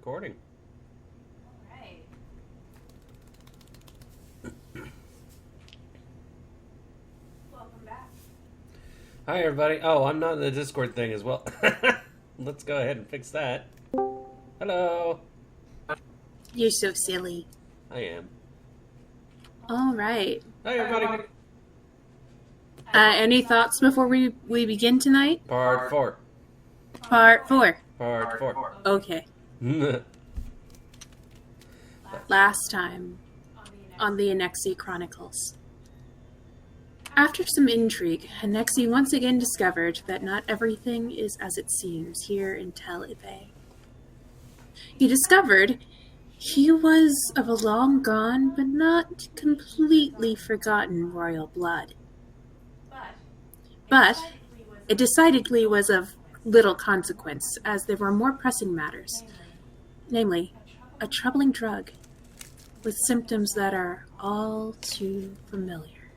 recording. Alright. Welcome back. Hi, everybody. Oh, I'm not in the Discord thing as well. Let's go ahead and fix that. Hello. You're so silly. I am. All right. Hi, everybody. Any thoughts before we begin tonight? Part 4. Part 4. Part 4. Okay. Last time on the Aenixi Chronicles. After some intrigue, Aenixi once again discovered that not everything is as it seems here in Tel Ibe. He discovered he was of a long gone but not completely forgotten royal blood. But it decidedly was of little consequence, as there were more pressing matters, namely, a troubling drug with symptoms that are all too familiar.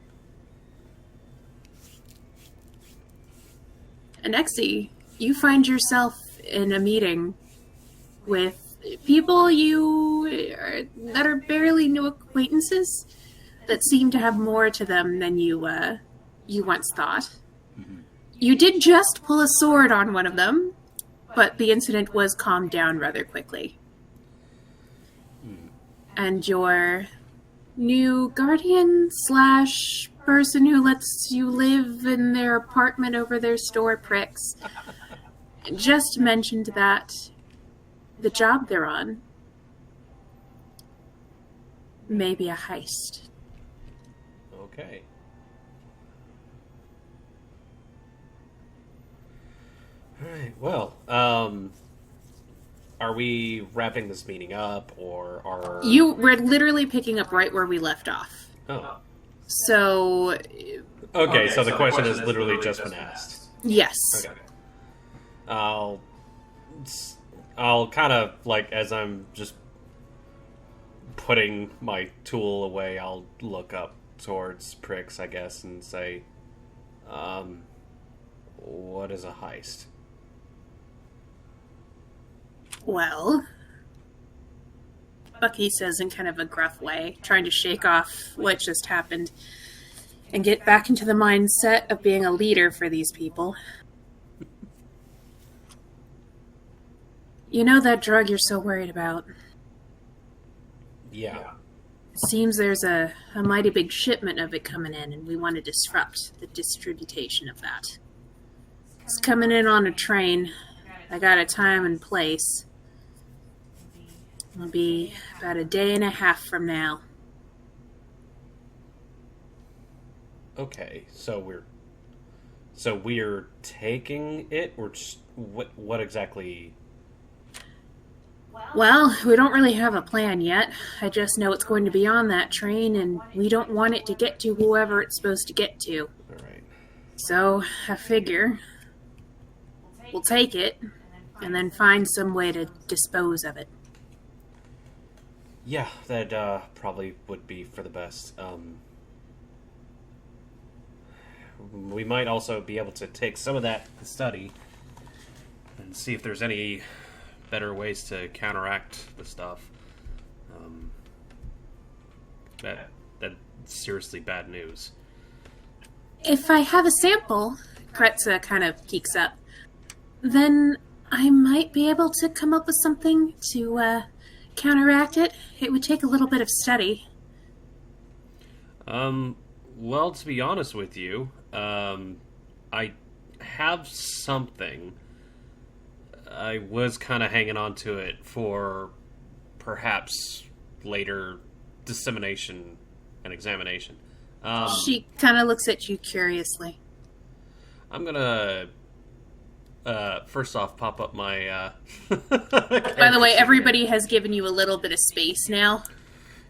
Aenixi, you find yourself in a meeting with people that are barely new acquaintances that seem to have more to them than you once thought. You did just pull a sword on one of them, but the incident was calmed down rather quickly. And your new guardian / person who lets you live in their apartment over their store pricks just mentioned that the job they're on may be a heist. Okay. Alright, well, are we wrapping this meeting up, or are... We're literally picking up right where we left off. Oh. So... Okay, so the question has literally just been asked. Yes. Okay. I'll kind of, like, as I'm just putting my tool away, I'll look up towards Pricks, I guess, and say, what is a heist? Well, Bucky says in kind of a gruff way, trying to shake off what just happened and get back into the mindset of being a leader for these people. You know that drug you're so worried about? Yeah. It seems there's a mighty big shipment of it coming in, and we want to disrupt the distribution of that. It's coming in on a train. I got a time and place. It'll be about a day and a half from now. Okay, so we're taking it, or just what exactly? Well, we don't really have a plan yet. I just know it's going to be on that train, and we don't want it to get to whoever it's supposed to get to. All right. So, I figure we'll take it, and then find some way to dispose of it. Yeah, that probably would be for the best. We might also be able to take some of that to study and see if there's any better ways to counteract the stuff. That's seriously bad news. If I have a sample, Kretza kind of peeks up, then I might be able to come up with something to counteract it. It would take a little bit of study. Well, to be honest with you, I have something. I was kind of hanging on to it for perhaps later dissemination and examination. She kind of looks at you curiously. I'm gonna first off pop up my By the way, everybody has given you a little bit of space now.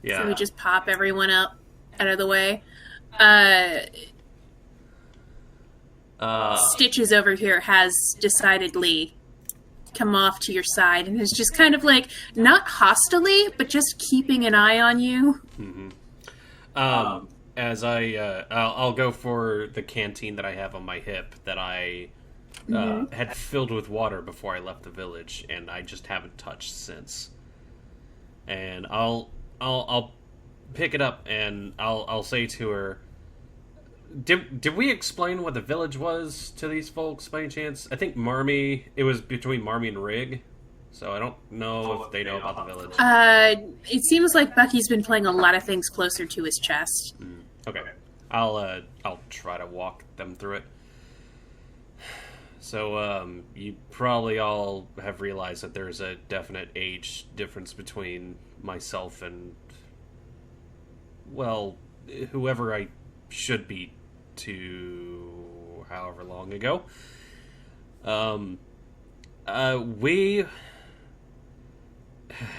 yeah. So we just pop everyone up out of the way. Stitches over here has decidedly come off to your side and is just kind of like, not hostilely, but just keeping an eye on you. Mm-hmm. As I'll go for the canteen that I have on my hip that I had filled with water before I left the village, and I just haven't touched since. And I'll pick it up, and I'll say to her, Did we explain what the village was to these folks by any chance? I think it was between Marmy and Rig, so I don't know if they know about the village. It seems like Bucky's been playing a lot of things closer to his chest. Okay, I'll try to walk them through it. So, you probably all have realized that there's a definite age difference between myself and, well, whoever I should be to however long ago. We...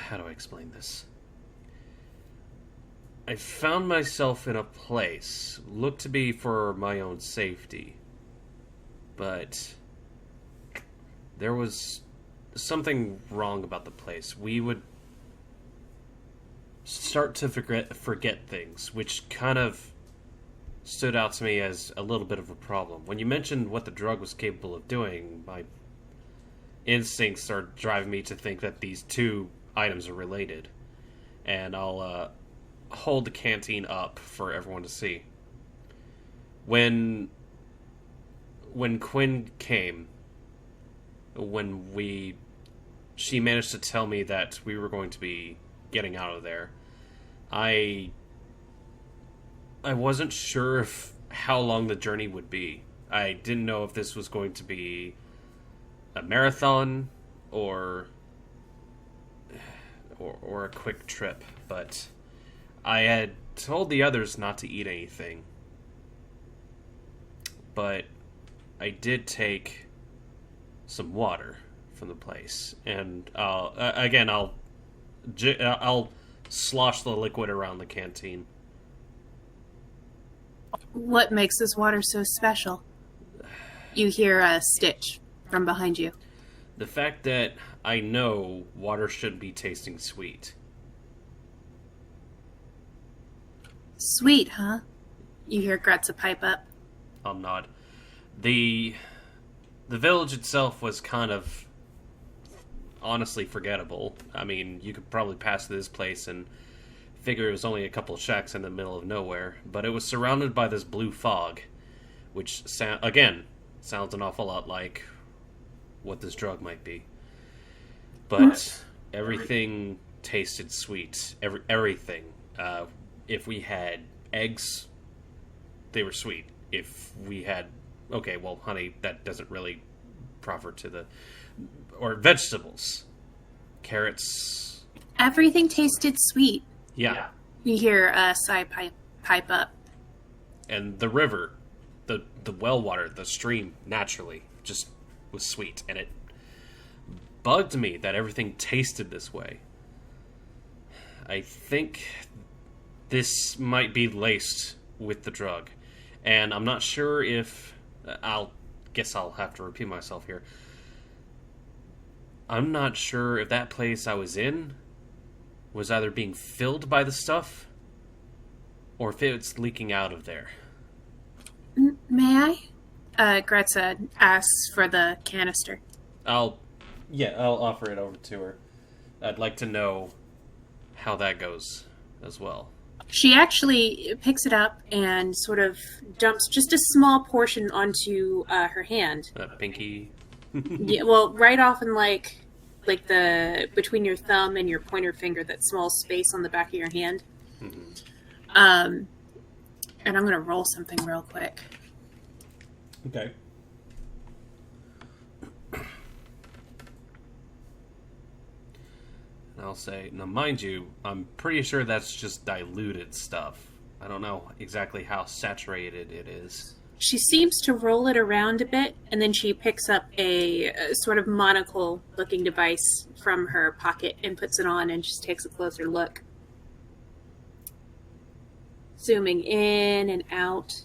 How do I explain this? I found myself in a place, looked to be for my own safety, but there was something wrong about the place. We would start to forget things, which kind of stood out to me as a little bit of a problem. When you mentioned what the drug was capable of doing, my instincts started driving me to think that these two items are related. And I'll hold the canteen up for everyone to see. When Quinn came, she managed to tell me that we were going to be getting out of there, I wasn't sure how long the journey would be. I didn't know if this was going to be a marathon or a quick trip, but I had told the others not to eat anything. But I did take some water from the place, and I'll slosh the liquid around the canteen. What makes this water so special? You hear a Stitch from behind you. The fact that I know water shouldn't be tasting sweet. Sweet, huh? You hear Gretza pipe up. I'll nod. The village itself was kind of honestly forgettable. I mean, you could probably pass through this place and figure it was only a couple of shacks in the middle of nowhere, but it was surrounded by this blue fog, which sounds an awful lot like what this drug might be. But everything tasted sweet. Everything. If we had eggs, they were sweet. If we had honey, that doesn't really proffer to the... Or vegetables. Carrots. Everything tasted sweet. Yeah. You hear a sigh pipe up. And the river, the well water, the stream, naturally, just was sweet. And it bugged me that everything tasted this way. I think this might be laced with the drug. And I'm not sure if... I'll have to repeat myself here. I'm not sure if that place I was in was either being filled by the stuff or if it's leaking out of there. May I? Gretza asks for the canister. I'll offer it over to her. I'd like to know how that goes as well. She actually picks it up and sort of dumps just a small portion onto her hand. Pinky. Yeah, well, right off in like the between your thumb and your pointer finger, that small space on the back of your hand. Mm-hmm. And I'm gonna roll something real quick. Okay. I'll say, now mind you, I'm pretty sure that's just diluted stuff. I don't know exactly how saturated it is. She seems to roll it around a bit, and then she picks up a sort of monocle-looking device from her pocket and puts it on and just takes a closer look. Zooming in and out,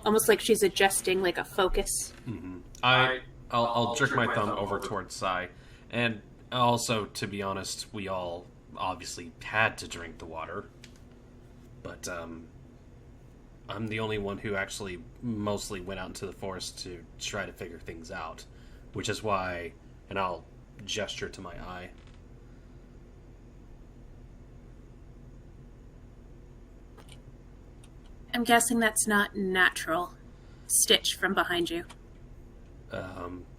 almost like she's adjusting like a focus. Mm-hmm. I'll jerk my thumb over towards Sai, and also, to be honest, we all obviously had to drink the water, but I'm the only one who actually mostly went out into the forest to try to figure things out. which is why, and I'll gesture to my eye. I'm guessing that's not natural. Stitch from behind you.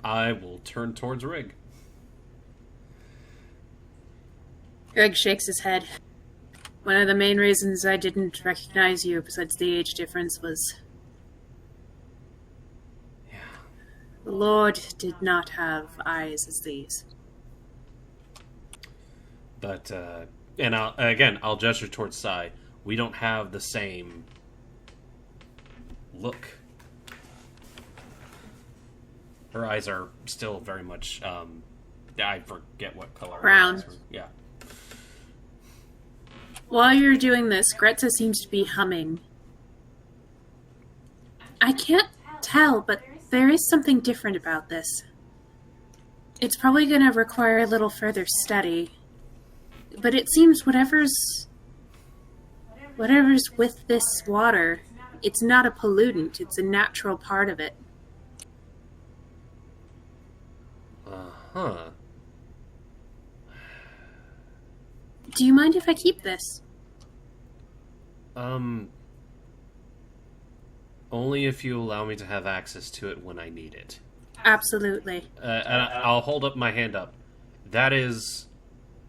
I will turn towards Rig. Greg shakes his head. One of the main reasons I didn't recognize you, besides the age difference, was... Yeah. The Lord did not have eyes as these. But, and I'll gesture towards Sai. We don't have the same look. Her eyes are still very much, I forget what color. Brown. Yeah. While you're doing this, Gretza seems to be humming. I can't tell, but there is something different about this. It's probably going to require a little further study. But it seems whatever's with this water, it's not a pollutant, it's a natural part of it. Uh-huh. Do you mind if I keep this? Only if you allow me to have access to it when I need it. Absolutely. And I'll hold up my hand up. That is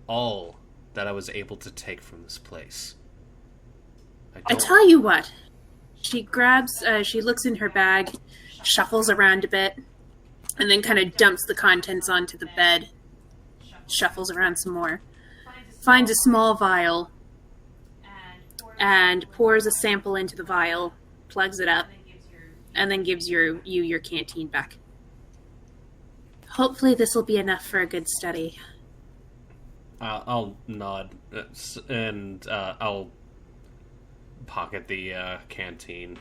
all that I was able to take from this place. I tell you what. She grabs, she looks in her bag, shuffles around a bit, and then kind of dumps the contents onto the bed, shuffles around some more, finds a small vial, and pours a sample into the vial, plugs it up, and then gives you your canteen back. Hopefully this will be enough for a good study. I'll nod, and I'll pocket the canteen.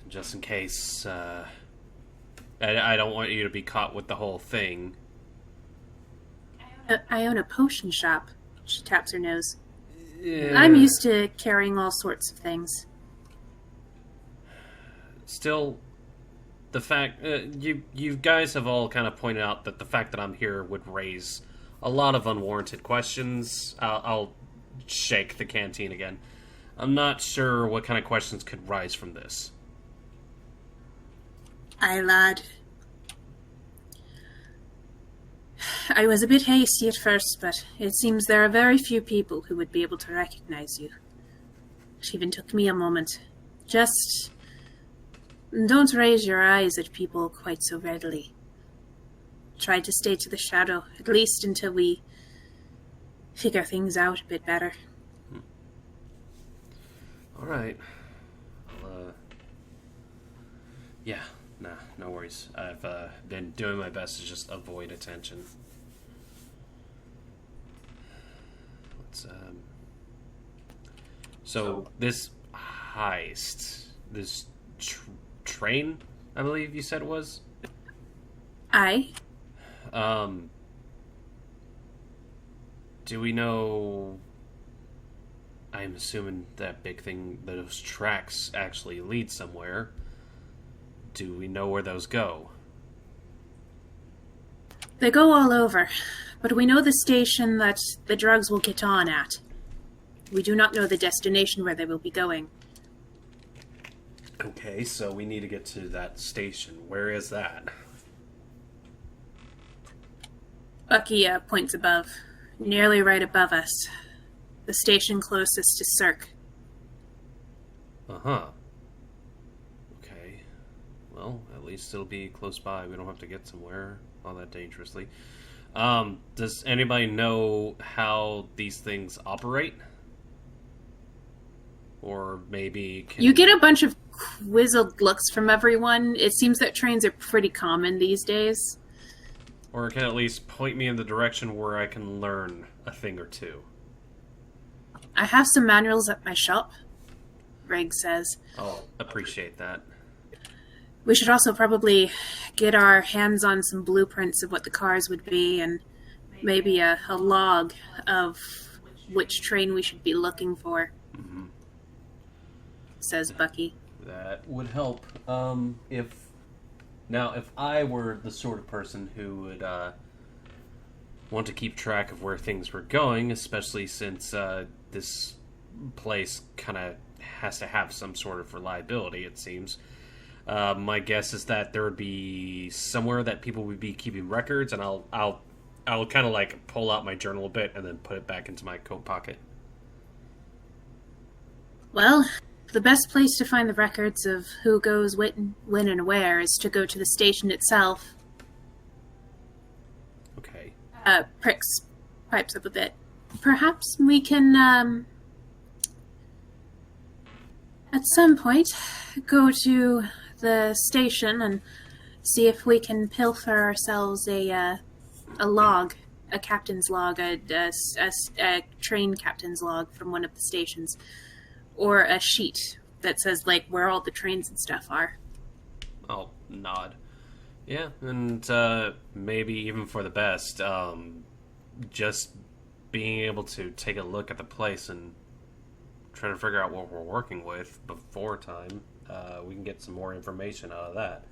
Just in case, I don't want you to be caught with the whole thing. I own a potion shop. She taps her nose. Yeah. I'm used to carrying all sorts of things. Still, the fact you guys have all kind of pointed out that the fact that I'm here would raise a lot of unwarranted questions. I'll shake the canteen again. I'm not sure what kind of questions could rise from this. Aye, lad. I was a bit hasty at first, but it seems there are very few people who would be able to recognize you. It even took me a moment. Just don't raise your eyes at people quite so readily. Try to stay to the shadow, at least until we figure things out a bit better. All right. Yeah, nah, no worries. I've been doing my best to just avoid attention. So this heist, this train, I believe you said it was? Aye. Do we know... I'm assuming that big thing, those tracks actually lead somewhere. Do we know where those go? They go all over, but we know the station that the drugs will get on at. We do not know the destination where they will be going. Okay, so we need to get to that station. Where is that? Bucky points above, nearly right above us. The station closest to Cirque. Uh-huh. Okay. Well, at least it'll be close by. We don't have to get somewhere all that dangerously. Does anybody know how these things operate? Or maybe... You get a bunch of quizzled looks from everyone. It seems that trains are pretty common these days. Or can at least point me in the direction where I can learn a thing or two. I have some manuals at my shop, Reg says. Oh, appreciate that. We should also probably get our hands on some blueprints of what the cars would be and maybe a log of which train we should be looking for, says Bucky. That would help. If I were the sort of person who would want to keep track of where things were going, especially since this place kind of has to have some sort of reliability, it seems. My guess is that there would be somewhere that people would be keeping records, and I'll kind of like pull out my journal a bit and then put it back into my coat pocket. Well, the best place to find the records of who goes when and where is to go to the station itself. Okay. Pipes up a bit. Perhaps we can, at some point, go to the station and see if we can pilfer ourselves a log, a captain's log, a train captain's log from one of the stations, or a sheet that says, like, where all the trains and stuff are. I'll nod. Yeah, and maybe even for the best, just being able to take a look at the place and try to figure out what we're working with before time, we can get some more information out of that.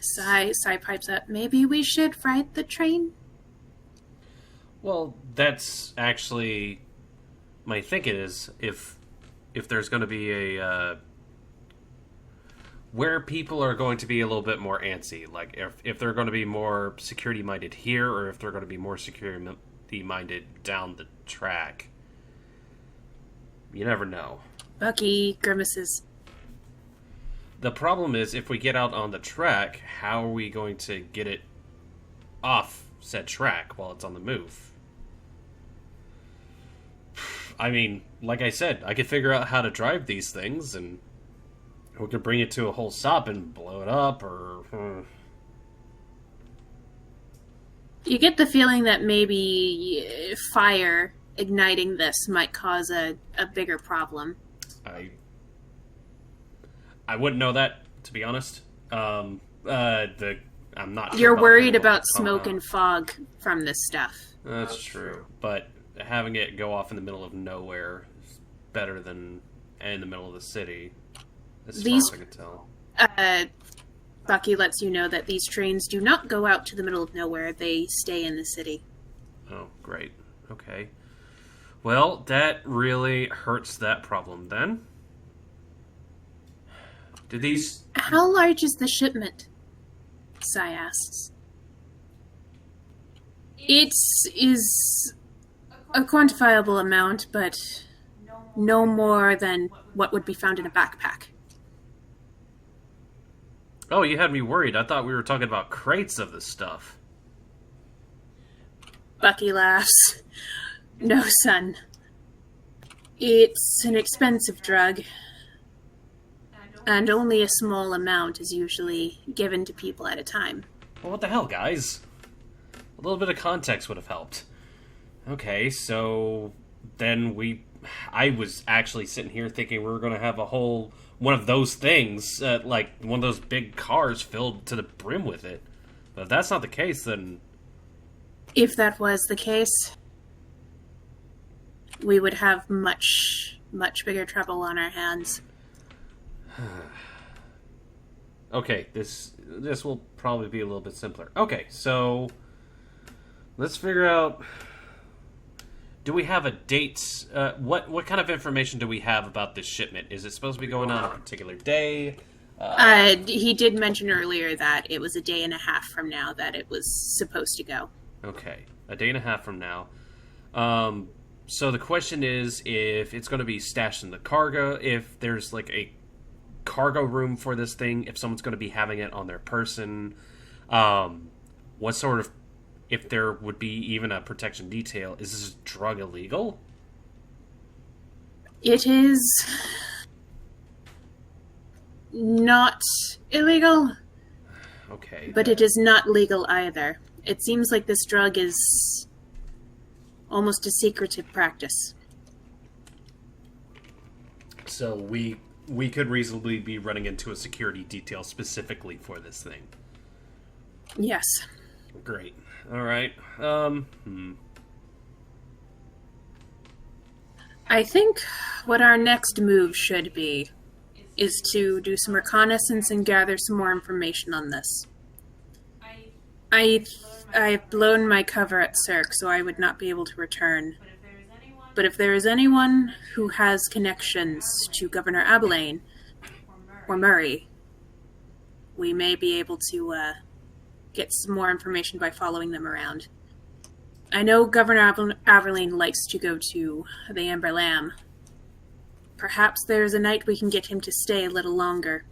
Sigh pipes up. Maybe we should ride the train? Well, that's actually my thinking is if there's going to be a where people are going to be a little bit more antsy, like if they're going to be more security minded here, or if they're going to be more security minded down the track. You never know. Bucky grimaces. The problem is, if we get out on the track, how are we going to get it off said track while it's on the move? I mean, like I said, I could figure out how to drive these things, and we could bring it to a whole stop and blow it up, or... You get the feeling that maybe fire igniting this might cause a bigger problem. I wouldn't know that, to be honest. I'm not sure. You're worried about smoke and fog from this stuff. That's true. But having it go off in the middle of nowhere is better than in the middle of the city, as far as I can tell. Bucky lets you know that these trains do not go out to the middle of nowhere. They stay in the city. Oh, great. Okay. Well, that really hurts that problem, then. Do these... How large is the shipment? Sai asks. It is a quantifiable amount, but no more than what would be found in a backpack. Oh, you had me worried. I thought we were talking about crates of this stuff. Bucky laughs. No, son. It's an expensive drug, and only a small amount is usually given to people at a time. Well, what the hell, guys? A little bit of context would have helped. Okay, so then I was actually sitting here thinking we were going to have a whole one of those things, like one of those big cars filled to the brim with it. But if that's not the case, then... If that was the case, we would have much, much bigger trouble on our hands. Okay, this will probably be a little bit simpler. Okay, so let's figure out... Do we have a date? What kind of information do we have about this shipment? Is it supposed to be going on a particular day? He did mention earlier that it was a day and a half from now that it was supposed to go. Okay, a day and a half from now. So the question is if it's going to be stashed in the cargo, if there's like a cargo room for this thing, if someone's going to be having it on their person, what sort of... If there would be even a protection detail, is this drug illegal? It is not illegal. Okay. But it is not legal either. It seems like this drug is almost a secretive practice. So we could reasonably be running into a security detail specifically for this thing. Yes. Great. All right. I think what our next move should be is to do some reconnaissance and gather some more information on this. I've blown my cover at Cirque, so I would not be able to return. But if there is anyone who has connections to Governor Abilene or Murray, we may be able to get some more information by following them around. I know Governor Abilene likes to go to the Amber Lamb. Perhaps there's a night we can get him to stay a little longer.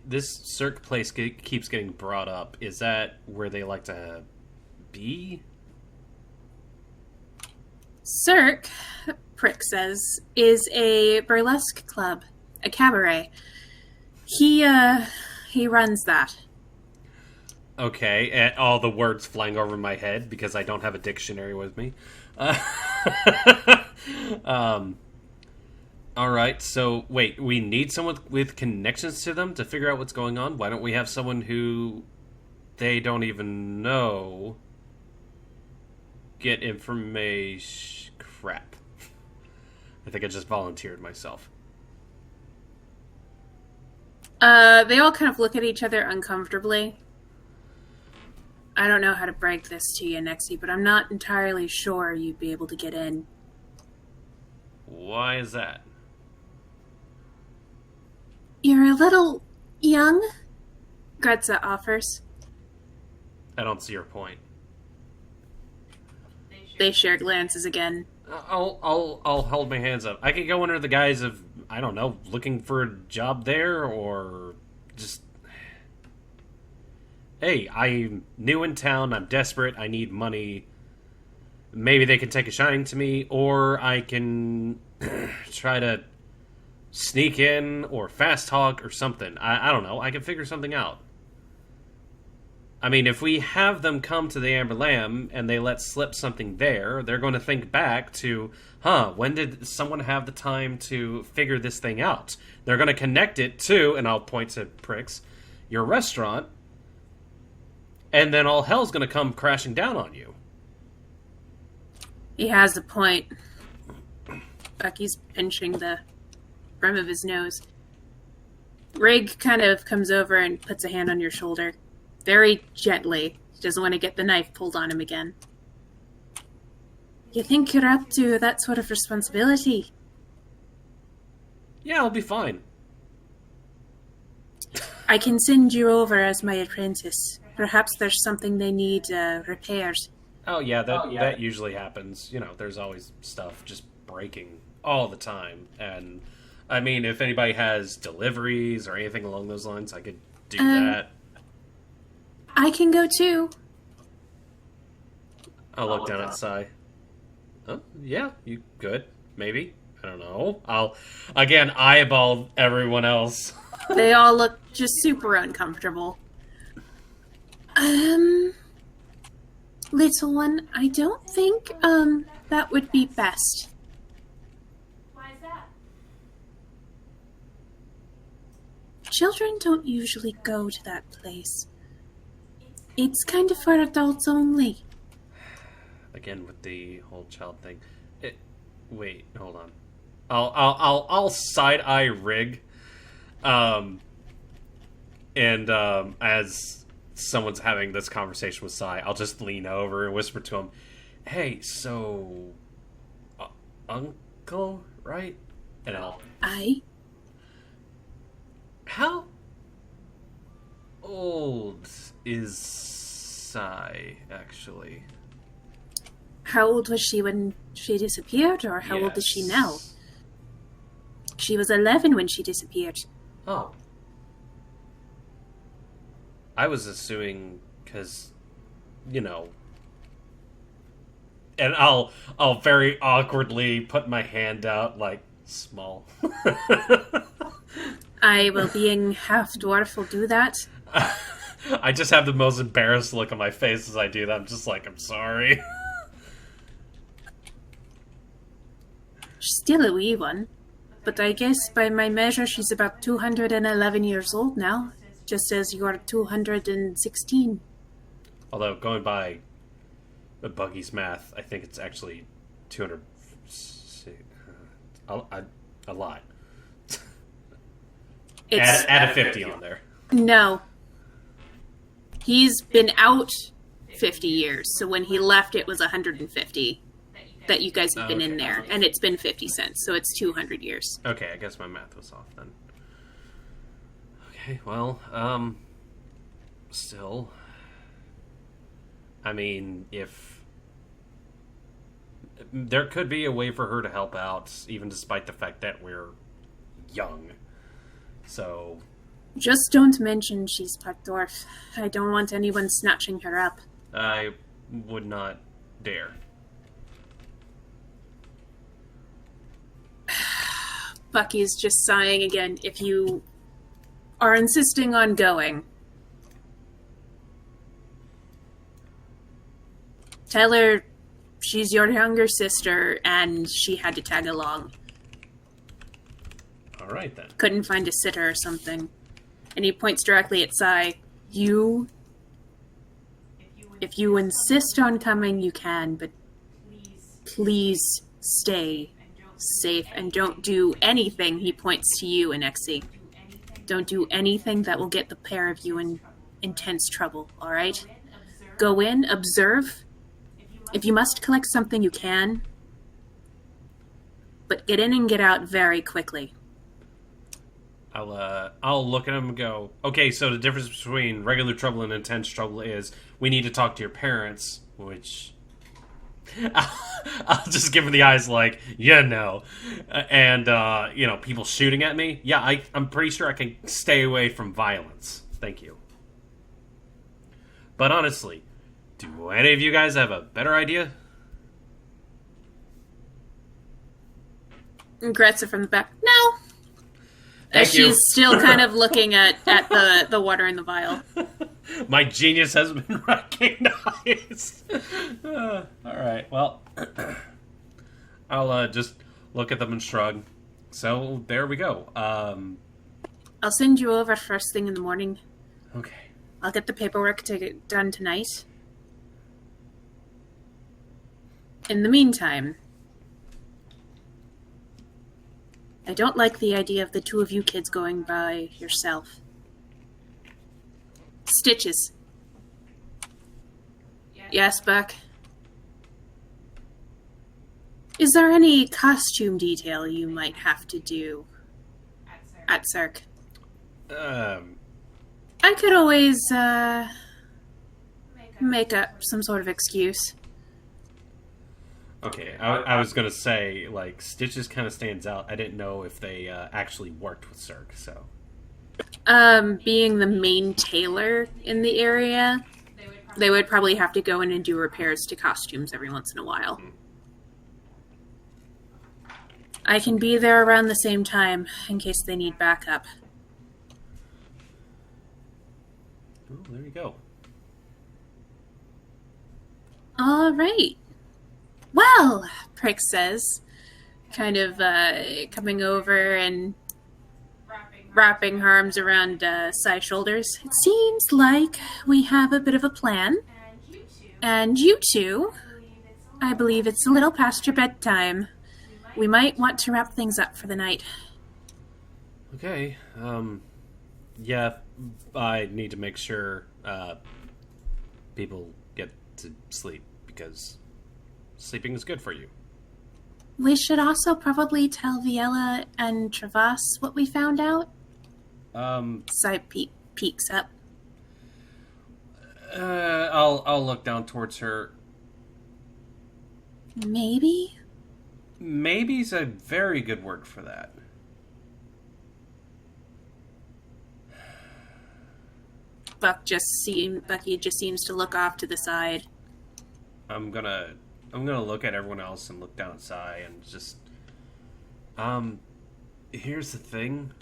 This Cirque place keeps getting brought up. Is that where they like to be? Cirque, Prick says, is a burlesque club, a cabaret. He runs that. Okay, and all the words flying over my head because I don't have a dictionary with me. All right, so wait, we need someone with connections to them to figure out what's going on? Why don't we have someone who they don't even know get information? Crap. I think I just volunteered myself. They all kind of look at each other uncomfortably. I don't know how to break this to you, Aenixi, but I'm not entirely sure you'd be able to get in. Why is that? You're a little young, Gretza offers. I don't see your point. They share glances again. I'll hold my hands up. I could go under the guise of, I don't know, looking for a job there, or just, hey, I'm new in town, I'm desperate, I need money. Maybe they can take a shining to me, or I can try to sneak in, or fast talk, or something. I don't know, I can figure something out. I mean, if we have them come to the Amber Lamb and they let slip something there, they're going to think back to, when did someone have the time to figure this thing out? They're going to connect it to, and I'll point to Pricks, your restaurant, and then all hell's going to come crashing down on you. He has a point. Bucky's pinching the brim of his nose. Rig kind of comes over and puts a hand on your shoulder. Very gently. He doesn't want to get the knife pulled on him again. You think you're up to that sort of responsibility? Yeah, I'll be fine. I can send you over as my apprentice. Perhaps there's something they need repaired. Oh yeah, that usually happens. You know, there's always stuff just breaking all the time. And, I mean, if anybody has deliveries or anything along those lines, I could do that. I can go too. I'll look down at Sai. Oh, yeah, you good. Maybe. I don't know. I'll, again, eyeball everyone else. They all look just super uncomfortable. Little one, I don't think, that would be best. Why is that? Children don't usually go to that place. It's kind of for adults only. Again with the whole child thing. Wait, hold on. I'll side eye Rig, and as someone's having this conversation with Sai, I'll just lean over and whisper to him, "Hey, so, Uncle, right?" And how old is Sai, actually? How old was she when she disappeared, or how old is she now? She was 11 when she disappeared. Oh. I was assuming, because, you know... And I'll very awkwardly put my hand out, like, small. Being half-dwarf will do that. I just have the most embarrassed look on my face as I do that. I'm just like, I'm sorry. She's still a wee one. But I guess by my measure she's about 211 years old now. Just as you're 216. Although, going by Buggy's math, I think it's actually 200... A lot. It's Add a 50 on there. no. He's been out 50 years, so when he left, it was 150 that you guys have been in there, and it's been 50 cents, so it's 200 years. Okay, I guess my math was off then. Okay, well, still, I mean, if there could be a way for her to help out, even despite the fact that we're young. So, Just don't mention she's part dwarf. I don't want anyone snatching her up. I would not dare. Bucky's just sighing again. If you are insisting on going, tell her she's your younger sister and she had to tag along. All right, then. Couldn't find a sitter or something. And he points directly at Sai. If you insist on coming, you can, but please stay safe and don't do anything. He points to you, Aenixi. Don't do anything that will get the pair of you in intense trouble, alright? Go in, observe. If you must collect something, you can. But get in and get out very quickly. I'll look at him and go, okay, so the difference between regular trouble and intense trouble is we need to talk to your parents, which I'll just give him the eyes like, yeah, no. And, people shooting at me. Yeah, I'm pretty sure I can stay away from violence. Thank you. But honestly, do any of you guys have a better idea? Gretza from the back. No. Thank you. She's still kind of looking at the water in the vial. My genius has been recognized. All right, well, I'll just look at them and shrug. So there we go. I'll send you over first thing in the morning. Okay. I'll get the paperwork to get done tonight. In the meantime, I don't like the idea of the two of you kids going by yourself. Stitches. Yes, Buck? Is there any costume detail you might have to do at Cirque? I could always, make up some sort of excuse. Okay, I was gonna say, like, Stitches kind of stands out. I didn't know if they actually worked with Cirque, so. Being the main tailor in the area, they would probably have to go in and do repairs to costumes every once in a while. I can be there around the same time in case they need backup. Oh, there you go. All right. Well, Prick says, kind of coming over and wrapping her arms around Sai's shoulders. It seems like we have a bit of a plan. And you two, I believe it's a little past your bedtime. We might want to wrap things up for the night. Okay, yeah, I need to make sure people get to sleep, because sleeping is good for you. We should also probably tell Viella and Travas what we found out. Sai peeks up. I'll look down towards her. Maybe? Maybe's a very good word for that. Bucky just seems to look off to the side. I'm gonna look at everyone else and look down at Sai and just here's the thing.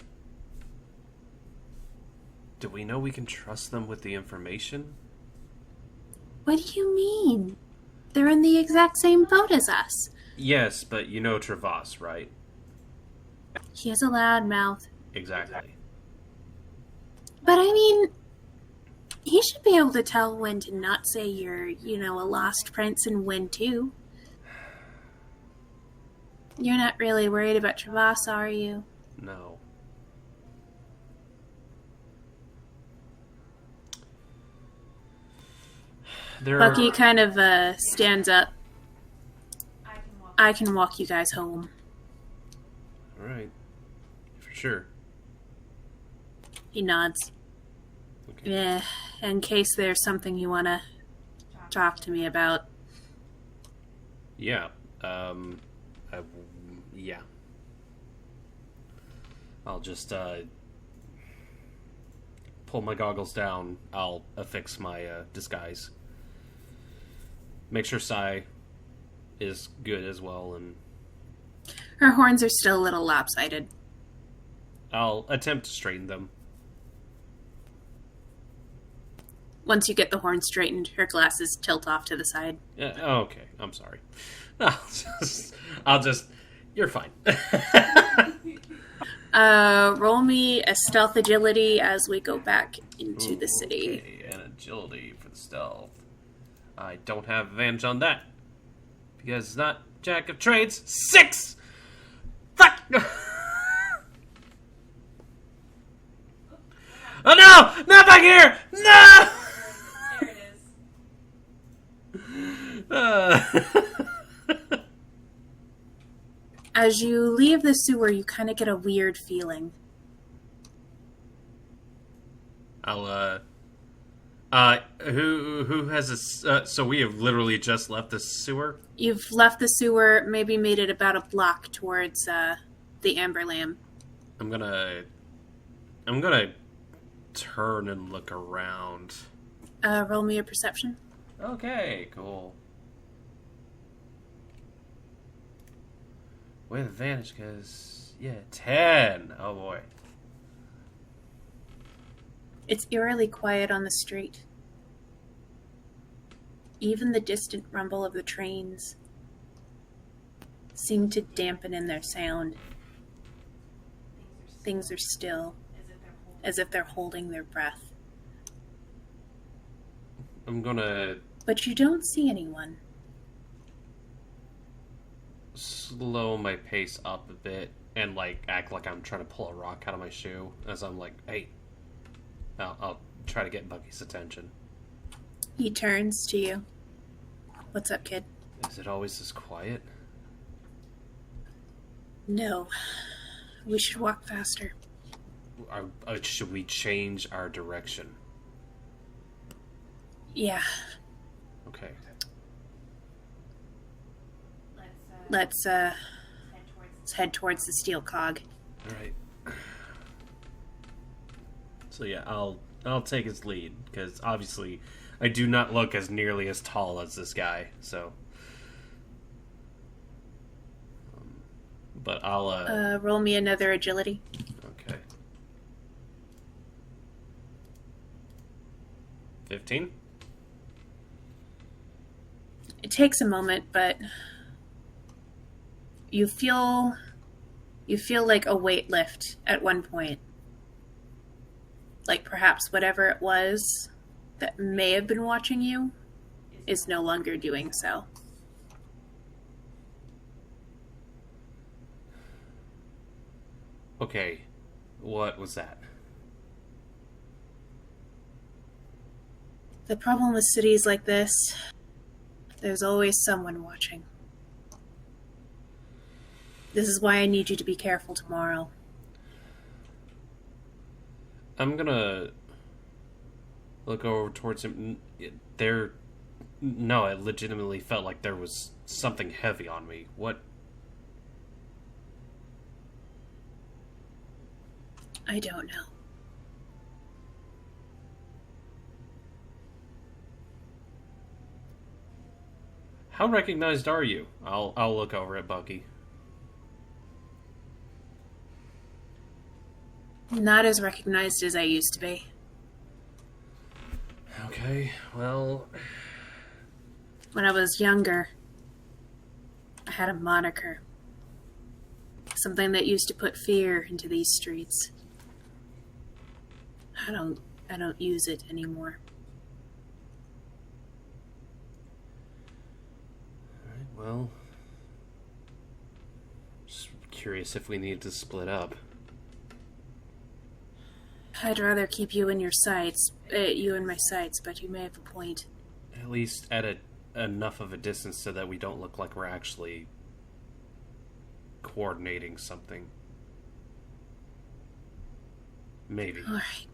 Do we know we can trust them with the information? What do you mean? They're in the exact same boat as us. Yes, but you know Travas, right? He has a loud mouth. Exactly. But I mean, he should be able to tell when to not say you're, a lost prince and when to. You're not really worried about your boss, are you? No. Bucky kind of stands up. I can walk. I can walk you guys home. Alright. For sure. He nods. Okay. Yeah, in case there's something you want to talk to me about. Yeah. Yeah. I'll just, pull my goggles down. I'll affix my, disguise. Make sure Sai is good as well, and Her horns are still a little lopsided. I'll attempt to straighten them. Once you get the horn straightened, her glasses tilt off to the side. Okay, I'm sorry. I'll just you're fine. Roll me a stealth agility as we go back into the city. Okay, and agility for the stealth. I don't have advantage on that. Because it's not Jack of Trades. 6! Fuck! Oh no! Not back here! No! There it is. As you leave the sewer, you kind of get a weird feeling. I'll, who has a, so we have literally just left the sewer? You've left the sewer, maybe made it about a block towards, the Amber Lamb. I'm gonna turn and look around. Roll me a perception. Okay, cool. With advantage, because, yeah, 10. Oh boy. It's eerily quiet on the street. Even the distant rumble of the trains seem to dampen in their sound. Things are still, as if they're holding their breath. I'm gonna But you don't see anyone. slow my pace up a bit and, like, act like I'm trying to pull a rock out of my shoe as I'm like, hey. I'll try to get Bucky's attention. He turns to you. What's up, kid? Is it always this quiet? No. We should walk faster. Should we change our direction? Yeah. Okay. Let's head towards the steel cog. Alright. So yeah, I'll take his lead, because obviously I do not look as nearly as tall as this guy, so... but I'll, Roll me another agility. okay. 15? It takes a moment, but you feel like a weight lift at one point. Like perhaps whatever it was that may have been watching you is no longer doing so. Okay, what was that? The problem with cities like this, there's always someone watching. This is why I need you to be careful tomorrow. I'm gonna look over towards him. No, it legitimately felt like there was something heavy on me. What? I don't know. How recognized are you? I'll look over at Bucky. Not as recognized as I used to be. Okay, well... When I was younger, I had a moniker. Something that used to put fear into these streets. I don't use it anymore. Alright, well... curious if we need to split up. I'd rather keep you in your sights, you in my sights, but you may have a point. At least at enough of a distance so that we don't look like we're actually coordinating something. Maybe. Alright.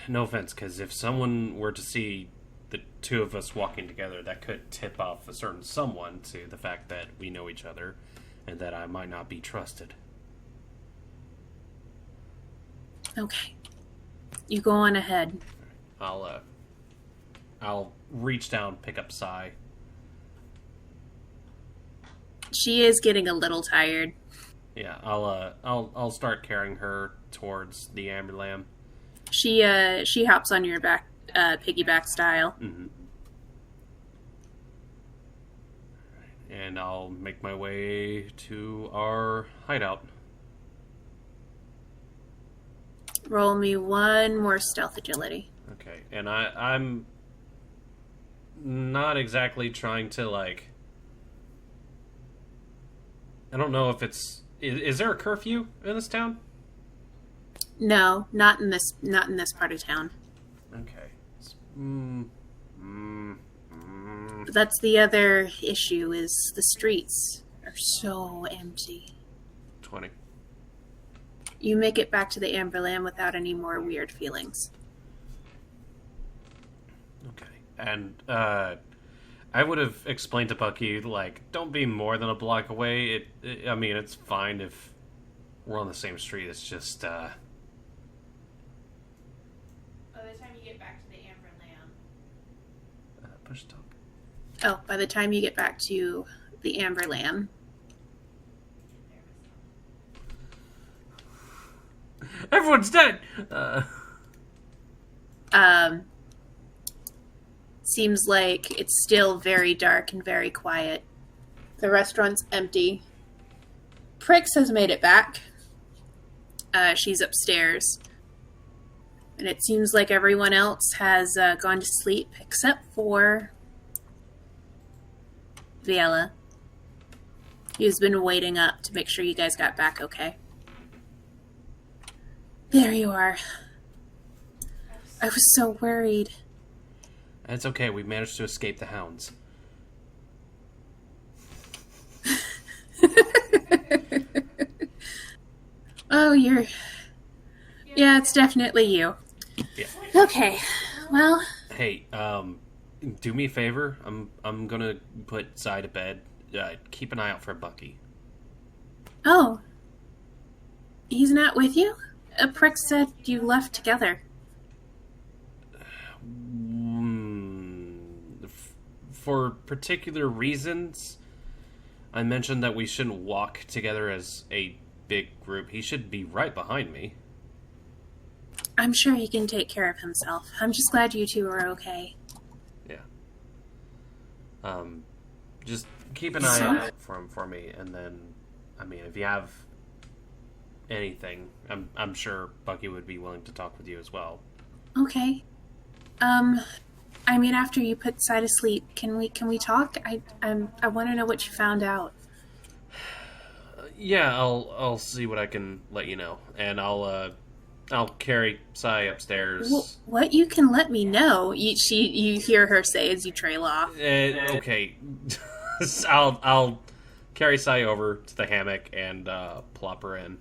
No offense, because if someone were to see the two of us walking together, that could tip off a certain someone to the fact that we know each other and that I might not be trusted. Okay. You go on ahead. I'll reach down, pick up Sai. She is getting a little tired. Yeah, I'll start carrying her towards the Amber Lamb. She hops on your back, piggyback style. Mm-hmm. And I'll make my way to our hideout. Roll me one more stealth agility. Okay, and I'm not exactly trying to, like... I don't know if it's... Is there a curfew in this town? No, not in this part of town. Okay. But that's the other issue, is the streets are so empty. 20. You make it back to the Amber Lamb without any more weird feelings. Okay. And, I would have explained to Bucky, like, don't be more than a block away. I mean, it's fine if we're on the same street. It's just, By the time you get back to the Amber Lamb. push talk. Oh, by the time you get back to the Amber Lamb. Everyone's dead! Seems like it's still very dark and very quiet. The restaurant's empty. Prix has made it back. She's upstairs. And it seems like everyone else has gone to sleep except for Viella. He's been waiting up to make sure you guys got back okay. There you are. I was so worried. It's okay, we managed to escape the hounds. Oh, you're... Yeah, it's definitely you. Yeah. Okay, well... Hey, do me a favor. I'm gonna put Sai to bed. Keep an eye out for Bucky. Oh. He's not with you? Prix said you left together. For particular reasons, I mentioned that we shouldn't walk together as a big group. He should be right behind me. I'm sure he can take care of himself. I'm just glad you two are okay. Yeah. Just keep an eye out for him for me, and then, I mean, if you have anything, I'm sure Bucky would be willing to talk with you as well. Okay. I mean, after you put Sai to sleep, can we talk? I want to know what you found out. Yeah, I'll see what I can let you know, and I'll carry Sai upstairs. What you can let me know? You hear her say as you trail off. Okay, I'll carry Sai over to the hammock and plop her in.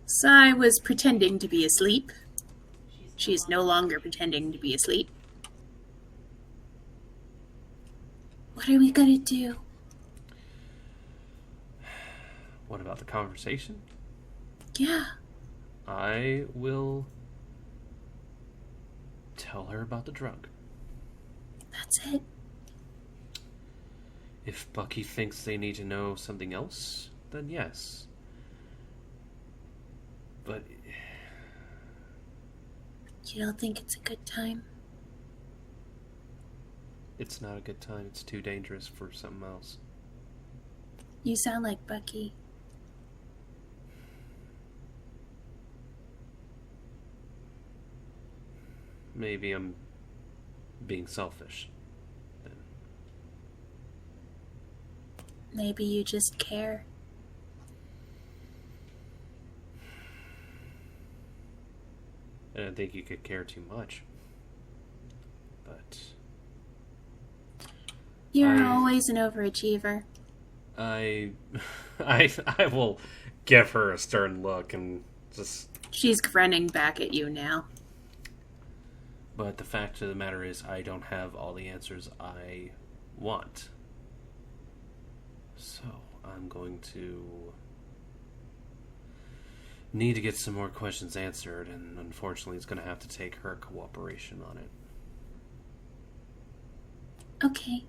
Sai was pretending to be asleep. She is no longer pretending to be asleep. What are we gonna do? What about the conversation? Yeah. I will tell her about the drug. That's it. If Bucky thinks they need to know something else, then yes. But You don't think it's a good time? it's not a good time. It's too dangerous for something else. You sound like Bucky. Maybe I'm being selfish. Maybe you just care. I don't think you could care too much. But You're always an overachiever. I will give her a stern look and just... She's grinning back at you now. But the fact of the matter is, I don't have all the answers I want. So, I'm going to need to get some more questions answered, and unfortunately it's going to have to take her cooperation on it. Okay.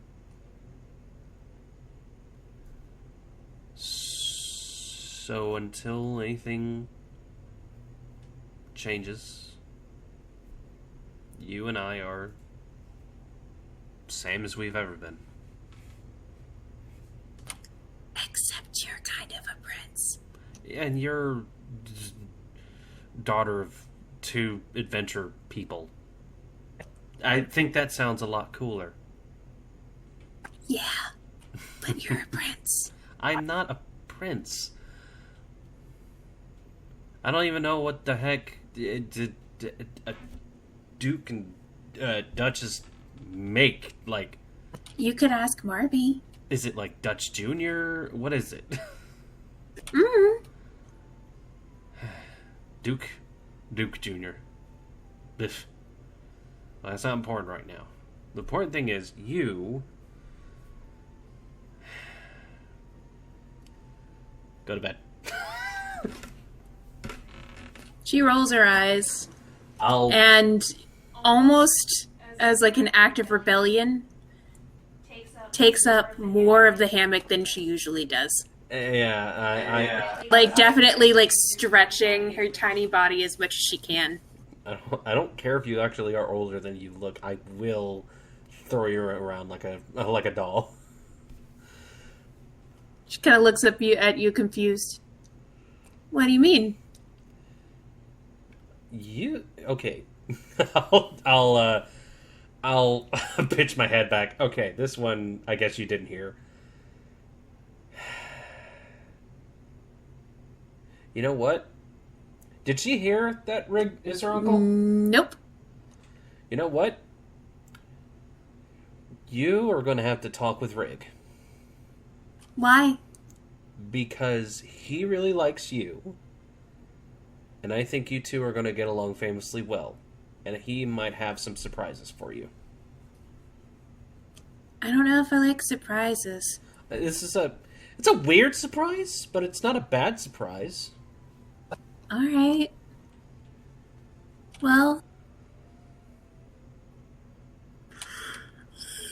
So until anything changes, you and I are same as we've ever been. Except you're kind of a prince. And you're daughter of two adventure people. I think that sounds a lot cooler. Yeah, but you're a prince. I'm not a prince. I don't even know what the heck did a duke and duchess make. Like, You could ask Marby. is it like Dutch Jr.? What is it? Mm-hmm. Duke Jr. Biff. Well, that's not important right now. The important thing is you go to bed. She rolls her eyes I'll and almost as like an act of rebellion takes up more of the hammock than she usually does. yeah, Like definitely like stretching her tiny body as much as she can. I don't care if you actually are older than you look. I will throw you around like a doll. She kind of looks up at you confused. What do you mean? You okay? I'll pitch my head back. Okay, this one I guess you didn't hear. You know what? Did she hear that Rig is her uncle? Nope. You know what? You are going to have to talk with Rig. Why? Because he really likes you. And I think you two are going to get along famously well. And he might have some surprises for you. I don't know if I like surprises. It's a weird surprise, but it's not a bad surprise. Alright. Well,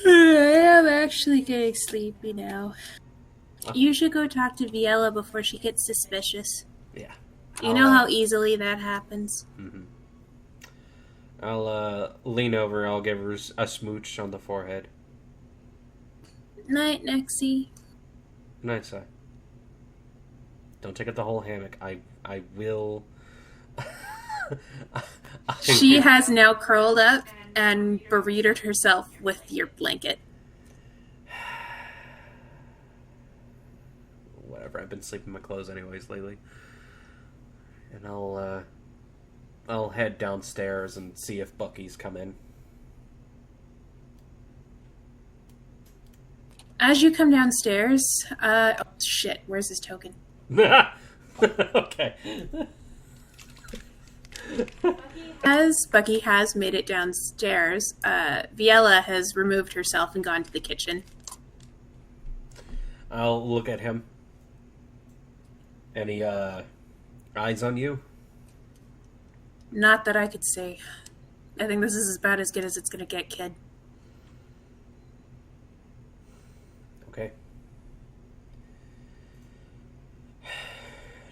I am actually getting sleepy now. You should go talk to Viella before she gets suspicious. Yeah. You know how easily that happens. Mm-hmm. I'll lean over. I'll give her a smooch on the forehead. Night, Nexie. Nice eye. Don't take up the whole hammock. I will. She has now curled up and burrited herself with your blanket. Whatever. I've been sleeping in my clothes anyways lately. And I'll head downstairs and see if Bucky's come in. As you come downstairs, oh shit, where's his token? Okay. As Bucky has made it downstairs, Viella has removed herself and gone to the kitchen. I'll look at him. Any eyes on you? Not that I could see. I think this is as bad as good as it's gonna get, kid. Okay.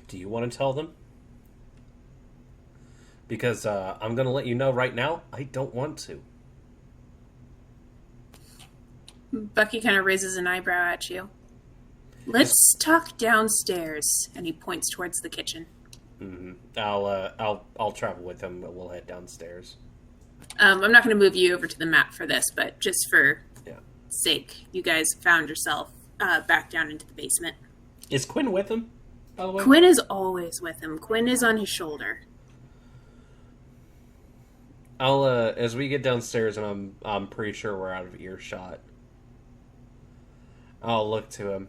Do you want to tell them? Because I'm going to let you know right now, I don't want to. Bucky kind of raises an eyebrow at you. Let's talk downstairs, and he points towards the kitchen. Mm-hmm. I'll travel with him. We'll head downstairs. I'm not going to move you over to the map for this, but just for sake, you guys found yourself back down into the basement. Is Quinn with him, by the way? Quinn is always with him. Quinn is on his shoulder. I'll as we get downstairs, and I'm pretty sure we're out of earshot, I'll look to him.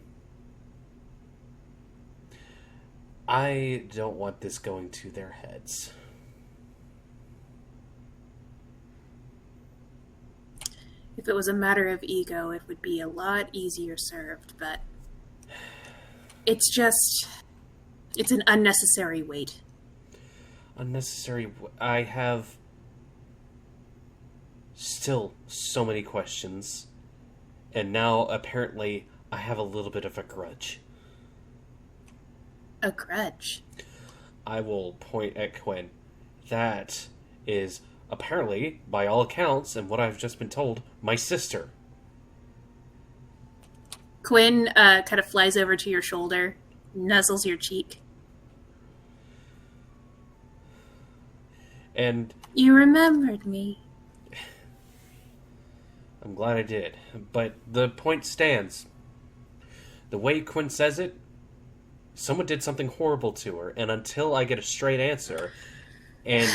I don't want this going to their heads. If it was a matter of ego, it would be a lot easier served, but it's an unnecessary weight. I have still so many questions, and now apparently I have a little bit of a grudge. A grudge? I will point at Quinn. That is apparently, by all accounts and what I've just been told, my sister. Quinn kind of flies over to your shoulder, nuzzles your cheek. And you remembered me. I'm glad I did. But the point stands. The way Quinn says it, someone did something horrible to her, and until I get a straight answer, and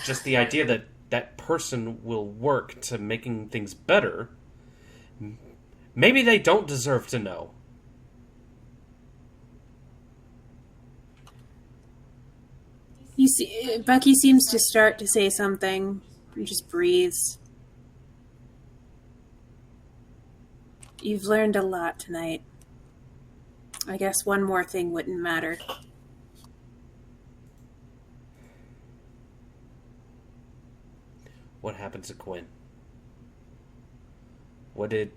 just the idea that that person will work to making things better, maybe they don't deserve to know. You see, Bucky seems to start to say something and just breathes. You've learned a lot tonight. I guess one more thing wouldn't matter. What happened to Quinn? What did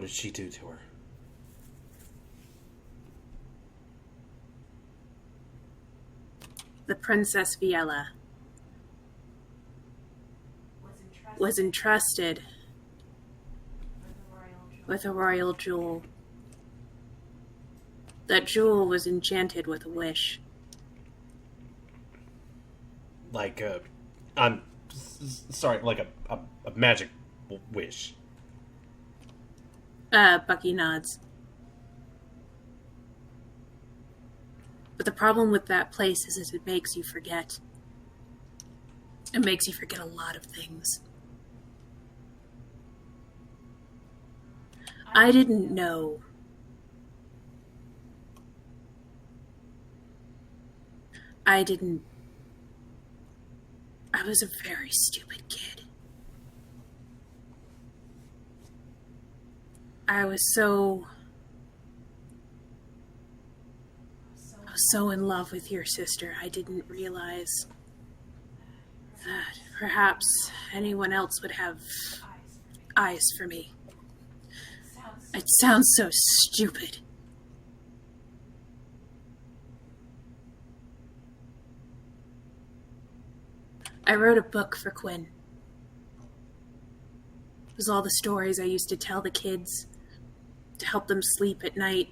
she do to her? The Princess Viella was entrusted with a royal jewel. That jewel was enchanted with a wish. Like I'm sorry, like a magic wish. Bucky nods. But the problem with that place is it makes you forget. It makes you forget a lot of things. I didn't know. I was a very stupid kid. I was so in love with your sister, I didn't realize that perhaps anyone else would have eyes for me. It sounds so stupid. I wrote a book for Quinn. It was all the stories I used to tell the kids to help them sleep at night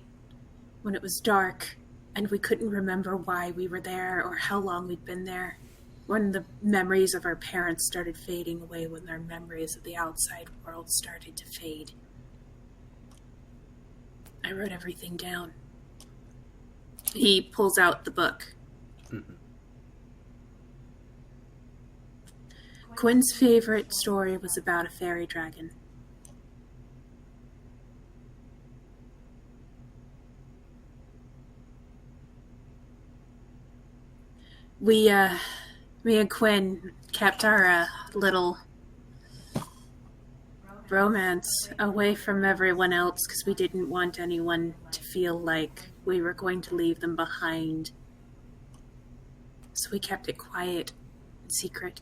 when it was dark and we couldn't remember why we were there or how long we'd been there, when the memories of our parents started fading away, when their memories of the outside world started to fade. I wrote everything down. He pulls out the book. Mm-hmm. Quinn's favorite story was about a fairy dragon. Me and Quinn kept our little romance away from everyone else because we didn't want anyone to feel like we were going to leave them behind. So we kept it quiet and secret.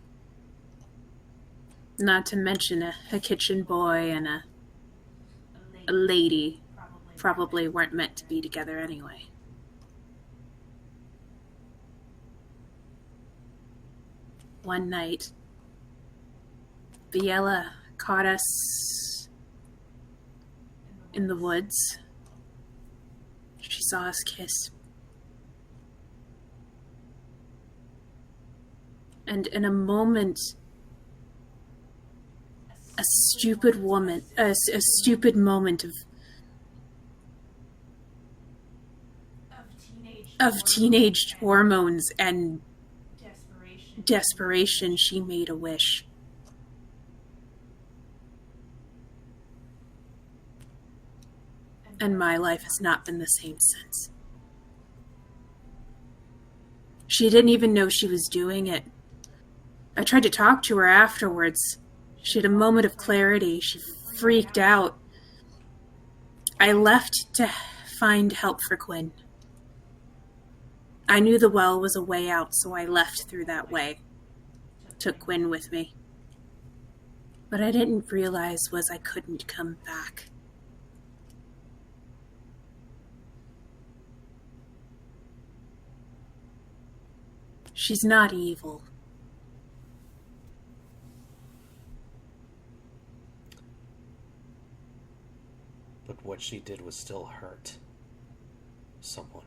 Not to mention a kitchen boy and a lady probably weren't meant to be together anyway. One night, Viella caught us in the woods. She saw us kiss. And in a moment, a stupid moment of of teenage hormones and desperation, she made a wish. And my life has not been the same since. She didn't even know she was doing it. I tried to talk to her afterwards. She had a moment of clarity. She freaked out. I left to find help for Quinn. I knew the well was a way out, so I left through that way. Took Quinn with me. What I didn't realize was I couldn't come back. She's not evil. But what she did was still hurt someone.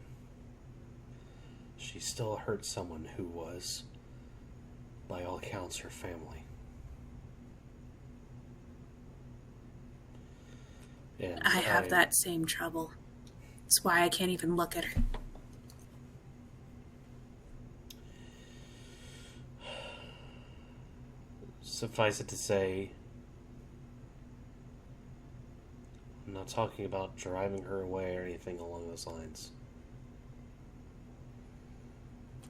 She still hurt someone who was, by all accounts, her family. And I have that same trouble. That's why I can't even look at her. Suffice it to say, I'm not talking about driving her away or anything along those lines.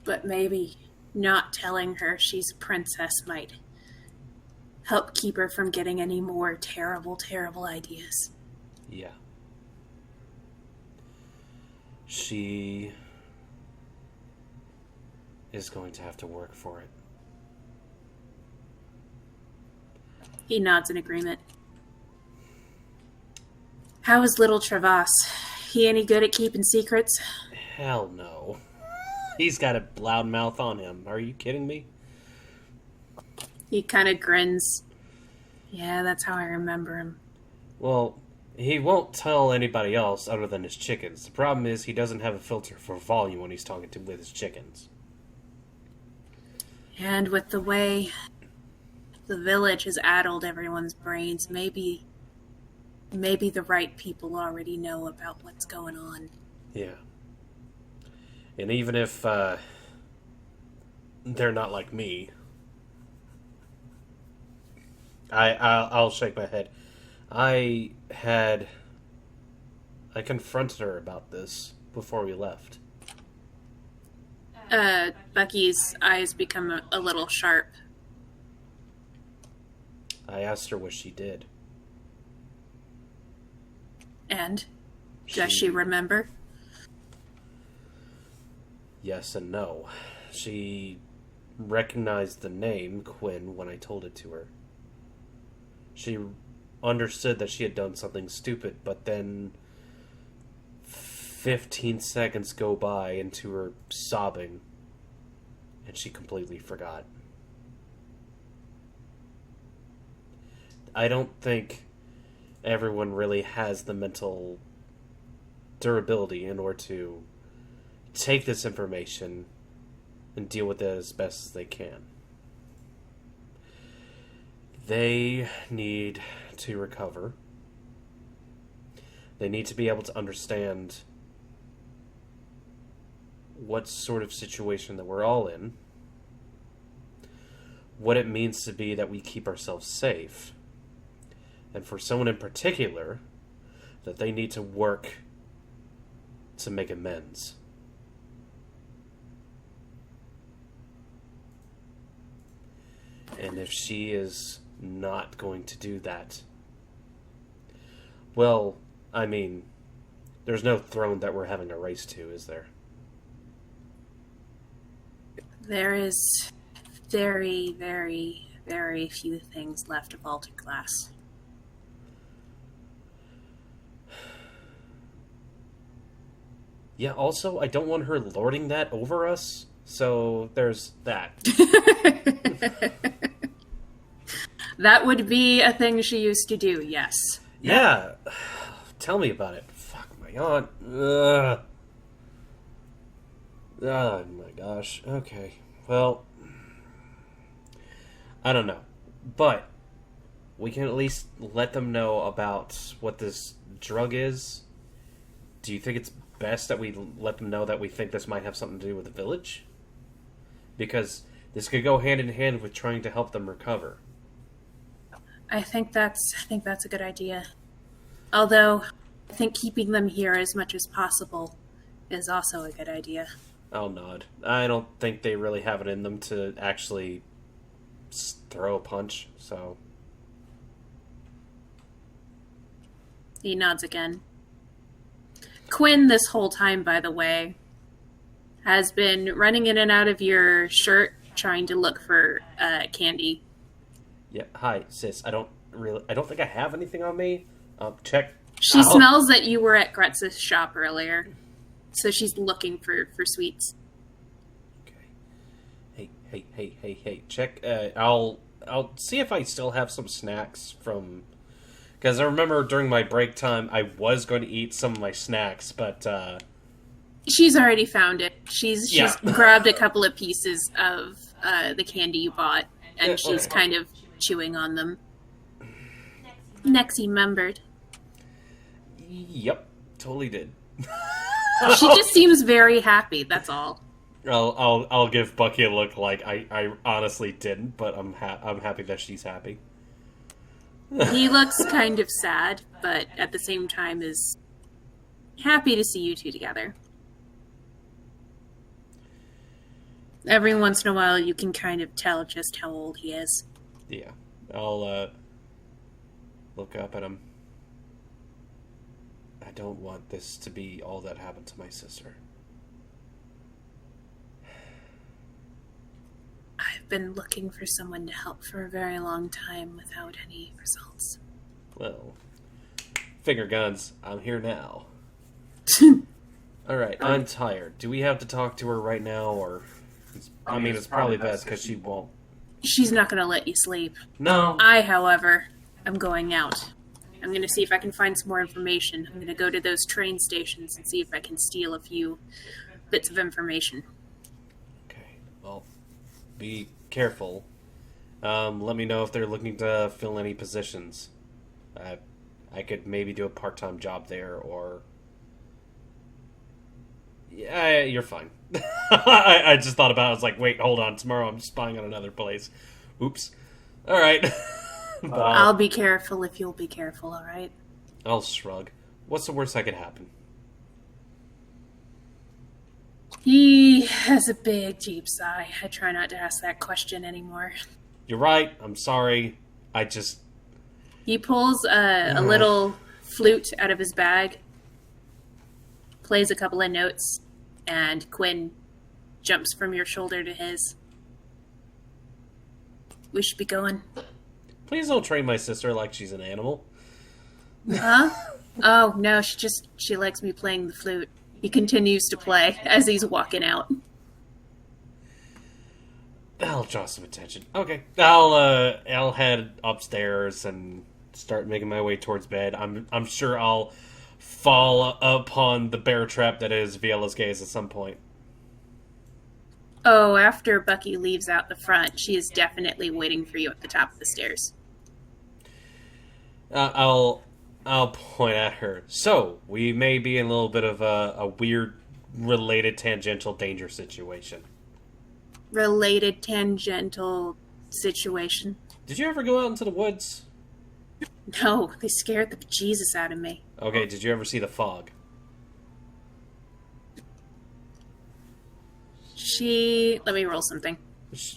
But maybe not telling her she's a princess might help keep her from getting any more terrible, terrible ideas. Yeah. She is going to have to work for it. He nods in agreement. How is little Travas? He any good at keeping secrets? Hell no. He's got a loud mouth on him. Are you kidding me? He kind of grins. Yeah, that's how I remember him. Well, he won't tell anybody else other than his chickens. The problem is he doesn't have a filter for volume when he's talking with his chickens. And with the way the village has addled everyone's brains, maybe the right people already know about what's going on. Yeah. And even if they're not like me, I'll shake my head. I confronted her about this before we left. Bucky's eyes become a little sharp. I asked her what she did. And? Does she remember? Yes and no. She recognized the name Quinn when I told it to her. She understood that she had done something stupid, but then 15 seconds go by into her sobbing, and she completely forgot. I don't think everyone really has the mental durability in order to take this information and deal with it as best as they can. They need to recover. They need to be able to understand what sort of situation that we're all in, what it means to be that we keep ourselves safe, and for someone in particular, that they need to work to make amends. And if she is not going to do that, well, I mean, there's no throne that we're having a race to, is there? There is very, very, very few things left of Altered Glass. Yeah, also, I don't want her lording that over us, so there's that. That would be a thing she used to do, yes. Yeah. Tell me about it. Fuck, my aunt. Ugh. Oh my gosh. Okay. Well, I don't know. But we can at least let them know about what this drug is. Do you think it's best that we let them know that we think this might have something to do with the village? Because this could go hand in hand with trying to help them recover. I think that's a good idea. Although, I think keeping them here as much as possible is also a good idea. I'll nod. I don't think they really have it in them to actually throw a punch, so... He nods again. Quinn, this whole time, by the way, has been running in and out of your shirt trying to look for candy. Yeah, hi, sis. I don't think I have anything on me. Check. She smells that you were at Gretz's shop earlier, so she's looking for sweets. Okay. Hey. Check. I'll see if I still have some snacks from... Because I remember during my break time, I was going to eat some of my snacks, but... She's already found it. She's grabbed a couple of pieces of the candy you bought, and she's kind of chewing on them. Nexi remembered. Yep, totally did. She just seems very happy, that's all. I'll give Bucky a look like I honestly didn't, but I'm happy that she's happy. He looks kind of sad, but at the same time is happy to see you two together. Every once in a while you can kind of tell just how old he is. Yeah, I'll look up at him. I don't want this to be all that happened to my sister. I've been looking for someone to help for a very long time without any results. Well, finger guns, I'm here now. Alright, I'm tired. Do we have to talk to her right now, or... it's probably best, because she won't. She's not going to let you sleep. No. I, however, am going out. I'm going to see if I can find some more information. I'm going to go to those train stations and see if I can steal a few bits of information. Okay, well, be careful. Let me know if they're looking to fill any positions. I could maybe do a part-time job there, or... Yeah, you're fine. I just thought about it. I was like, wait, hold on. Tomorrow I'm spying on another place. Oops. All right. I'll be careful if you'll be careful, all right? I'll shrug. What's the worst that could happen? He has a big, deep sigh. I try not to ask that question anymore. You're right. I'm sorry. I just... He pulls a little flute out of his bag, plays a couple of notes, and Quinn jumps from your shoulder to his. We should be going. Please don't train my sister like she's an animal. Huh? Oh, no, she likes me playing the flute. He continues to play as he's walking out. I'll draw some attention. Okay. I'll head upstairs and start making my way towards bed. I'm sure I'll fall upon the bear trap that is Viola's gaze at some point. Oh, after Bucky leaves out the front, she is definitely waiting for you at the top of the stairs. I'll point at her. So, we may be in a little bit of a weird, related tangential danger situation. Related tangential situation? Did you ever go out into the woods? No, they scared the bejesus out of me. Okay, did you ever see the fog? Let me roll something.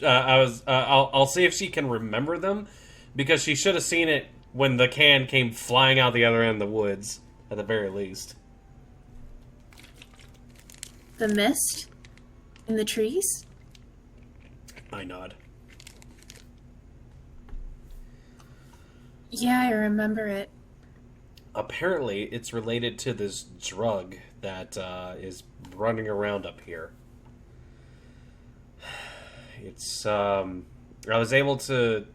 I'll see if she can remember them, because she should have seen it when the can came flying out the other end of the woods, at the very least. The mist? In the trees? I nod. Yeah, I remember it. Apparently, it's related to this drug that is running around up here. It's, I was able to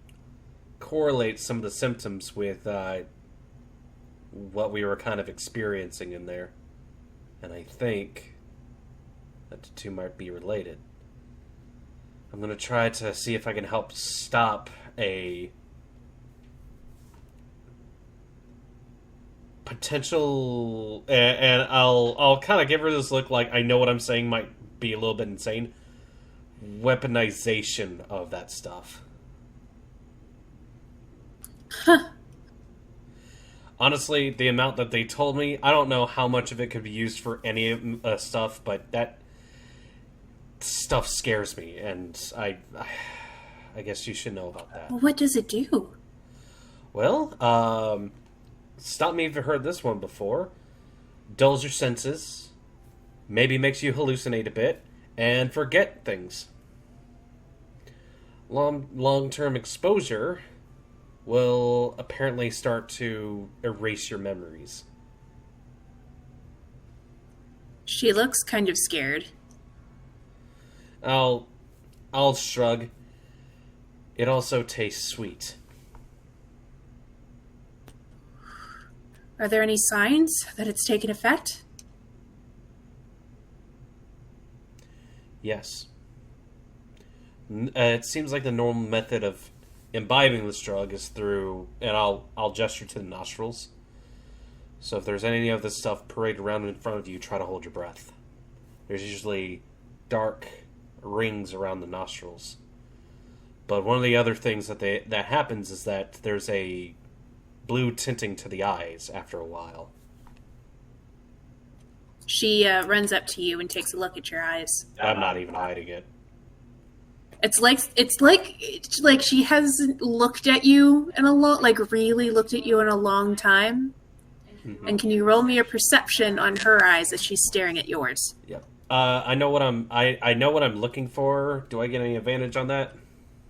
correlate some of the symptoms with what we were kind of experiencing in there. And I think that the two might be related. I'm going to try to see if I can help stop a potential, and I'll kind of give her this look like I know what I'm saying might be a little bit insane. Weaponization of that stuff. Huh. Honestly, the amount that they told me, I don't know how much of it could be used for any stuff, but that stuff scares me, and I guess you should know about that. Well, what does it do? Well, stop me if you've heard this one before. Dulls your senses, maybe makes you hallucinate a bit, and forget things. Long-term exposure will apparently start to erase your memories. She looks kind of scared. I'll shrug. It also tastes sweet. Are there any signs that it's taken effect? Yes. It seems like the normal method of imbibing this drug is through, and I'll gesture to the nostrils. So if there's any of this stuff paraded around in front of you, try to hold your breath. There's usually dark rings around the nostrils. But one of the other things that happens is that there's a blue tinting to the eyes after a while. She runs up to you and takes a look at your eyes. I'm not even hiding it. It's like she hasn't looked at you in a long, like really looked at you in a long time. Mm-hmm. And can you roll me a perception on her eyes as she's staring at yours? Yep. I know what I'm looking for. Do I get any advantage on that?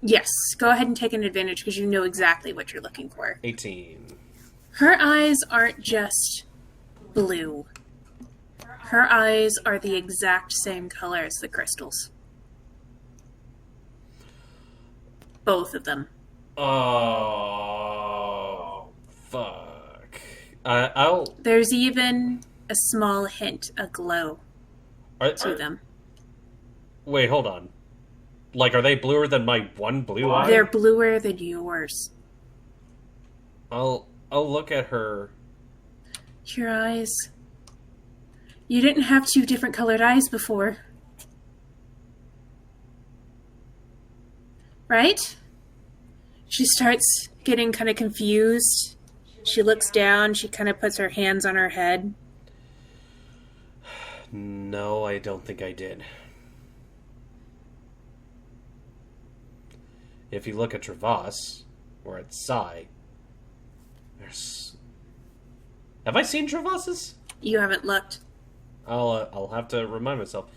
Yes. Go ahead and take an advantage because you know exactly what you're looking for. 18. Her eyes aren't just blue. Her eyes are the exact same color as the crystals. Both of them. Oh, fuck. There's even a small hint, a glow to them. Wait, hold on. Like, are they bluer than my one blue eye? They're bluer than yours. I'll look at her. Your eyes. You didn't have two different colored eyes before. Right? She starts getting kind of confused. She looks down. She kind of puts her hands on her head. No, I don't think I did. If you look at Travas, or at Sai, there's... Have I seen Travas's? You haven't looked. I'll have to remind myself.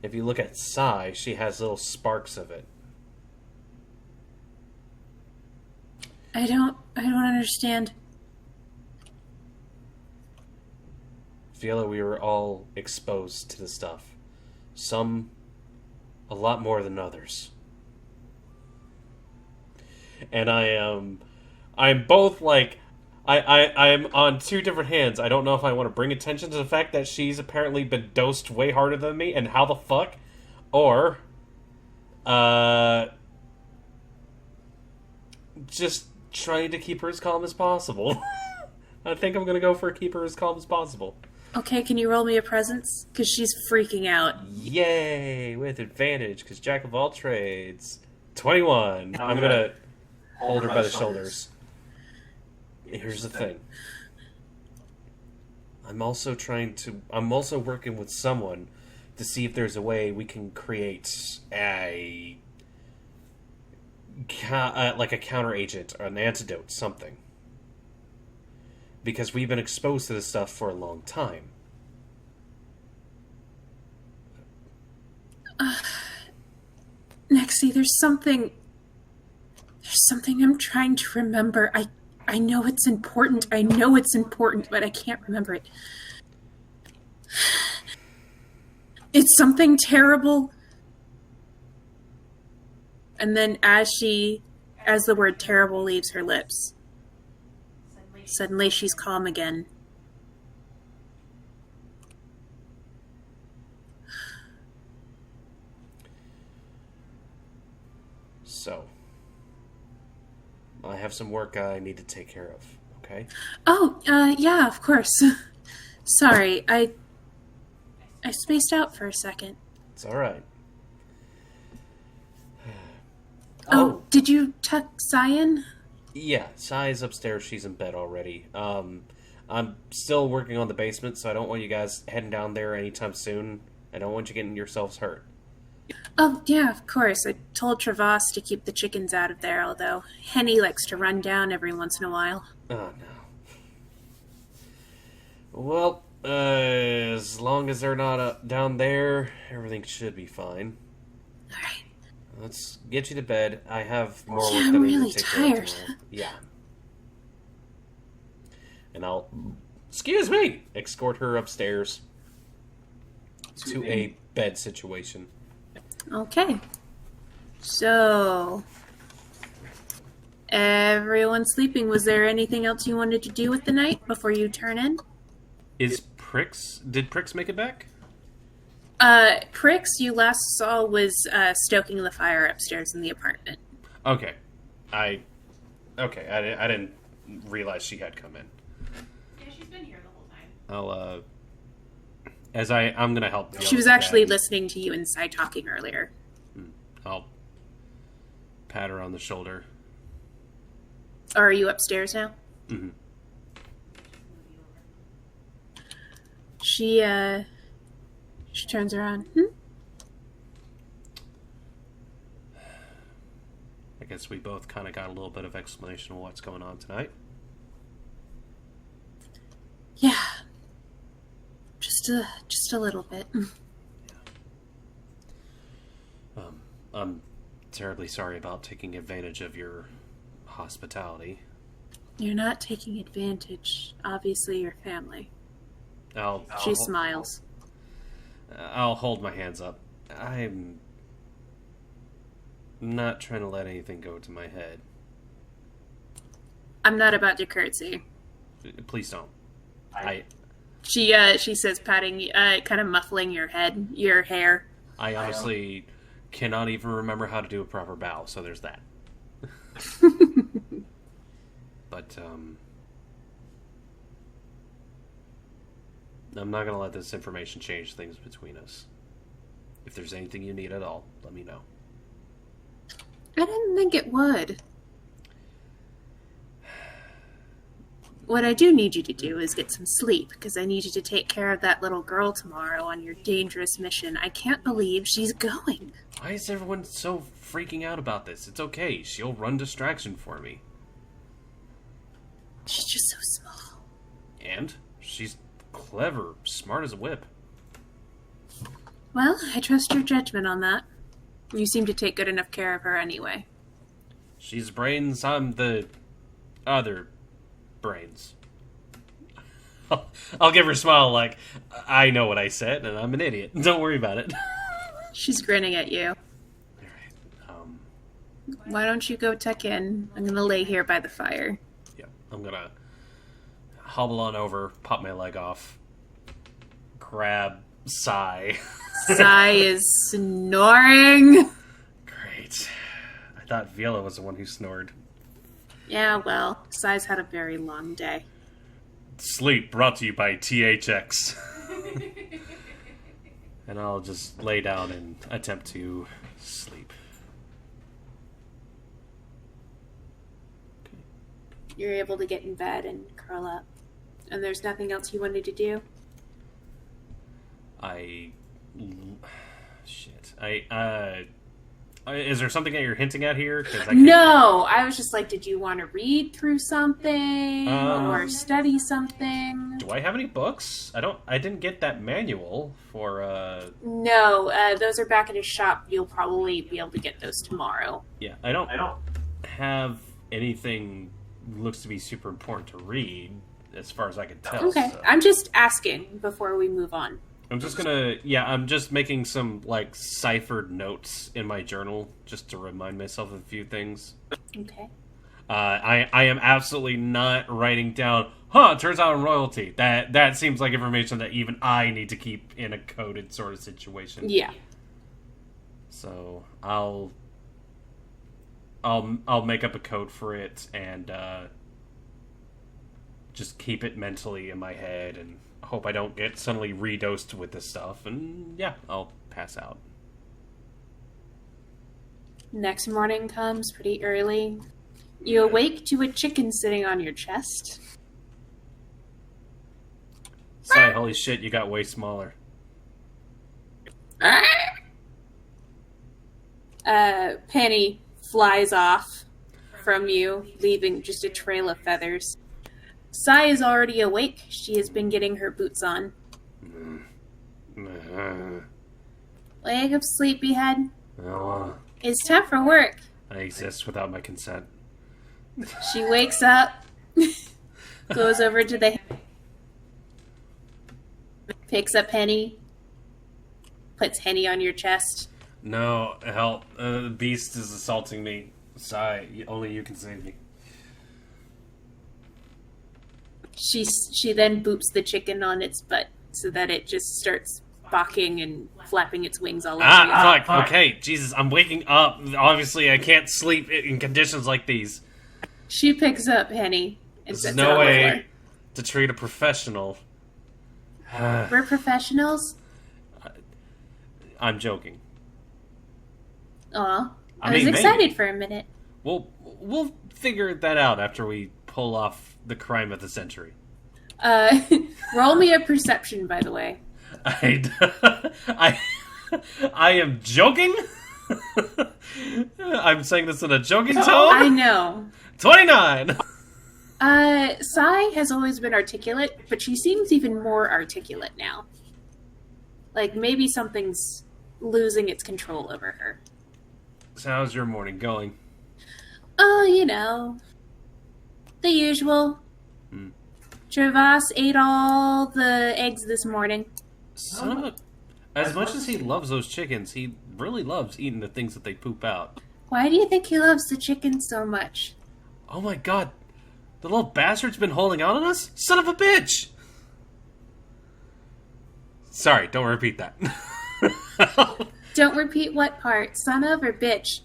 If you look at Sai, she has little sparks of it. I don't understand. Feel that we were all exposed to the stuff. Some a lot more than others. And I'm both like I'm on two different hands. I don't know if I want to bring attention to the fact that she's apparently been dosed way harder than me and how the fuck, or just trying to keep her as calm as possible. I think I'm gonna go for keep her as calm as possible. Okay, can you roll me a presence? Because she's freaking out. Yay! With advantage, because Jack of all trades. 21. I'm gonna hold her by the shoulders. Here's the thing. I'm also working with someone to see if there's a way we can create like a counter agent or an antidote, something. Because we've been exposed to this stuff for a long time. Nexi, there's something I'm trying to remember. I know it's important. But I can't remember it. It's something terrible. And then as the word terrible leaves her lips, suddenly she's calm again. So, I have some work I need to take care of. okay? Oh, yeah, of course. Sorry, I spaced out for a second. It's all right. Oh, did you tuck Cyan? Yeah, Sai's upstairs. She's in bed already. I'm still working on the basement, so I don't want you guys heading down there anytime soon. I don't want you getting yourselves hurt. Oh, yeah, of course. I told Travas to keep the chickens out of there, although Henny likes to run down every once in a while. Oh, no. Well, as long as they're not down there, everything should be fine. Alright. Let's get you to bed. I have more Yeah, work I'm that I need really to take care of tired. tomorrow. Yeah. And I'll, excuse me, escort her upstairs to a bed situation. Okay. So, everyone sleeping. Was there anything else you wanted to do with the night before you turn in? Did Prix make it back? Prix you last saw was stoking the fire upstairs in the apartment. Okay. I didn't realize she had come in. Yeah, she's been here the whole time. I'm gonna help. She was actually listening to you and Sai talking earlier. I'll pat her on the shoulder. Or are you upstairs now? Mm-hmm. She turns around. I guess we both kind of got a little bit of explanation of what's going on tonight. Yeah. Just a little bit. I'm terribly sorry about taking advantage of your hospitality. You're not taking advantage. Obviously, your family. I'll She smiles. I'll hold my hands up. I'm not trying to let anything go to my head. I'm not about to curtsy. Please don't. She says, patting, kind of muffling your hair. I honestly cannot even remember how to do a proper bow, so there's that. But, I'm not going to let this information change things between us. If there's anything you need at all, let me know. I didn't think it would. What I do need you to do is get some sleep, because I need you to take care of that little girl tomorrow on your dangerous mission. I can't believe she's going. Why is everyone so freaking out about this? It's okay. She'll run distraction for me. She's just so small. And she's clever, smart as a whip. Well, I trust your judgment on that. You seem to take good enough care of her anyway. She's brains, I'm the other brains. I'll give her a smile like, I know what I said, and I'm an idiot. Don't worry about it. She's grinning at you. Alright, Why don't you go tuck in? I'm gonna lay here by the fire. yeah, I'm gonna hobble on over, pop my leg off, grab Sai. Sai is snoring. Great. I thought Viola was the one who snored. Yeah, well, Sai's had a very long day. Sleep brought to you by THX. And I'll just lay down and attempt to sleep. You're able to get in bed and curl up. And there's nothing else you wanted to do? Is there something that you're hinting at here? 'Cause No! I was just like, did you want to read through something? Or study something? Do I have any books? I didn't get that manual for, No, those are back at his shop. You'll probably be able to get those tomorrow. Yeah, I don't have anything looks to be super important to read, as far as I can tell. Okay, So. I'm just asking before we move on. I'm just making some, like, ciphered notes in my journal, just to remind myself of a few things. Okay. I am absolutely not writing down, turns out I'm royalty. That seems like information that even I need to keep in a coded sort of situation. Yeah. So, I'll make up a code for it, and, just keep it mentally in my head and hope I don't get suddenly redosed with this stuff. And yeah, I'll pass out. Next morning comes pretty early. You awake to a chicken sitting on your chest. Sorry, holy shit, you got way smaller. Penny flies off from you, leaving just a trail of feathers. Sai is already awake. She has been getting her boots on. Wake up, sleepyhead. It's time for work. I exist without my consent. She wakes up, goes over to the... picks up Henny, puts Henny on your chest. No, help. The beast is assaulting me. Sigh, only you can save me. She then boops the chicken on its butt so that it just starts barking and flapping its wings all over you. Fuck. Okay, Jesus, I'm waking up. Obviously, I can't sleep in conditions like these. She picks up Henny and There's sets no her on the way floor. to treat a professional. We're professionals. I'm joking. Aw. I mean, was excited maybe. for a minute. We'll figure that out after we pull off the crime of the century. Roll me a perception, by the way. I am joking. I'm saying this in a joking tone. I know. 29. Sai has always been articulate, but she seems even more articulate now. Like maybe something's losing its control over her. So how's your morning going? Oh, you know, the usual. Travas ate all the eggs this morning. Son of a... As much as he loves those chickens, he really loves eating the things that they poop out. Why do you think he loves the chicken so much? Oh my god. The little bastard's been holding out on us? Son of a bitch! Sorry, don't repeat that. Don't repeat what part? Son of or bitch?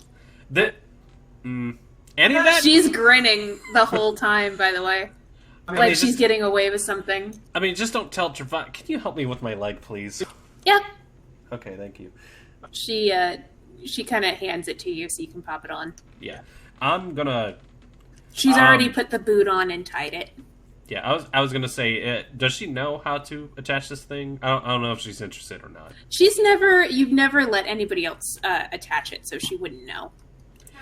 Any of that? She's grinning the whole time, by the way. Like she's getting away with something. I mean, just don't tell Travas. Can you help me with my leg, please? Yep. Okay, thank you. She kind of hands it to you so you can pop it on. Yeah. I'm gonna... She's already put the boot on and tied it. Yeah, I was gonna say, does she know how to attach this thing? I don't know if she's interested or not. You've never let anybody else attach it, so she wouldn't know.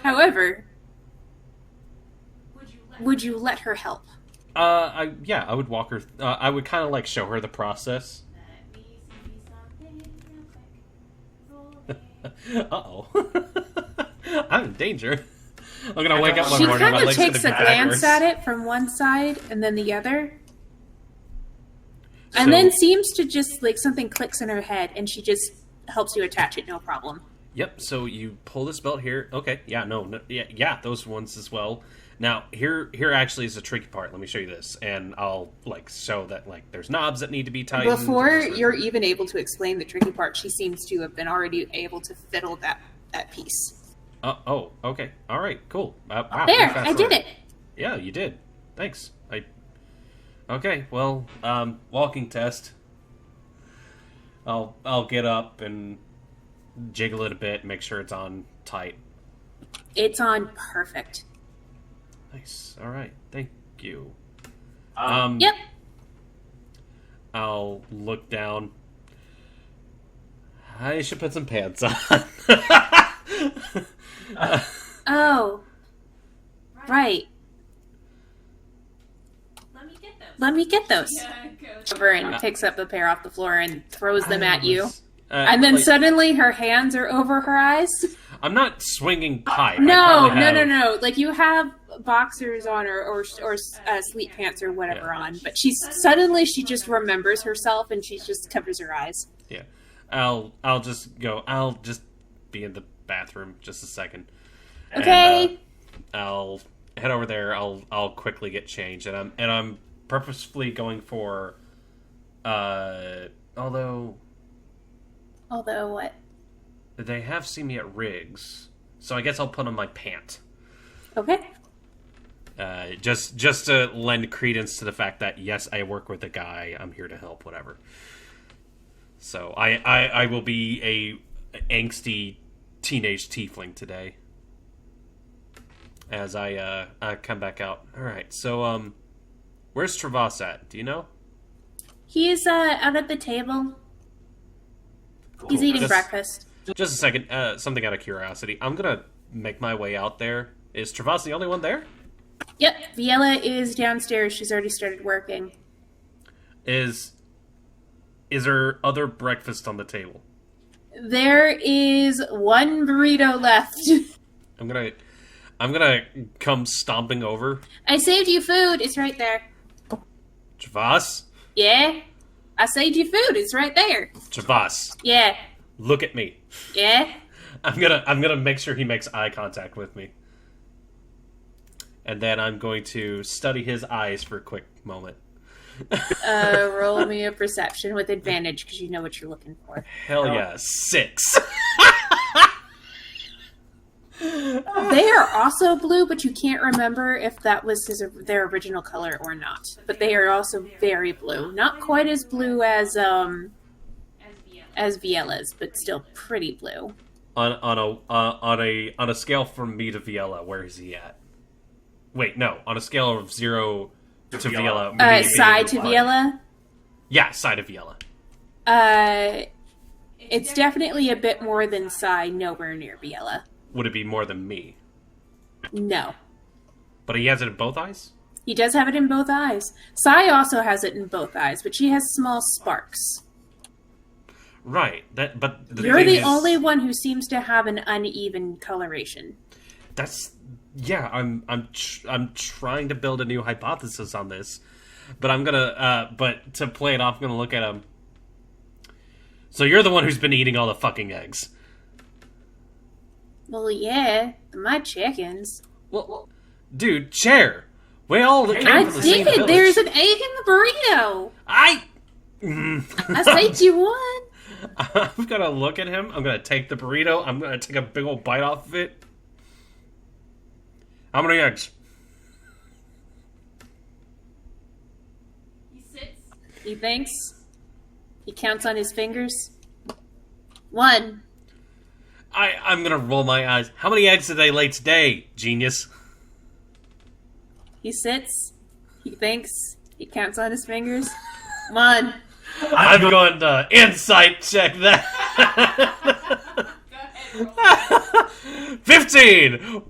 However, would you let her help? I would walk her. I would kind of like show her the process. Uh-oh. I'm in danger. I'm gonna wake up one She morning. kind of takes a glance at it from one side and then the other. And then seems to just, like, something clicks in her head and she just helps you attach it, no problem. Yep, so you pull this belt here. Okay, yeah, those ones as well. Now, here actually is the tricky part. Let me show you this. And I'll, like, show that, like, there's knobs that need to be tightened. Before you're even able to explain the tricky part, she seems to have been already able to fiddle that piece. Oh, okay. All right, cool. Wow, there, I did it. Yeah, you did. Thanks. Okay, well, walking test. I'll get up and jiggle it a bit, make sure it's on tight. It's on perfect. Nice. All right. Thank you. Yep. I'll look down. I should put some pants on. Oh. Right. Let me get those. Over and picks up the pair off the floor and throws them at you. And then suddenly her hands are over her eyes. I'm not swinging tight. No. Like you have boxers on or sleep pants or whatever on, but she just remembers herself and she just covers her eyes. Yeah. I'll just go. I'll just be in the bathroom just a second. Okay. And, I'll head over there. I'll quickly get changed, and I'm purposefully going for. Although what? They have seen me at Riggs, so I guess I'll put on my pant. Okay. Just to lend credence to the fact that, yes, I work with a guy. I'm here to help, whatever. So I will be a angsty teenage tiefling today. As I come back out. All right, so where's Travas at? Do you know? He's out at the table. He's eating breakfast. Just a second. Something out of curiosity. I'm gonna make my way out there. Is Travas the only one there? Yep, Viella is downstairs. She's already started working. Is there other breakfast on the table? There is one burrito left. I'm gonna come stomping over. I saved you food. It's right there. Travas? Yeah? I saved you food. It's right there. Travas. Yeah. Look at me. Yeah? I'm gonna make sure he makes eye contact with me. And then I'm going to study his eyes for a quick moment. Roll me a perception with advantage because you know what you're looking for. Hell yeah, 6. They are also blue, but you can't remember if that was their original color or not. But they are also very blue. Not quite as blue as Viella's, but still pretty blue. On a scale from me to Viella, where is he at? Wait, no. On a scale of 0 to Viella. Side to Viella? Yeah, side of Viella. It's definitely a bit more than Sai, nowhere near Viella. Would it be more than me? No. But he has it in both eyes? He does have it in both eyes. Sai also has it in both eyes, but she has small sparks. Right. You're the only one who seems to have an uneven coloration. Yeah, I'm trying to build a new hypothesis on this, but I'm gonna but to play it off, I'm gonna look at him. So you're the one who's been eating all the fucking eggs. Well, yeah, my chickens. Well, dude, chair. We all came from the same village. There's an egg in the burrito. I saved you one. I'm gonna look at him. I'm gonna take the burrito. I'm gonna take a big old bite off of it. How many eggs? He sits. He thinks. He counts on his fingers. 1. I'm gonna roll my eyes. How many eggs did they lay today, genius? He sits. He thinks. He counts on his fingers. 1. I'm going to insight check that. Go ahead, 15!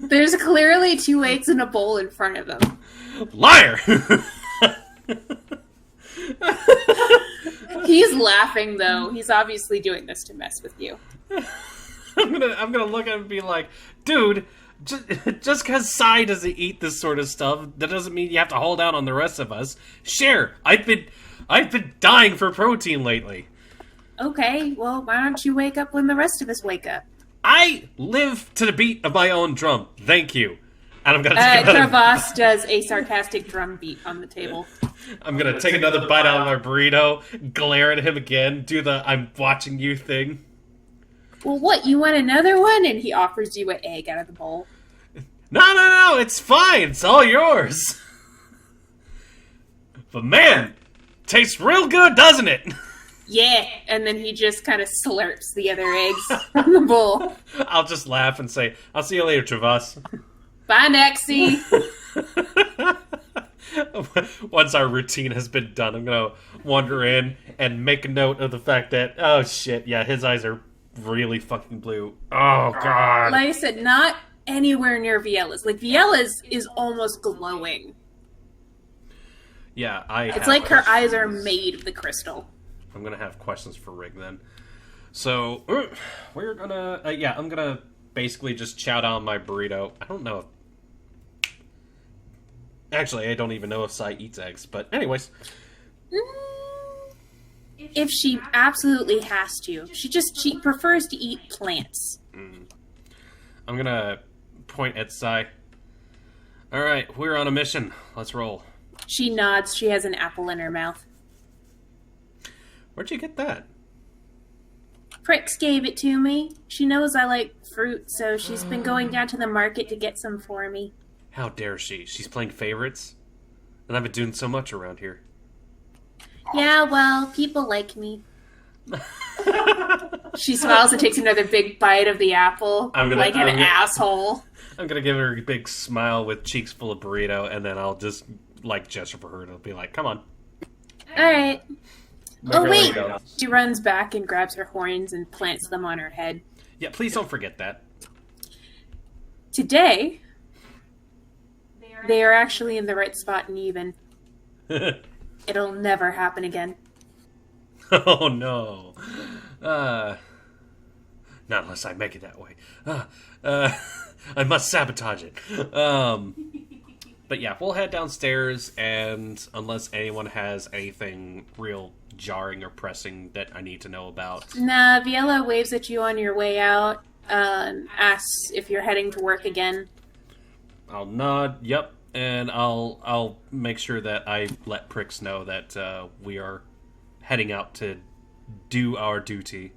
There's clearly 2 eggs in a bowl in front of him. Liar! He's laughing, though. He's obviously doing this to mess with you. I'm gonna look at him and be like, dude, just because Sai doesn't eat this sort of stuff, that doesn't mean you have to hold out on the rest of us. Share. I've been dying for protein lately. Okay, well, why don't you wake up when the rest of us wake up? I live to the beat of my own drum. Thank you. And I'm gonna take another... Travas does a sarcastic drum beat on the table. I'm gonna take another bite out of my burrito, glare at him again, do the I'm watching you thing. Well, what, you want another one? And he offers you an egg out of the bowl. No, it's fine. It's all yours. But man, tastes real good, doesn't it? Yeah, and then he just kind of slurps the other eggs from the bowl. I'll just laugh and say, I'll see you later, Travas. Bye, Nexi. Once our routine has been done, I'm going to wander in and make a note of the fact that, oh shit, yeah, his eyes are really fucking blue. Oh, God. Like I said, not anywhere near Viella's. Like, Viella's is almost glowing. Yeah, it's like her eyes are made of the crystal. I'm going to have questions for Rig then. So, we're going to... I'm going to basically just chow down my burrito. I don't know if... Actually, I don't even know if Sai eats eggs. But anyways. If she absolutely has to. She prefers to eat plants. I'm going to point at Sai. Alright, we're on a mission. Let's roll. She nods. She has an apple in her mouth. Where'd you get that? Prix gave it to me. She knows I like fruit, so she's been going down to the market to get some for me. How dare she? She's playing favorites? And I've been doing so much around here. Yeah, well, people like me. She smiles and takes another big bite of the apple, like an asshole. I'm gonna give her a big smile with cheeks full of burrito, and then I'll just, like, gesture for her to be like, come on. Alright. Oh, wait! She runs back and grabs her horns and plants them on her head. Yeah, please don't forget that. Today, they are actually in the right spot and even. It'll never happen again. Oh, no. Not unless I make it that way. I must sabotage it. But yeah, we'll head downstairs, and unless anyone has anything real jarring or pressing that I need to know about. Nah, Viella waves at you on your way out, asks if you're heading to work again. I'll nod, yep, and I'll make sure that I let Prix know that we are heading out to do our duty.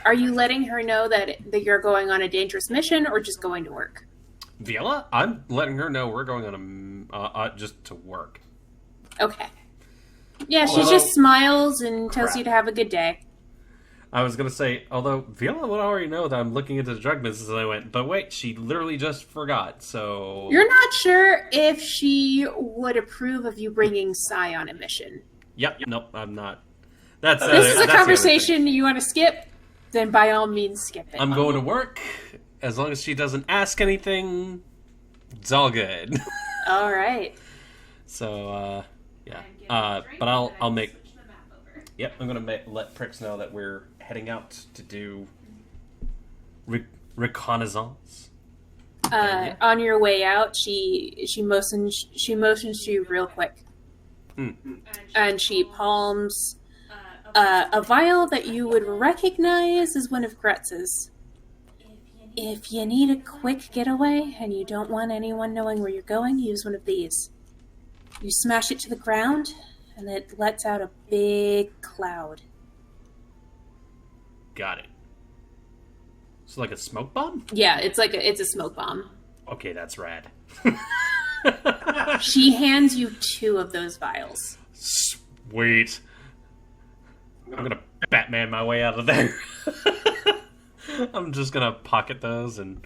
Are you letting her know that you're going on a dangerous mission, or just going to work? Viella? I'm letting her know we're going on just to work. Okay. Yeah, she just smiles and tells you to have a good day. I was going to say, although Viella would already know that I'm looking into the drug business, and I went, but wait, she literally just forgot, so... You're not sure if she would approve of you bringing Sai on a mission. Yep, nope, I'm not. This is a conversation you want to skip, then by all means skip it. I'm going to work. As long as she doesn't ask anything, it's all good. All right. So, yeah. But I'll make... Yep, I'm going to let Prix know that we're heading out to do reconnaissance. Yeah. On your way out, she motions to you real quick. And she palms a vial that you would recognize as one of Gretz's. If you need a quick getaway and you don't want anyone knowing where you're going, use one of these. You smash it to the ground, and it lets out a big cloud. Got it. So like a smoke bomb? Yeah, it's a smoke bomb. Okay, that's rad. She hands you 2 of those vials. Sweet. I'm gonna Batman my way out of there. I'm just gonna pocket those and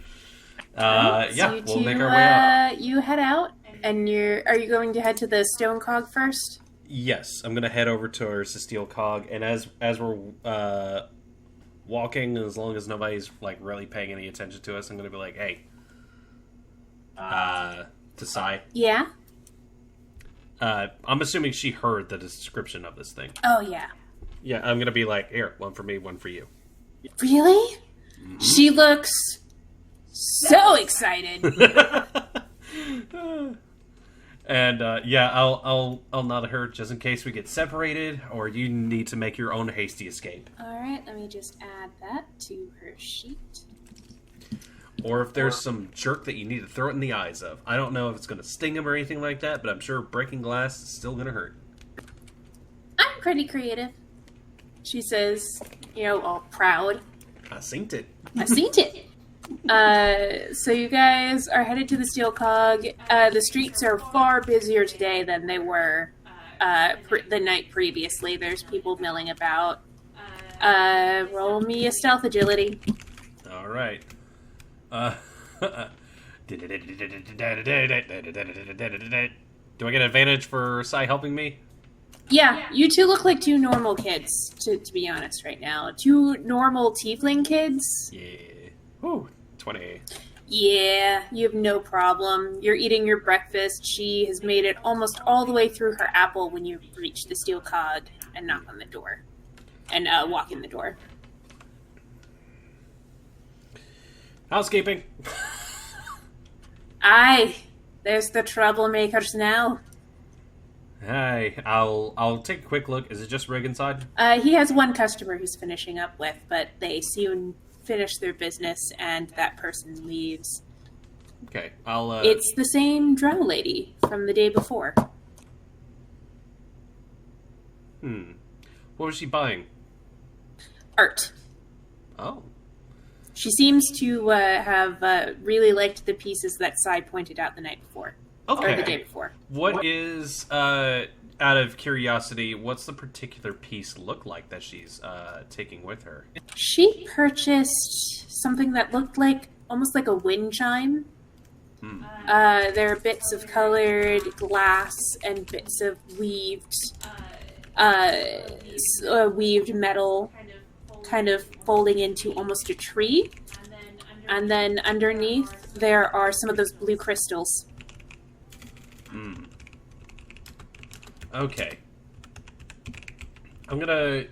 yeah, we'll make our way out. You head out, and are you going to head to the stone cog first? Yes, I'm gonna head over towards the steel cog, and as we're walking, as long as nobody's like really paying any attention to us, I'm gonna be like, hey, to Sai. Yeah. I'm assuming she heard the description of this thing. Oh yeah. Yeah, I'm gonna be like, here, one for me, one for you. Really? Mm-hmm. She looks so excited. And yeah, I'll nod at her just in case we get separated, or you need to make your own hasty escape. All right, let me just add that to her sheet. Or if there's some jerk that you need to throw it in the eyes of. I don't know if it's going to sting him or anything like that, but I'm sure breaking glass is still going to hurt. I'm pretty creative, she says, all proud. I seen it. I seen it. So you guys are headed to the steel cog. The streets are far busier today than they were the night previously. There's people milling about. Roll me a stealth agility. All right. Do I get advantage for Sai helping me? Yeah, you 2 look like 2 normal kids, to be honest right now. 2 normal tiefling kids. Yeah. Whew, 20. Yeah, you have no problem. You're eating your breakfast. She has made it almost all the way through her apple when you reach the steel cog and knock on the door. And walk in the door. Housekeeping. Aye, there's the troublemakers now. Hi, I'll take a quick look. Is it just Rig inside? He has 1 customer he's finishing up with, but they soon finish their business and that person leaves. Okay, I'll It's the same drow lady from the day before. What was she buying? art. Oh. She seems to have really liked the pieces that Sai pointed out the night before. Okay. Or the day before. What is, out of curiosity, what's the particular piece look like that she's taking with her? She purchased something that looked like almost like a wind chime. There are bits of colored glass and bits of weaved metal kind of folding into almost a tree. And then underneath there are some of those blue crystals. Okay. I'm gonna,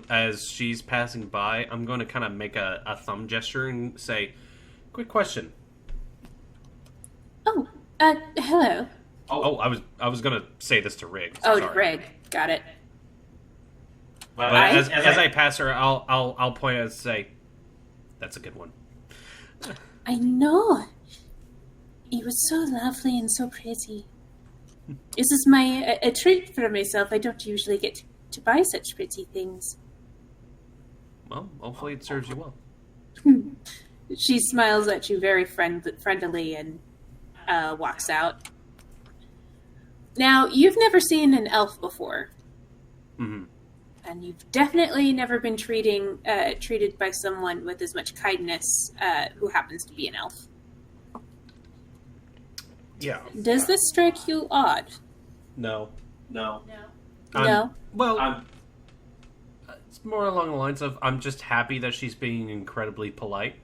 as she's passing by, I'm gonna kind of make a thumb gesture and say, quick question. Oh, hello. Oh, I was gonna say this to Rig. Oh, Sorry. Rig. Got it. But as I pass her, I'll point at it and say, that's a good one. I know. It was so lovely and so pretty. This is a treat for myself. I don't usually get to buy such pretty things. Well, hopefully it serves you well. She smiles at you very friendly and walks out. Now, you've never seen an elf before. Mm-hmm. And you've definitely never been treated by someone with as much kindness who happens to be an elf. Yeah. Does this strike you odd? No. No? It's more along the lines of I'm just happy that she's being incredibly polite.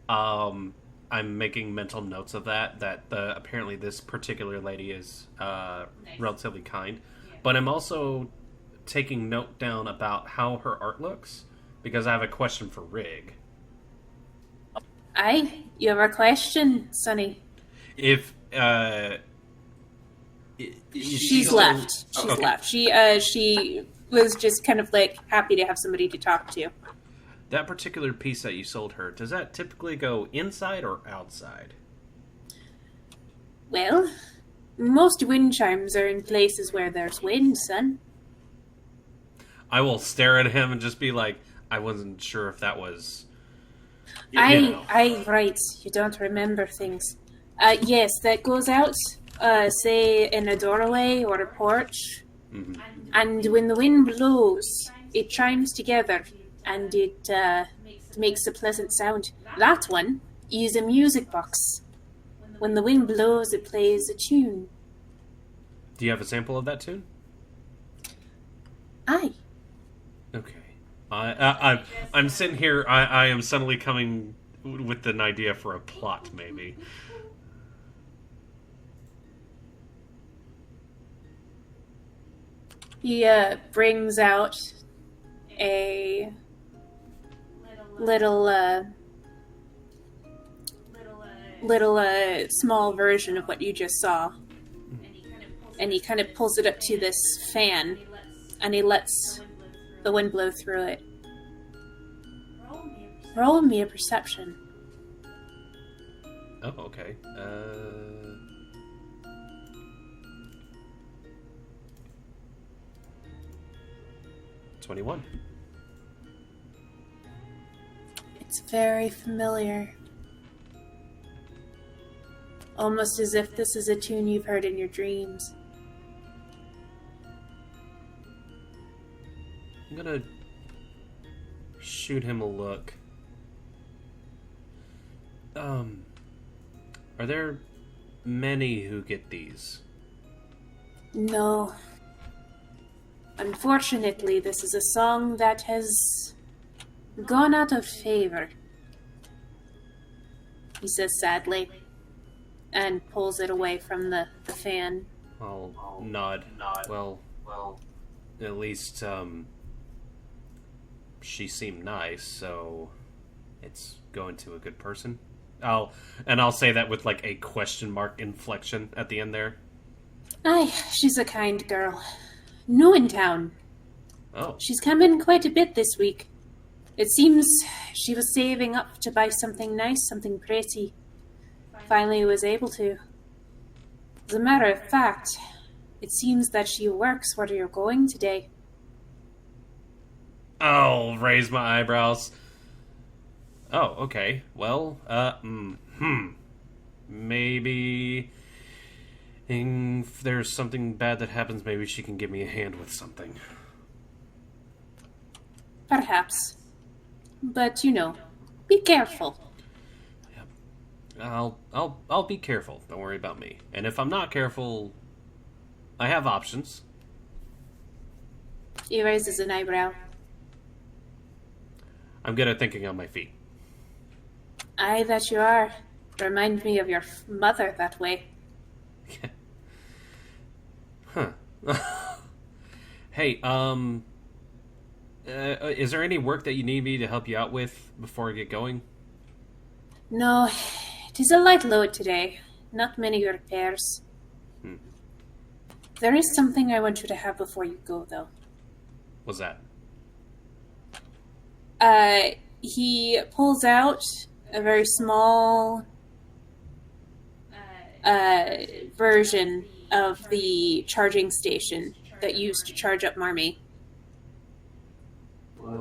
I'm making mental notes of that apparently this particular lady is relatively kind. But I'm also taking note down about how her art looks because I have a question for Rig. Aye, you have a question, Sonny. If she's left. She's left. She was just kind of like happy to have somebody to talk to. That particular piece that you sold her, does that typically go inside or outside? Well, most wind chimes are in places where there's wind, son. I will stare at him and just be like, I wasn't sure if that was... Right. You don't remember things. Yes, that goes out, say, in a doorway or a porch. Mm-hmm. And when the wind blows, it chimes together, and it makes a pleasant sound. That one is a music box. When the wind blows, it plays a tune. Do you have a sample of that tune? Aye. Okay. I'm sitting here, I am suddenly coming with an idea for a plot, maybe. He brings out a little small version of what you just saw, and he kind of pulls it up to this fan, and he lets the wind blow through it. Roll me a perception. Oh, okay. 21. It's very familiar. Almost as if this is a tune you've heard in your dreams. I'm gonna shoot him a look. Are there many who get these? No. Unfortunately, this is a song that has gone out of favor, he says sadly, and pulls it away from the fan. I'll nod. Well, at least, she seemed nice, so it's going to a good person. I'll say that with like a question mark inflection at the end there. Aye, she's a kind girl. New in town. Oh. She's come in quite a bit this week. It seems she was saving up to buy something nice, something pretty. Finally was able to. As a matter of fact, it seems that she works where you're going today. I'll raise my eyebrows. Oh, okay. Well, maybe if there's something bad that happens, maybe she can give me a hand with something. Perhaps. But, be careful. I'll be careful. Don't worry about me. And if I'm not careful, I have options. He raises an eyebrow. I'm good at thinking on my feet. Aye, that you are. Remind me of your mother that way. Huh. Hey, is there any work that you need me to help you out with before I get going? No, it is a light load today. Not many repairs. There is something I want you to have before you go, though. What's that? He pulls out a very small version of the charging station that used to charge up Marmee.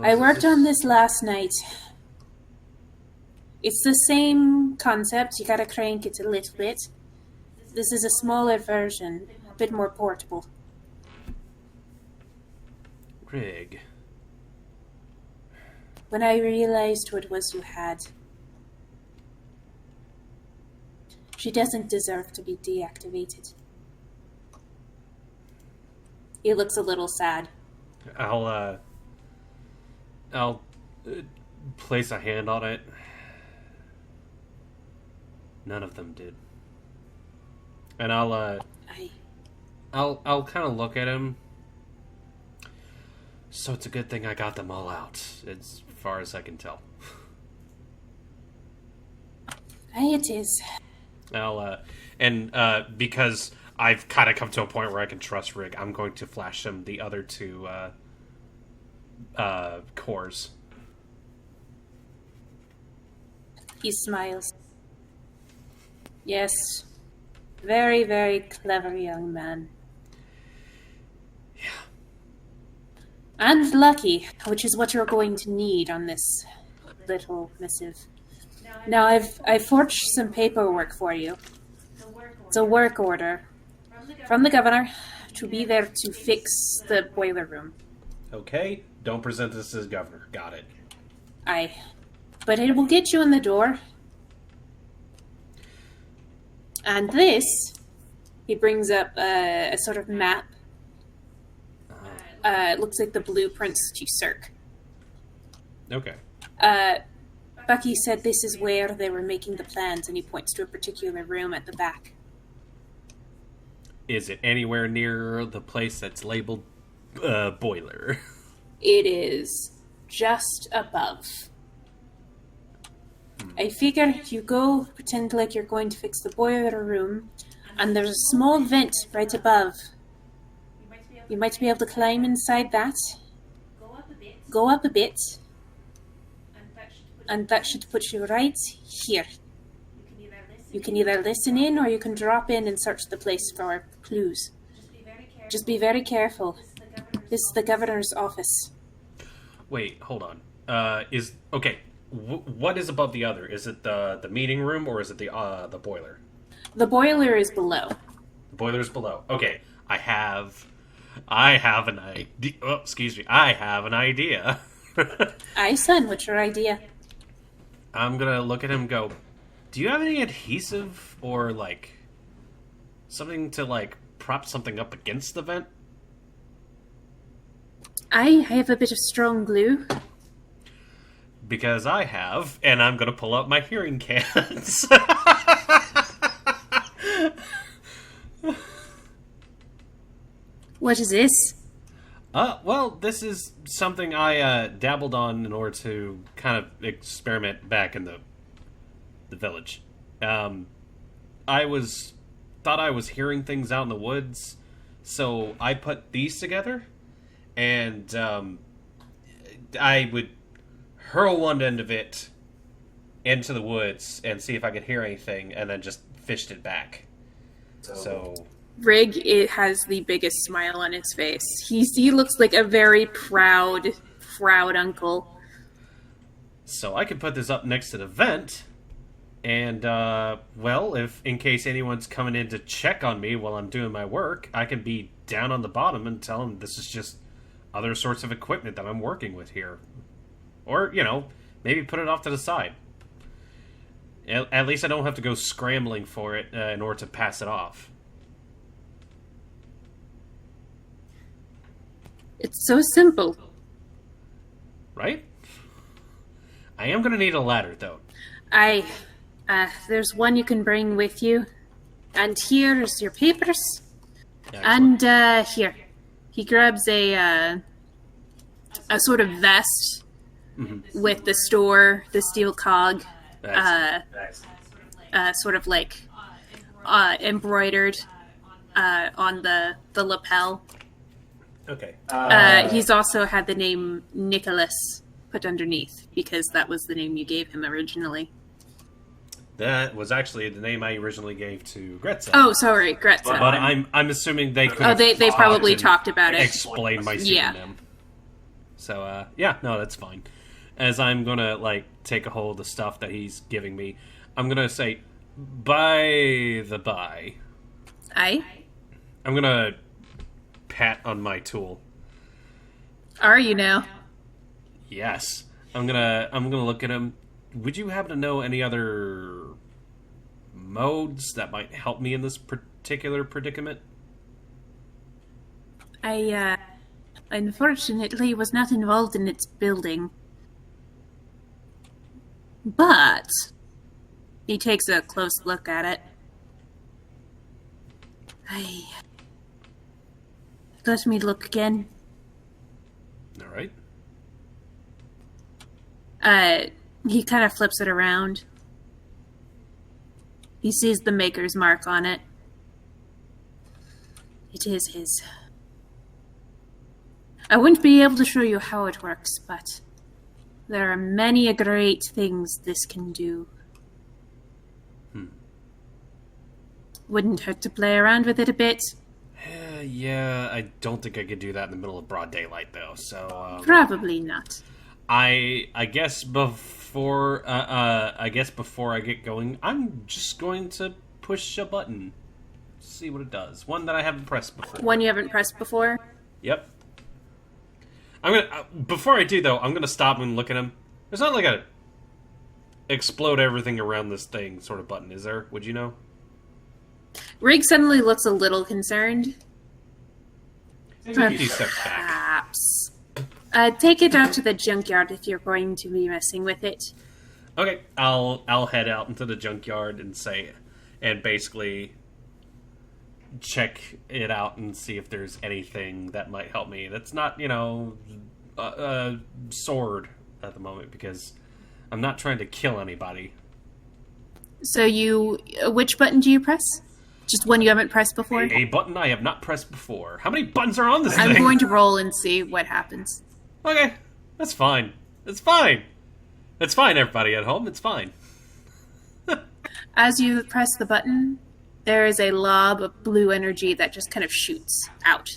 I worked on this last night. It's the same concept. You gotta crank it a little bit. This is a smaller version, a bit more portable. Rig. When I realized what it was you had, she doesn't deserve to be deactivated. He looks a little sad. I'll place a hand on it. None of them did. And I'll kind of look at him. So it's a good thing I got them all out, as far as I can tell. Aye, it is. Because I've kind of come to a point where I can trust Rig, I'm going to flash him the other two cores. He smiles. Yes. Very, very clever young man. Yeah. And lucky, which is what you're going to need on this little missive. Now, I've forged some paperwork for you. It's a work order from the governor to be there to fix the boiler room. Okay, don't present this as governor. Got it. Aye. But it will get you in the door. And this, he brings up a sort of map. It looks like the blueprints to Cirque. Okay. Bucky said this is where they were making the plans, and he points to a particular room at the back. Is it anywhere near the place that's labeled boiler? It is just above. I figure you go, pretend like you're going to fix the boiler room, and there's a small vent right above. You might be able to climb inside that, go up a bit, and that should put you right here. You can either listen in or you can drop in and search the place for clues. Just be very careful. This is the governor's office. Wait, hold on. What is above the other? Is it the meeting room or is it the boiler? The boiler is below. The boiler's below. Okay, I have an idea. Oh, excuse me. I have an idea. Aye, son, what's your idea? I'm gonna look at him and go, do you have any adhesive or, something to, prop something up against the vent? I have a bit of strong glue. Because I have, and I'm gonna pull out my hearing cans. What is this? Well, this is something I dabbled on in order to kind of experiment back in the village. Thought I was hearing things out in the woods, so I put these together, and I would hurl one end of it into the woods and see if I could hear anything, and then just fished it back. So Rig has the biggest smile on his face. He looks like a very proud proud uncle. So I can put this up next to the vent, and, well, if in case anyone's coming in to check on me while I'm doing my work, I can be down on the bottom and tell them this is just other sorts of equipment that I'm working with here. Or, maybe put it off to the side. At least I don't have to go scrambling for it in order to pass it off. It's so simple. Right? I am going to need a ladder, though. There's one you can bring with you. And here's your papers. Excellent. And, here. He grabs a sort of vest with the steel cog, sort of like, embroidered, on the lapel. Okay. He's also had the name Nicholas put underneath, because that was the name you gave him originally. That was actually the name I originally gave to Gretza. Oh, sorry, Gretza. But I'm assuming they could. Oh, they probably talked about it. Explain my pseudonym. So, no, that's fine. As I'm gonna, take a hold of the stuff that he's giving me, I'm gonna say, by the by. Aye? I'm gonna pat on my tool. Are you now? Yes. I'm gonna look at him. Would you happen to know any other modes that might help me in this particular predicament? I, unfortunately was not involved in its building. But he takes a close look at it. Let me look again. All right. He kind of flips it around. He sees the maker's mark on it. It is his. I wouldn't be able to show you how it works, but there are many great things this can do. Wouldn't hurt to play around with it a bit. Yeah, I don't think I could do that in the middle of broad daylight, though. So probably not. I guess before I get going, I'm just going to push a button, see what it does. One that I haven't pressed before. One you haven't pressed before? Yep. I'm gonna before I do though, I'm gonna stop and look at him. There's not like a explode everything around this thing sort of button, is there? Would you know? Rig suddenly looks a little concerned. Perhaps. Take it out to the junkyard if you're going to be messing with it. Okay, I'll head out into the junkyard and basically check it out and see if there's anything that might help me. That's not, a sword at the moment because I'm not trying to kill anybody. So which button do you press? Just one you haven't pressed before? A button I have not pressed before. How many buttons are on this I'm thing? going to roll and see what happens. Okay, that's fine. It's fine. It's fine, everybody at home. It's fine. As you press the button, there is a lob of blue energy that just kind of shoots out.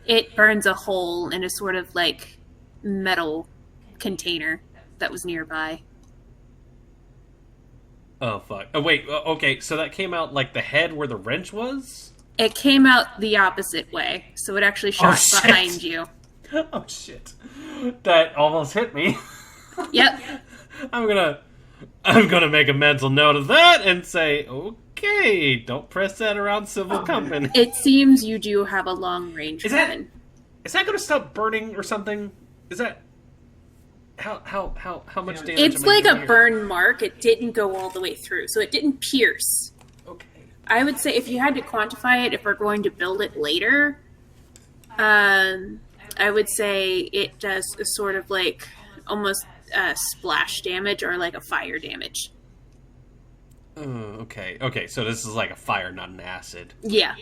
It burns a hole in a sort of metal container that was nearby. Oh, fuck. Oh, wait. Okay, so that came out like the head where the wrench was? It came out the opposite way, so it actually shot behind you. Oh, shit. That almost hit me. Yep. I'm gonna make a mental note of that and say, okay, don't press that around civil company. It seems you do have a long range weapon. Is that gonna stop burning or something? Is that... How much damage? It's like a burn mark. It didn't go all the way through, so it didn't pierce. Okay. I would say if you had to quantify it, if we're going to build it later, I would say it does a sort of almost splash damage or like a fire damage. Okay. Okay, so this is like a fire, not an acid. Yeah.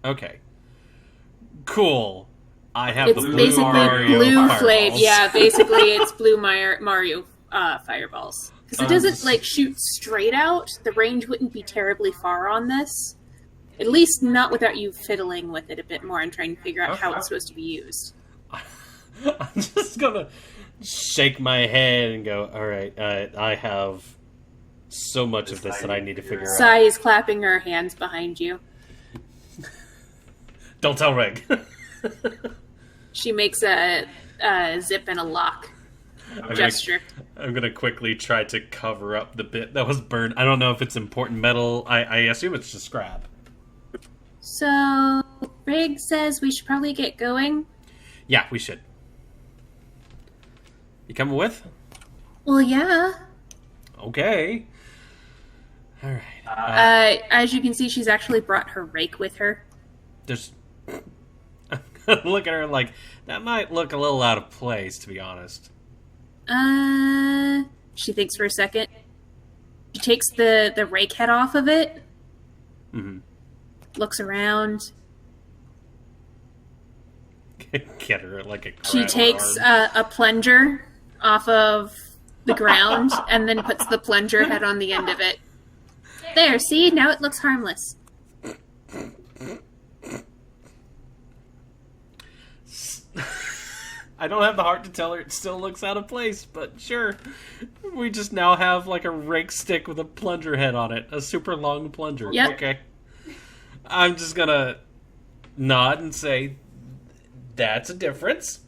Okay. Cool. I have It's the blue basically Mario blue fireballs. flame. Yeah, basically it's blue Mario fireballs. Because it doesn't shoot straight out. The range wouldn't be terribly far on this. At least not without you fiddling with it a bit more and trying to figure out how it's supposed to be used. I'm just gonna shake my head and go, alright, I have so much of this that I need to figure out. Sai is clapping her hands behind you. Don't tell Reg. She makes a zip and a lock gesture. I'm gonna quickly try to cover up the bit that was burned. I don't know if it's important metal. I assume it's just scrap. So, Rig says we should probably get going. Yeah, we should. You coming with? Well, yeah. Okay. Alright. As you can see, she's actually brought her rake with her. There's... Look at her like, that might look a little out of place, to be honest. She thinks for a second. She takes the rake head off of it. Mm-hmm. Looks around. Get her like a crab She takes a plunger off of the ground and then puts the plunger head on the end of it. There, see? Now it looks harmless. I don't have the heart to tell her it still looks out of place, but sure. We just now have like a rake stick with a plunger head on it. A super long plunger. Yep. Okay. I'm just gonna nod and say, that's a difference.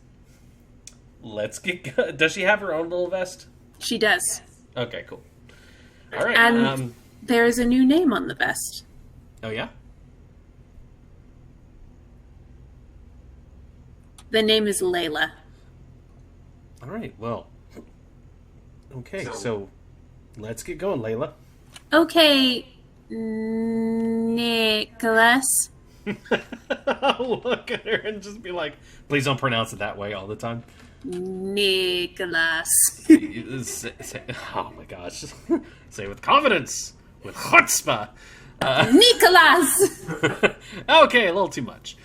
Let's get... Does she have her own little vest? She does. Okay, cool. Alright. And there's a new name on the vest. Oh, yeah? The name is Layla. Alright, well. Okay, so let's get going, Layla. Okay, Nicholas. I'll look at her and just be like, please don't pronounce it that way all the time. Nicholas. Oh my gosh. Say it with confidence. With chutzpah. Nicholas! Okay, a little too much.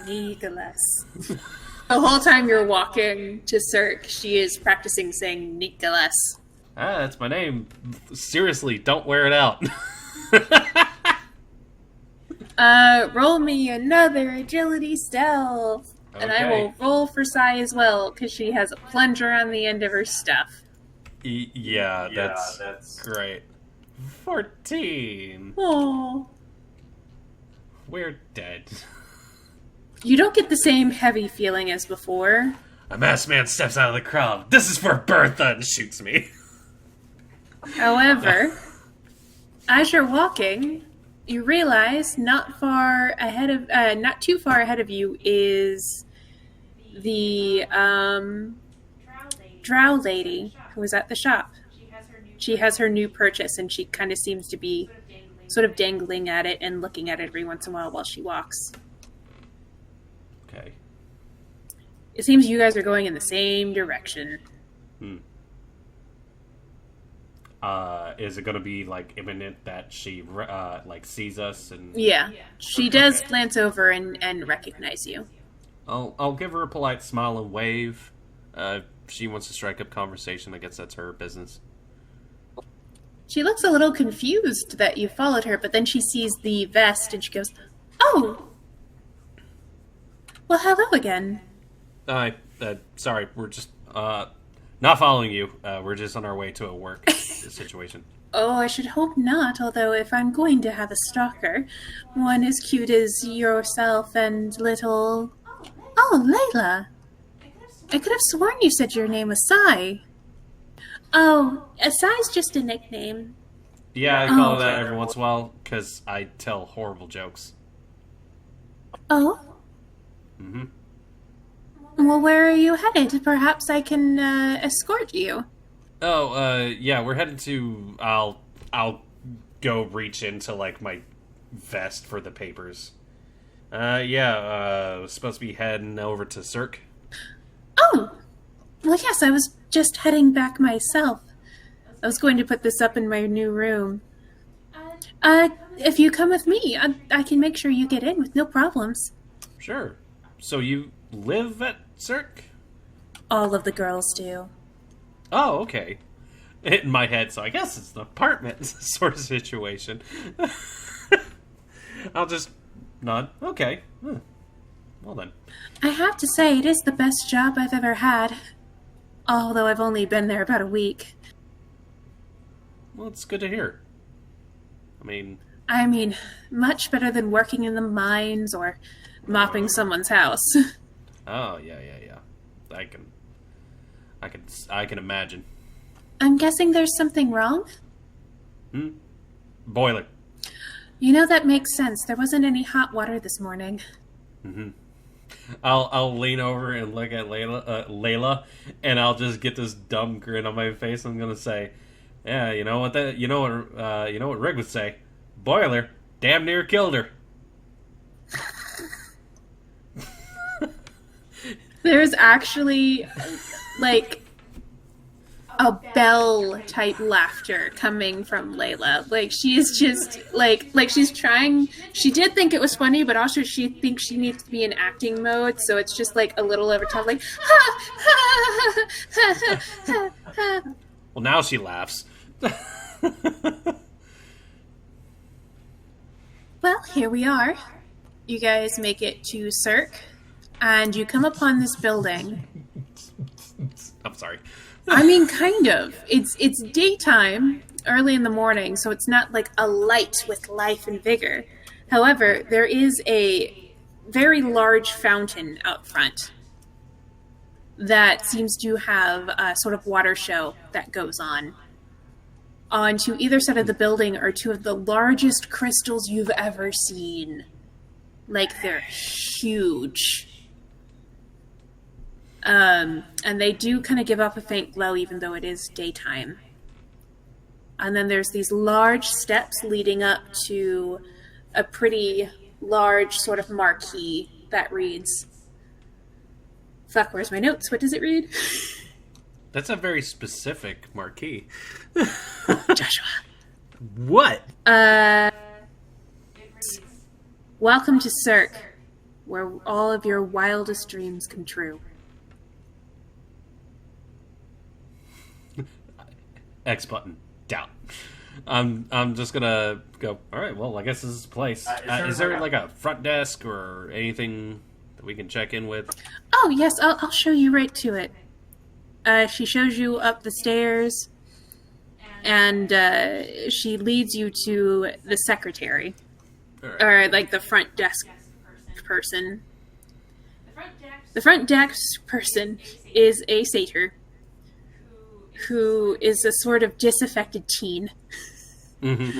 Nicholas. The whole time you're walking to Cirque, she is practicing saying Nicholas. That's my name. Seriously, don't wear it out. Roll me another agility stealth. And I will roll for Sai as well, because she has a plunger on the end of her stuff. Yeah, that's great. 14. Oh. We're dead. You don't get the same heavy feeling as before. A masked man steps out of the crowd. This is for Bertha, and shoots me. However, as you're walking, you realize not too far ahead of you is the drow lady who was at the shop. She has her new purchase, and she kind of seems to be sort of dangling at it and looking at it every once in a while she walks. Okay. It seems you guys are going in the same direction. Is it going to be like imminent that she like sees us? And Yeah, she does glance over and recognize you. I'll give her a polite smile and wave. If she wants to strike up conversation, I guess that's her business. She looks a little confused that you followed her, but then she sees the vest and she goes, "Oh! Well, hello again." Sorry, we're just not following you. We're just on our way to a work situation. Oh, I should hope not, although if I'm going to have a stalker, one as cute as yourself and little... Oh, Layla! I could have sworn you said your name was Sai. Oh, Sai's just a nickname. Yeah, I call her that every once in a while, because I tell horrible jokes. Oh? Mm-hmm. Well, where are you headed? Perhaps I can escort you. Oh, yeah, we're headed to... I'll go reach into, like, my vest for the papers. Was supposed to be heading over to Cirque. Oh! Well, yes, I was just heading back myself. I was going to put this up in my new room. If you come with me, I can make sure you get in with no problems. Sure. So you live at Cirque? All of the girls do. Oh, okay. In my head, so I guess it's an apartment sort of situation. I'll just nod. Okay. Well then. I have to say, it is the best job I've ever had. Although I've only been there about a week. Well, it's good to hear. I mean, much better than working in the mines or mopping someone's house. Oh, yeah. I can imagine. I'm guessing there's something wrong? Boiler. You know, that makes sense. There wasn't any hot water this morning. I'll lean over and look at Layla, and I'll just get this dumb grin on my face. I'm gonna say, "Yeah, you know what Rick would say. Boiler, damn near killed her." There's actually, like, a bell-type laughter coming from Layla. Like, she is just, like she's trying... She did think it was funny, but also she thinks she needs to be in acting mode, so it's just, like, a little over top, like, ha, ha, ha, ha, ha, ha. Well, now she laughs. Well, here we are. You guys make it to Cirque, and you come upon this building. I'm sorry. I mean, kind of. It's daytime, early in the morning, so it's not like a light with life and vigor. However, there is a very large fountain out front that seems to have a sort of water show that goes on. On to either side of the building are two of the largest crystals you've ever seen. Like, they're huge. And they do kind of give off a faint glow even though it is daytime. And then there's these large steps leading up to a pretty large sort of marquee that reads... Fuck, where's my notes? What does it read? That's a very specific marquee. Joshua. What? Welcome to Cirque, where all of your wildest dreams come true. X button. Down. I'm just gonna go, alright, well, I guess this is the place. Is there like a front desk or anything that we can check in with? Oh, yes, I'll show you right to it. She shows you up the stairs, and she leads you to the secretary. Right. Or, like, the front desk person. The front desk person is a satyr who is a sort of disaffected teen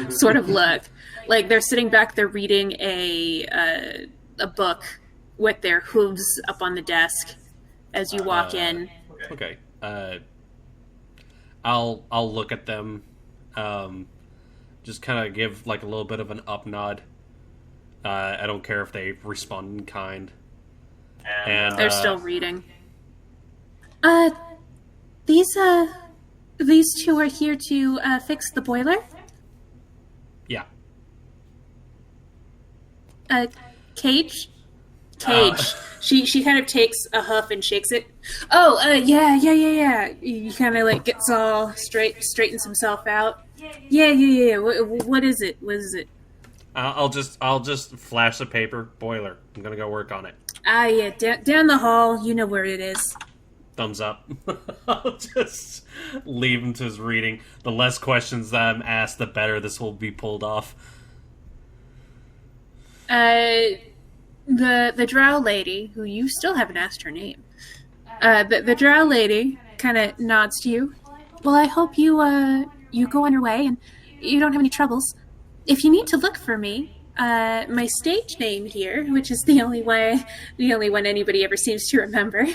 sort of look. Like, they're sitting back, they're reading a book with their hooves up on the desk as you walk in. Okay. I'll look at them, just kind of give like a little bit of an up nod. I don't care if they respond in kind. And they're still reading. These two are here to fix the boiler. Yeah. Cage. She kind of takes a huff and shakes it. Oh, yeah. He kind of like gets all straightens himself out. Yeah. What is it? I'll just flash the paper. Boiler. I'm gonna go work on it. Yeah, down the hall. You know where it is. Thumbs up. I'll just leave him to his reading. The less questions that I'm asked, the better this will be pulled off. The drow lady, who you still haven't asked her name, the drow lady kind of nods to you. Well, I hope you go on your way and you don't have any troubles. If you need to look for me, my stage name here, which is the only one anybody ever seems to remember,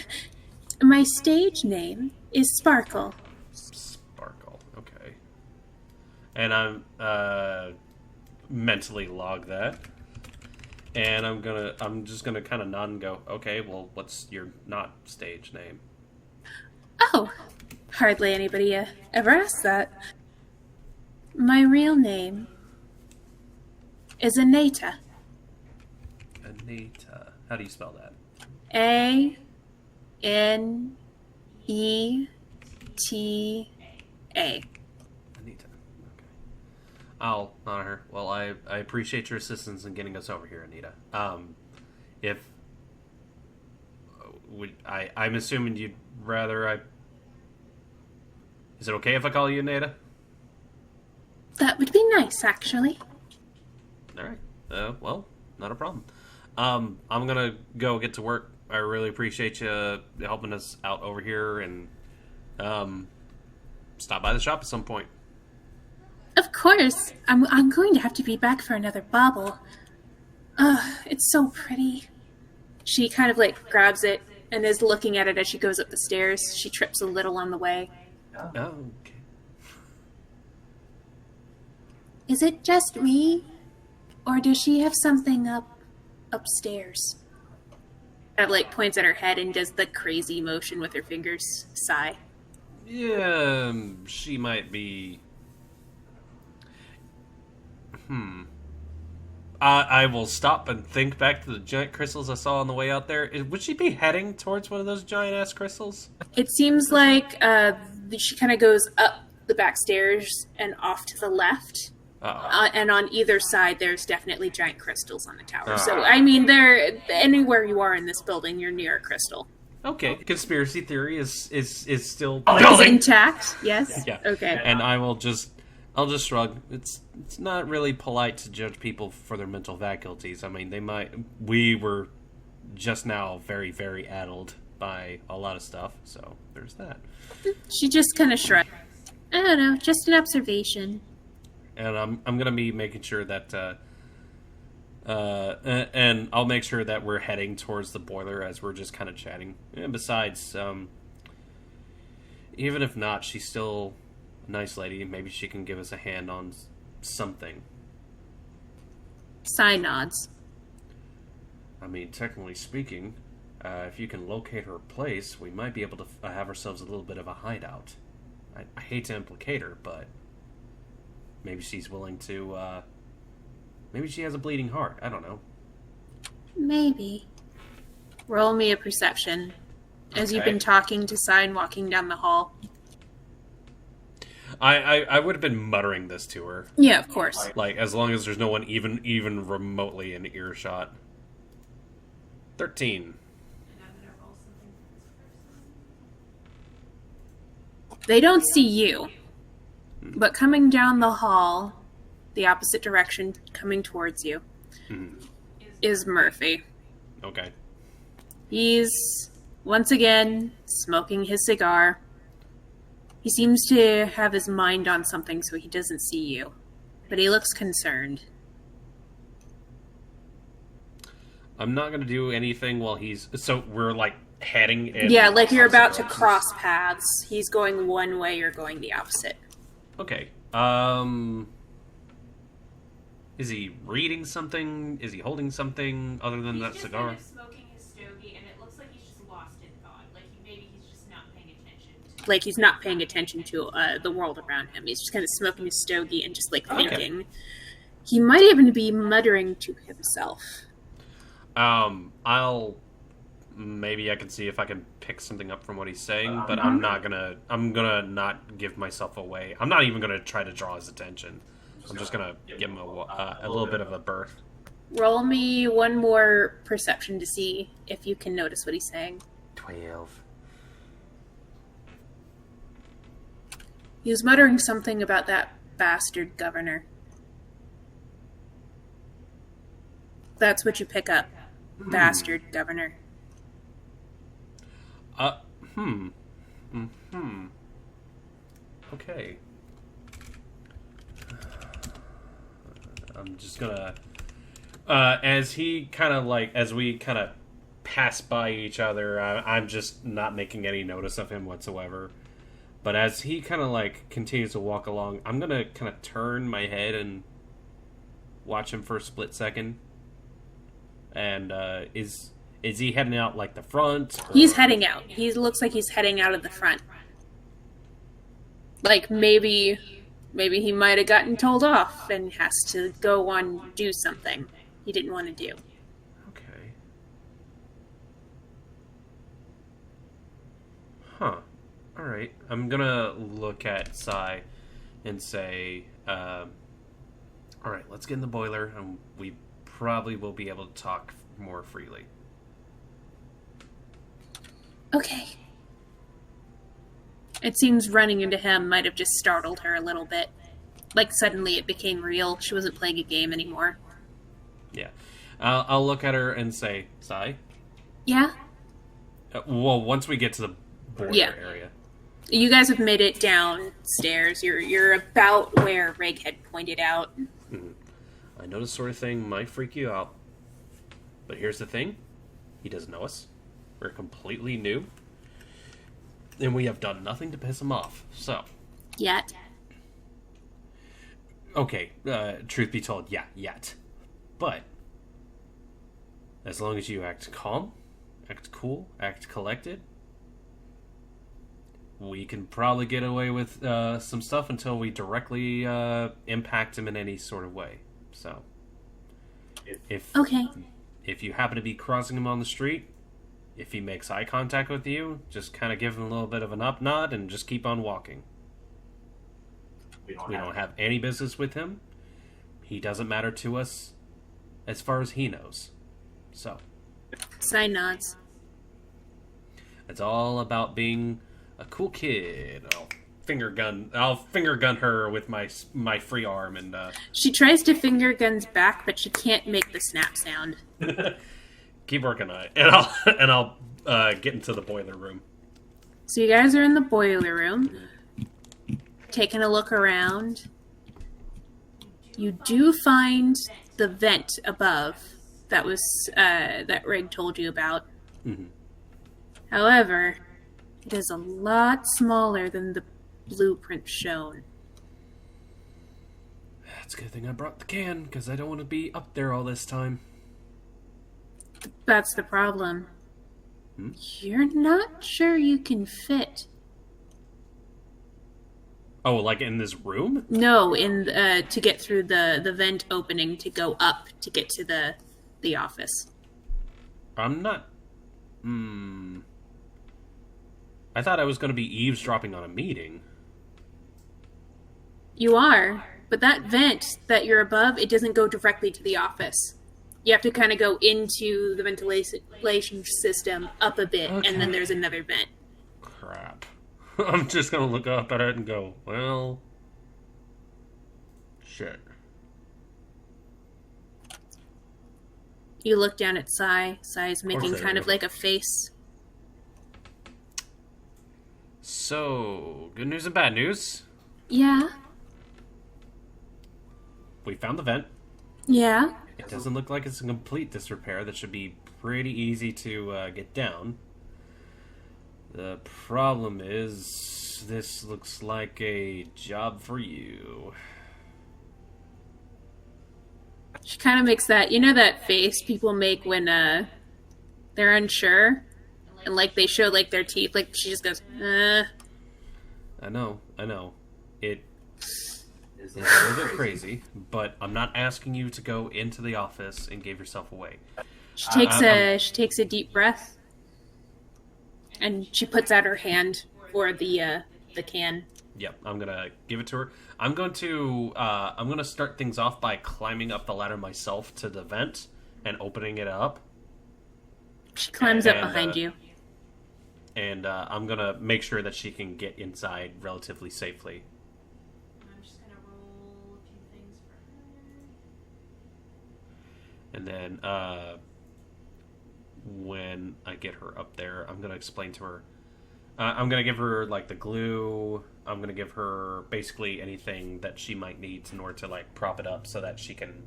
my stage name is Sparkle. Sparkle, okay. And I'm mentally log that. And I'm just gonna kind of nod and go, okay, well, what's your not stage name? Oh, hardly anybody ever asks that. My real name is Aneta. Aneta. How do you spell that? Aneta. Aneta. Okay. I'll honor her. Well, I appreciate your assistance in getting us over here, Anita. If I'm assuming you'd rather I. Is it okay if I call you Anita? That would be nice, actually. All right. Well, not a problem. I'm gonna go get to work. I really appreciate you helping us out over here, and stop by the shop at some point. Of course. I'm going to have to be back for another bauble. It's so pretty. She kind of like grabs it and is looking at it as she goes up the stairs. She trips a little on the way. Oh, okay. Is it just me? Or does she have something upstairs? Kind of like points at her head and does the crazy motion with her fingers. Sigh. Yeah, she might be. I will stop and think back to the giant crystals I saw on the way out there. Would she be heading towards one of those giant-ass crystals? It seems like she kind of goes up the back stairs and off to the left. And on either side, there's definitely giant crystals on the tower. So, I mean, anywhere you are in this building, you're near a crystal. Okay, conspiracy theory is still Is intact? Yes. Yeah. Okay. And I'll just shrug. It's not really polite to judge people for their mental faculties. I mean, we were just now very, very addled by a lot of stuff, so there's that. She just kind of shrugs. I don't know, just an observation. And I'm gonna be making sure that and I'll make sure that we're heading towards the boiler as we're just kind of chatting. And besides, even if not, she's still a nice lady. Maybe she can give us a hand on something. Sai nods. I mean, technically speaking, if you can locate her place, we might be able to have ourselves a little bit of a hideout. I hate to implicate her, but maybe she's willing to, maybe she has a bleeding heart. I don't know. Maybe. Roll me a perception. As you've been talking to Sai and walking down the hall. I would have been muttering this to her. Yeah, of course. Like, as long as there's no one even remotely in earshot. 13. They don't see you. But coming down the hall, the opposite direction, coming towards you, is Murphy. Okay. He's, once again, smoking his cigar. He seems to have his mind on something, so he doesn't see you. But he looks concerned. I'm not going to do anything while he's... So we're, like, heading in... Yeah, like you're about to cross paths. He's going one way, you're going the opposite. Okay. Is he reading something? Is he holding something other than that cigar? He's just kind of smoking his stogie, and it looks like he's just lost in thought. Like, maybe he's just not paying attention. Like, he's not paying attention to the world around him. He's just kind of smoking his stogie and just, like, thinking. Okay. He might even be muttering to himself. Maybe I can see if I can pick something up from what he's saying, but I'm gonna not give myself away. I'm not even gonna try to draw his attention. I'm just gonna give him a little bit of a berth. Roll me one more perception to see if you can notice what he's saying. 12. He was muttering something about that bastard governor. That's what you pick up. Bastard governor. Okay. I'm just gonna... as we kind of pass by each other, I'm just not making any notice of him whatsoever. But as he kind of, like, continues to walk along, I'm gonna kind of turn my head and watch him for a split second. And, is he heading out, like, the front? Or... He's heading out. He looks like he's heading out of the front. Like, maybe he might have gotten told off and has to go on do something he didn't want to do. Okay. Huh. Alright. I'm gonna look at Sai and say, All right, let's get in the boiler, and we probably will be able to talk more freely. Okay. It seems running into him might have just startled her a little bit. Like suddenly it became real. She wasn't playing a game anymore. Yeah. I'll look at her and say, Sai? Yeah? Well, once we get to the boiler area. You guys have made it downstairs. You're about where Rig had pointed out. Mm-hmm. I know this sort of thing might freak you out. But here's the thing. He doesn't know us. We're completely new. And we have done nothing to piss him off. So. Yet. Okay, truth be told, yeah, yet. But, as long as you act calm, act cool, act collected, we can probably get away with some stuff until we directly impact him in any sort of way. So, if you happen to be crossing him on the street, if he makes eye contact with you, just kind of give him a little bit of an up nod and just keep on walking. We don't have any business with him. He doesn't matter to us as far as he knows. So. Side nods. It's all about being a cool kid. I'll finger gun her with my free arm and She tries to finger guns back, but she can't make the snap sound. Keep working on it. And I'll get into the boiler room. So you guys are in the boiler room. Taking a look around, you do find the vent above that was that Rig told you about. Mm-hmm. However, it is a lot smaller than the blueprint shown. It's a good thing I brought the can, because I don't want to be up there all this time. That's the problem. You're not sure you can fit. Oh, like in this room? No, to get through the vent opening to go up to get to the office. I'm not... I thought I was going to be eavesdropping on a meeting. You are, but that vent that you're above, it doesn't go directly to the office. You have to kind of go into the ventilation system up a bit, and then there's another vent. Crap. I'm just going to look up at it and go, well... Shit. You look down at Sai. Sai's making kind of like a face. So, good news and bad news. Yeah. We found the vent. Yeah. It doesn't look like it's in complete disrepair. That should be pretty easy to get down. The problem is, this looks like a job for you. She kind of makes that, that face people make when they're unsure, and like they show like their teeth, like she just goes, I know. It is a little bit crazy, but I'm not asking you to go into the office and give yourself away. She takes a deep breath, and she puts out her hand for the can. Yep, I'm gonna give it to her. I'm gonna start things off by climbing up the ladder myself to the vent and opening it up. She climbs up behind you. And I'm gonna make sure that she can get inside relatively safely. I'm just gonna roll a few things for her. And then when I get her up there, I'm gonna explain to her. I'm gonna give her like the glue. I'm gonna give her basically anything that she might need in order to like prop it up so that she can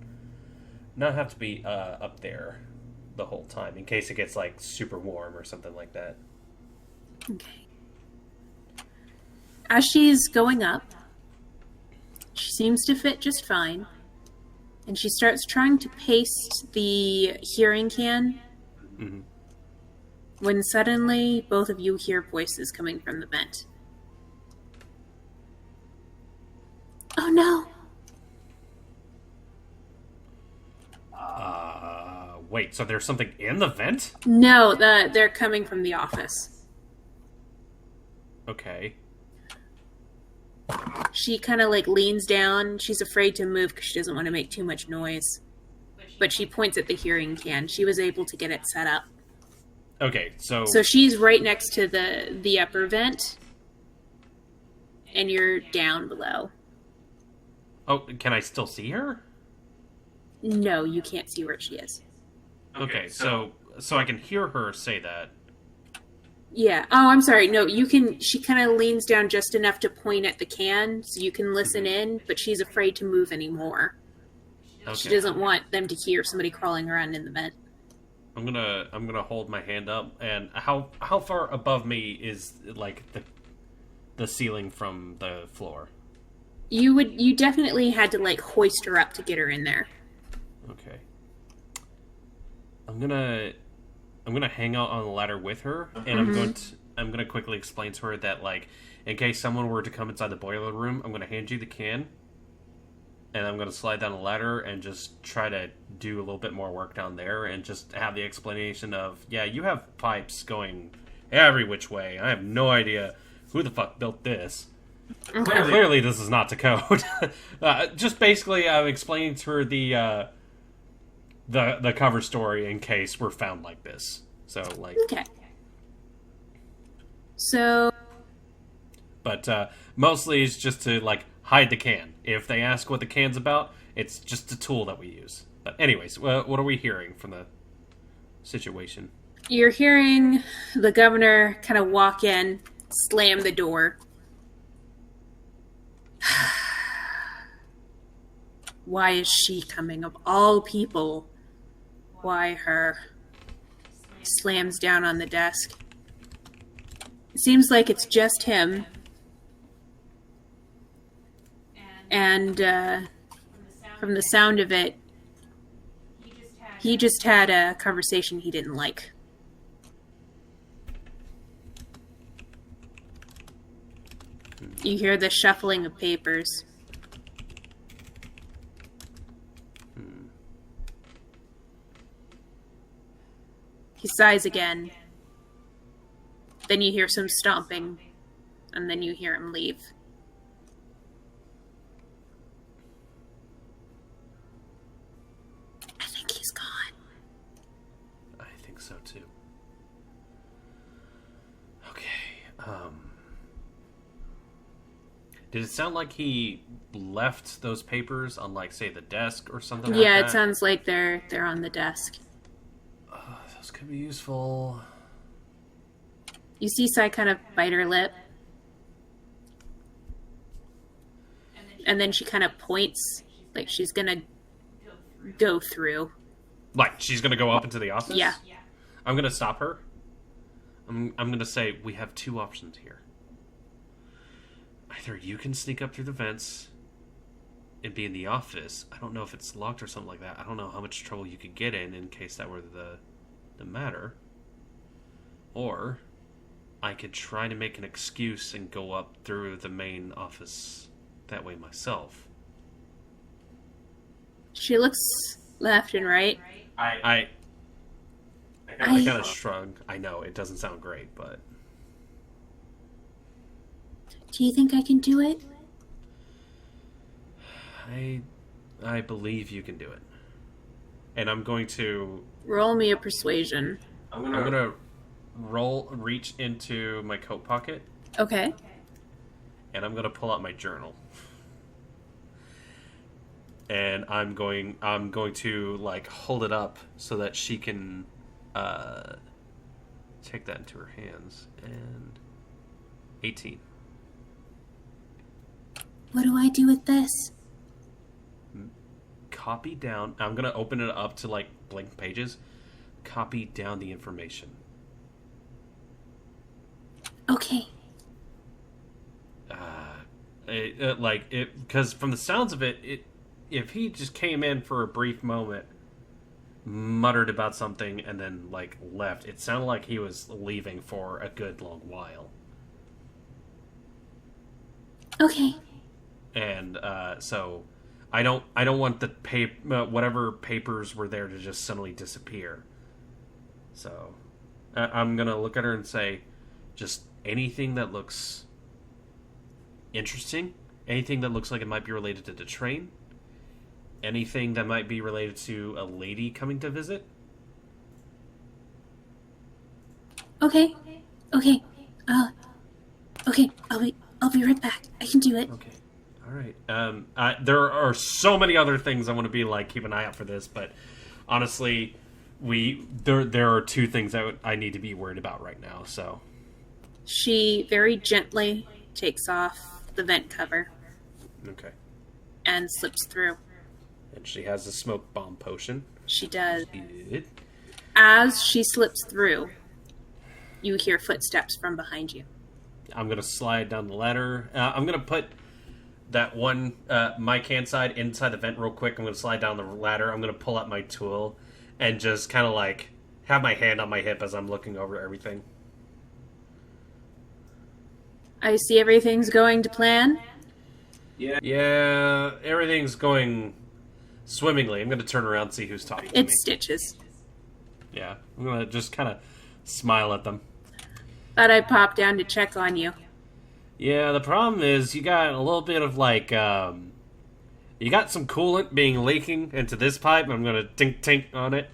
not have to be up there the whole time in case it gets like super warm or something like that. Okay. As she's going up, she seems to fit just fine, and she starts trying to paste the hearing can. Mm-hmm. When suddenly, both of you hear voices coming from the vent. Oh no! Wait, so there's something in the vent? No, they're coming from the office. Okay. She kind of like leans down. She's afraid to move because she doesn't want to make too much noise. But she points at the hearing can. She was able to get it set up. Okay, so She's right next to the upper vent, and you're down below. oh, can I still see her? No, you can't see where she is. Okay, so I can hear her say that. Yeah. Oh, I'm sorry. No, you can. She kind of leans down just enough to point at the can, so you can listen in. But she's afraid to move anymore. Okay. She doesn't want them to hear somebody crawling around in the vent. I'm gonna hold my hand up, and how far above me is like the ceiling from the floor? You definitely had to like hoist her up to get her in there. Okay. I'm gonna hang out on the ladder with her, and I'm gonna quickly explain to her that, like, in case someone were to come inside the boiler room, I'm gonna hand you the can, and I'm gonna slide down the ladder and just try to do a little bit more work down there, and just have the explanation of, yeah, you have pipes going every which way. I have no idea who the fuck built this. Okay. Clearly, this is not to code. Just basically, I'm explaining to her the cover story in case we're found like this. So, like, Okay. So but mostly it's just to like hide the can. If they ask what the can's about, it's just a tool that we use. But anyways, what are we hearing from the situation? you're hearing the governor kind of walk in, slam the door. Why is she coming? Of all people, why her? Slams down on the desk. It seems like it's just him. And from the sound of it, he just had a conversation he didn't like. You hear the shuffling of papers. He sighs again. Then you hear some stomping, and then you hear him leave. I think he's gone. I think so too. Okay. Did it sound like he left those papers on, like, say, the desk or something? Yeah, like that? it sounds like they're on the desk. Those could be useful. You see Sai kind of bite her lip. And then she kind of points, like she's gonna go through. Like, she's gonna go up into the office? Yeah. I'm gonna stop her. I'm gonna say, we have two options here. Either you can sneak up through the vents and be in the office. I don't know if it's locked or something like that. I don't know how much trouble you could get in case that were the matter. Or I could try to make an excuse and go up through the main office that way myself. She looks left and right. I kind of shrug. I know, it doesn't sound great, but... Do you think I can do it? I believe you can do it. And I'm going to... Roll me a persuasion. I'm gonna reach into my coat pocket, Okay. and I'm gonna pull out my journal. And I'm going to, like, hold it up so that she can take that into her hands. And 18. What do I do with this? Copy down. I'm gonna open it up to, like, blank pages. Copy down the information. Okay. Because from the sounds of it, if he just came in for a brief moment, muttered about something, and then, like, left, it sounded like he was leaving for a good long while. Okay. And so I don't want the whatever papers were there to just suddenly disappear. So I'm gonna look at her and say, just anything that looks interesting, anything that looks like it might be related to the train, anything that might be related to a lady coming to visit. Okay. Okay. Okay. I'll be right back. I can do it. Okay. All right. There are so many other things I want to be like, keep an eye out for this, but honestly, there are two things that I need to be worried about right now. So She very gently takes off the vent cover okay, and slips through. and she has a smoke bomb potion. She does. Good. As she slips through, you hear footsteps from behind you. I'm gonna slide down the ladder. I'm gonna put that one mic hand side inside the vent real quick. I'm gonna slide down the ladder. I'm gonna pull out my tool and just kind of like have my hand on my hip as I'm looking over everything. I see everything's going to plan. Yeah, everything's going swimmingly. I'm gonna turn around and see who's talking to me. It's Stitches. Yeah, I'm gonna just kind of smile at them. Thought I'd pop down to check on you. Yeah, the problem is you got a little bit of like, you got some coolant being leaking into this pipe. I'm gonna tink on it,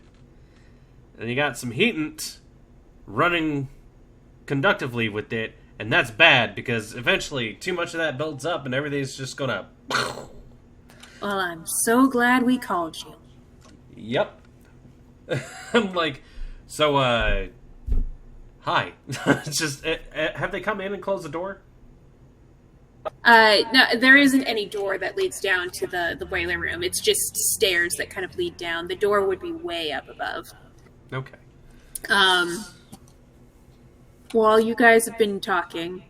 and you got some heatant running conductively with it, and that's bad because eventually too much of that builds up and everything's just gonna. Well, I'm so glad we called you. Yep. I'm like, so hi. Just have they come in and closed the door? No, there isn't any door that leads down to the boiler room. It's just stairs that kind of lead down. The door would be way up above. Okay. While you guys have been talking,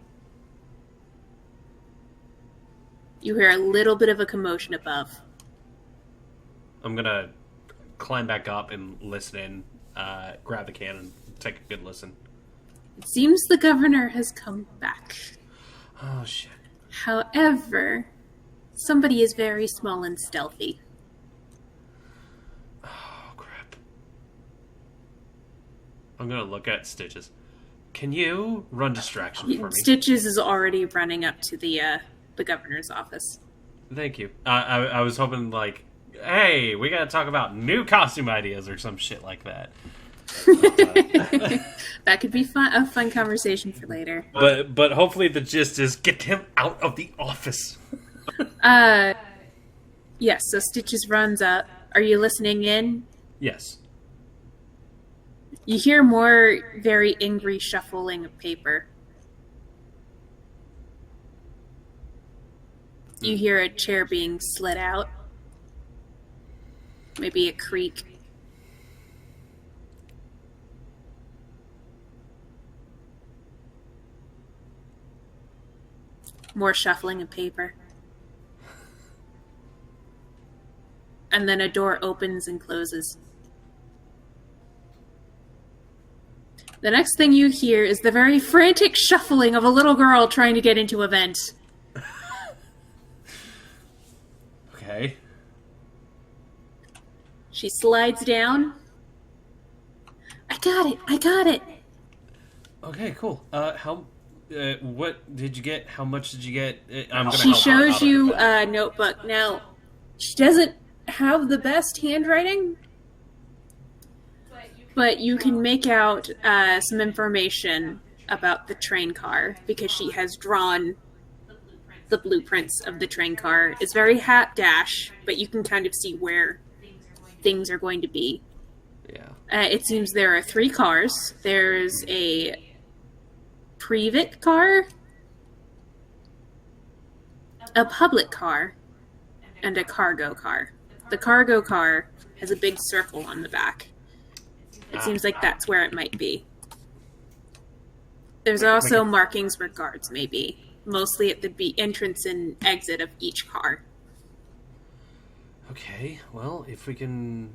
you hear a little bit of a commotion above. I'm gonna climb back up and listen in, grab the can and take a good listen. It seems the governor has come back. Oh, shit. However, somebody is very small and stealthy. Oh, crap. I'm gonna look at Stitches. Can you run distraction for me? Stitches is already running up to the governor's office. Thank you. I was hoping, like, hey, we gotta talk about new costume ideas or some shit like that. That could be a fun conversation for later. But hopefully the gist is get him out of the office. Yes, so Stitches runs up. Are you listening in? Yes. You hear more very angry shuffling of paper. You hear a chair being slid out. Maybe a creak. More shuffling of paper. And then a door opens and closes. The next thing you hear is the very frantic shuffling of a little girl trying to get into a vent. Okay. She slides down. I got it. Okay, cool. What did you get? How much did you get? She shows you a notebook. Now, she doesn't have the best handwriting, but you can make out some information about the train car because she has drawn the blueprints of the train car. It's very hat-dash, but you can kind of see where things are going to be. Yeah. It seems there are 3 cars. There's a private car, a public car, and a cargo car. The cargo car has a big circle on the back. It seems like that's where it might be. There's also markings where guards may be, mostly at the entrance and exit of each car. Okay, well, if we can...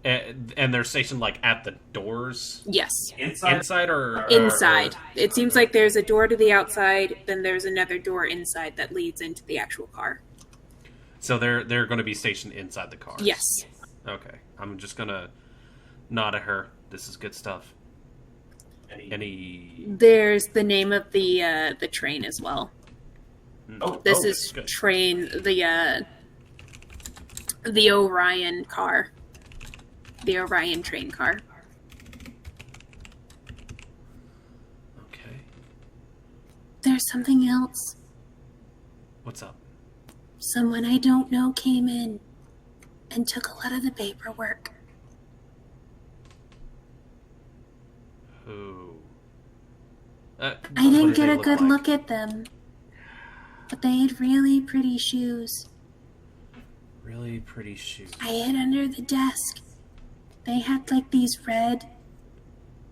And they're stationed, like, at the doors? Yes. Inside or... Inside. It seems like there's a door to the outside, then there's another door inside that leads into the actual car. So they're going to be stationed inside the cars? Yes. Okay. I'm just going to nod at her. This is good stuff. Any... There's the name of the train as well. This is good. train, the Orion car. The Orion train car. Okay. There's something else. What's up? Someone I don't know came in and took a lot of the paperwork. Who? I didn't get a good look at them, but they had really pretty shoes. Really pretty shoes. I hid under the desk. They had like these red,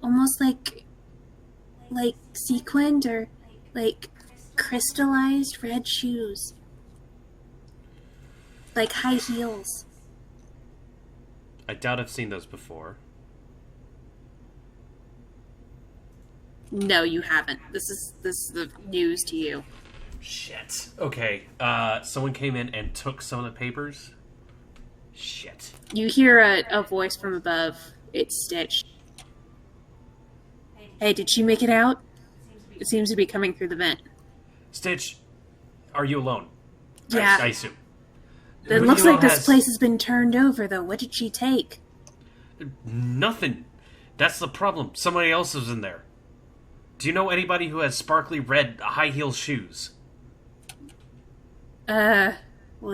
almost like sequined or like crystallized red shoes. Like high heels. I doubt I've seen those before. No, you haven't. This is the news to you. Shit. Okay. Someone came in and took some of the papers. Shit. You hear a voice from above. It's Stitch. Hey, did she make it out? It seems to be coming through the vent. Stitch, are you alone? Yeah. I assume. It looks like this place has been turned over, though. What did she take? Nothing. That's the problem. Somebody else is in there. Do you know anybody who has sparkly red high heel shoes? Well,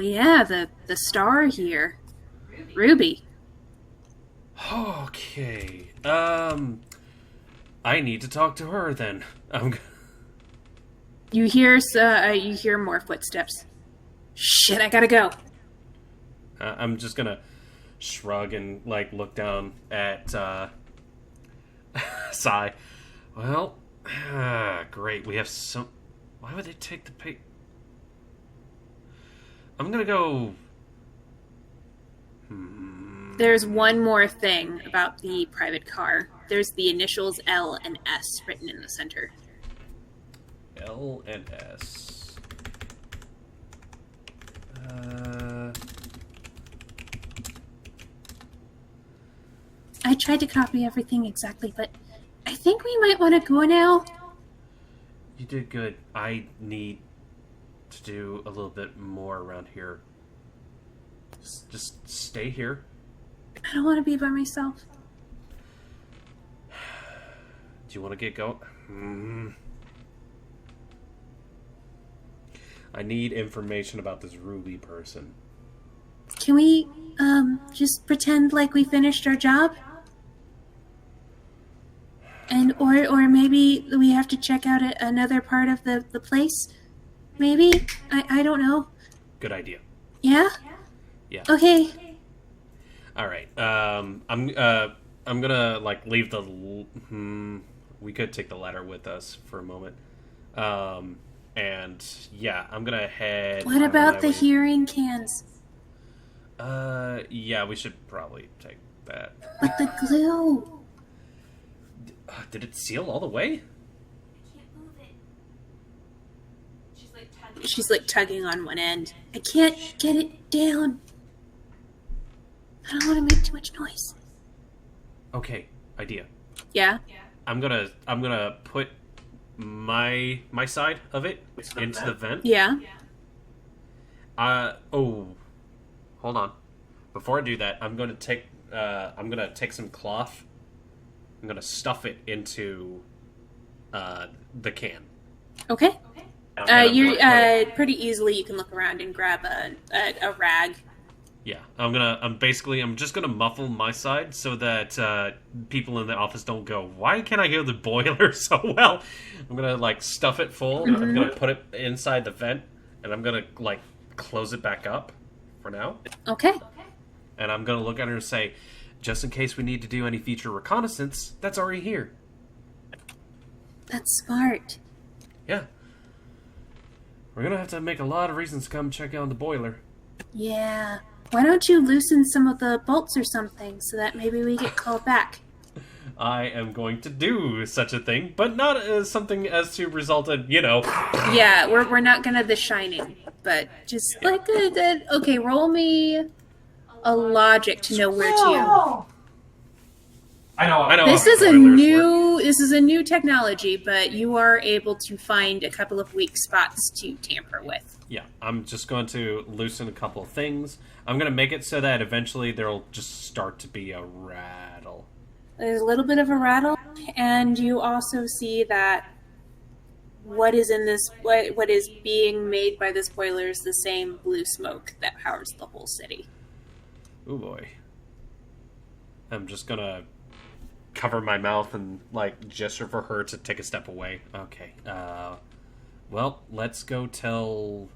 yeah, the star here. Ruby. Okay. I need to talk to her then. You hear more footsteps. Shit, I gotta go. I'm just gonna shrug and like look down at Sai. Well, great. We have some. Why would they take the pay? I'm gonna go. There's one more thing about the private car. There's the initials L and S written in the center. L and S. I tried to copy everything exactly, but I think we might want to go now. You did good. I need to do a little bit more around here. Just stay here. I don't want to be by myself. Do you want to get going? I need information about this Ruby person. Can we, just pretend like we finished our job? And, or maybe we have to check out another part of the place? Maybe? I don't know. Good idea. Yeah? Yeah. Okay. All right. I'm gonna like leave the. We could take the ladder with us for a moment. And yeah, I'm gonna head. What about the hearing cans? Yeah, we should probably take that. But the glue. Did it seal all the way? I can't move it. She's like tugging on one end. I can't get it down. I don't want to make too much noise. Okay, idea. Yeah? I'm gonna put my side of it into the vent. Yeah? Hold on. Before I do that, I'm gonna take some cloth. I'm gonna stuff it into the can. Okay. You're pretty easily you can look around and grab a rag. Yeah, I'm just gonna muffle my side so that people in the office don't go, why can't I hear the boiler so well? I'm gonna like stuff it full. Mm-hmm. I'm gonna put it inside the vent, and I'm gonna like close it back up for now. Okay. And I'm gonna look at her and say, just in case we need to do any future reconnaissance, that's already here. That's smart. Yeah. We're gonna have to make a lot of reasons to come check out the boiler. Yeah. Why don't you loosen some of the bolts or something so that maybe we get called back? I am going to do such a thing, but not as something as to result in, Yeah, we're not gonna The Shining, but just like okay, roll me a logic to know where to. I know. This how is a spoilers work. new technology, but you are able to find a couple of weak spots to tamper with. Yeah, I'm just going to loosen a couple of things. I'm going to make it so that eventually there'll just start to be a rattle. There's a little bit of a rattle, and you also see that what is being made by this boiler is the same blue smoke that powers the whole city. Oh boy. I'm just going to cover my mouth and like gesture for her to take a step away. Okay. Well, let's go tell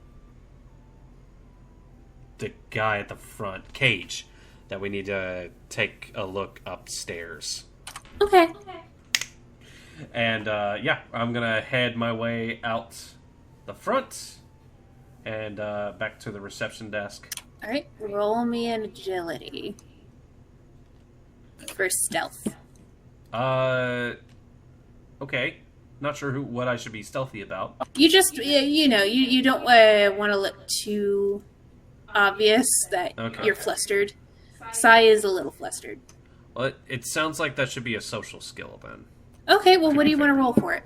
the guy at the front, Cage, that we need to take a look upstairs. Okay. And yeah, I'm gonna head my way out the front and back to the reception desk. All right. Roll me an agility for stealth. Okay. Not sure what I should be stealthy about. You just you don't want to look too obvious that you're flustered. Sai is a little flustered. Well, it sounds like that should be a social skill then. Okay, well, what do you want to roll for it?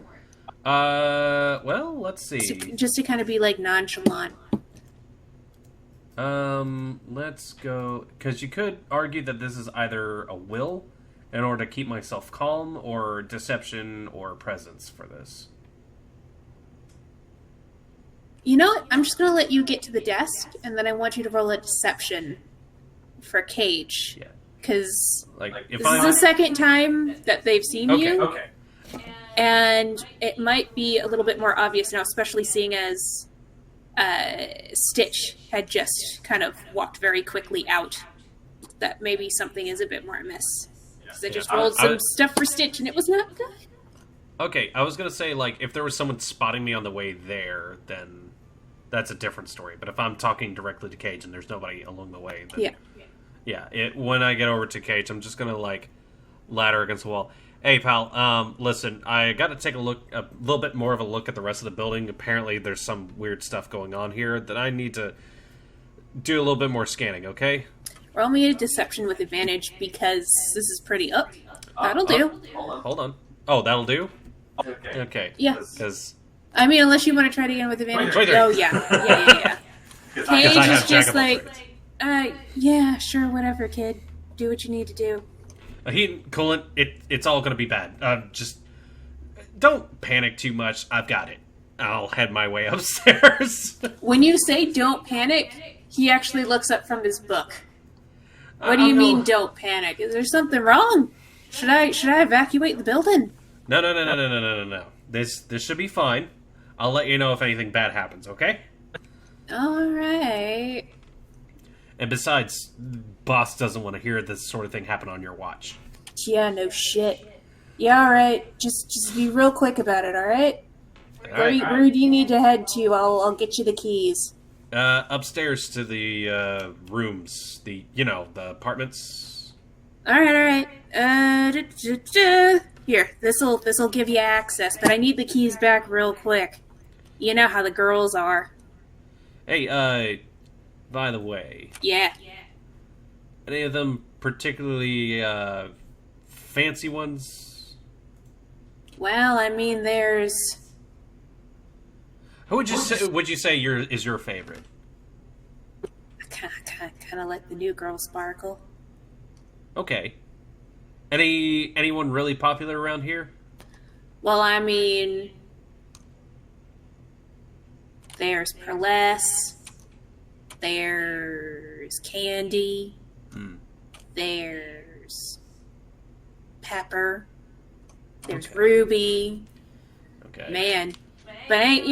Well, let's see. Just to kind of be like nonchalant. Let's go, because you could argue that this is either a will in order to keep myself calm, or deception or presence for this. You know what? I'm just going to let you get to the desk, and then I want you to roll a deception for Cage. Yeah. Because Like, if this is the second time that they've seen you. Okay. And it might be a little bit more obvious now, especially seeing as Stitch had just kind of walked very quickly out, that maybe something is a bit more amiss. Because I just rolled some stuff for Stitch, and it was not good. Okay, I was gonna say, like, if there was someone spotting me on the way there, then that's a different story. But if I'm talking directly to Cage and there's nobody along the way, then... Yeah, when I get over to Cage, I'm just gonna, like, ladder against the wall. Hey, pal, listen, I got to take a little bit more of a look at the rest of the building. Apparently there's some weird stuff going on here that I need to do a little bit more scanning, okay? Roll me a deception with advantage, because this is pretty up. That'll do. Hold on. Oh, that'll do? Okay. Yeah. Because... I mean, unless you want to try to get with advantage. Wait there. Oh, yeah. Cage is just like, yeah, sure, whatever, kid. Do what you need to do. Heat coolant, it's all going to be bad. Just don't panic too much. I've got it. I'll head my way upstairs. When you say don't panic, he actually looks up from his book. What do you mean don't panic? Is there something wrong? Should I evacuate the building? No. This should be fine. I'll let you know if anything bad happens, okay? All right. And besides, boss doesn't want to hear this sort of thing happen on your watch. Yeah, no shit. Yeah, all right. Just be real quick about it, all right? Where do you need to head to? I'll get you the keys. Upstairs to the rooms, the apartments. All right. Here, this'll give you access, but I need the keys back real quick. You know how the girls are. Hey, by the way. Yeah. Any of them particularly fancy ones? Well, I mean, there's... Who would you say is your favorite? Kind of like the new girl Sparkle. Okay. Anyone really popular around here? Well, I mean, there's Perless, there's Candy, there's Pepper, there's Ruby. Okay. Man, but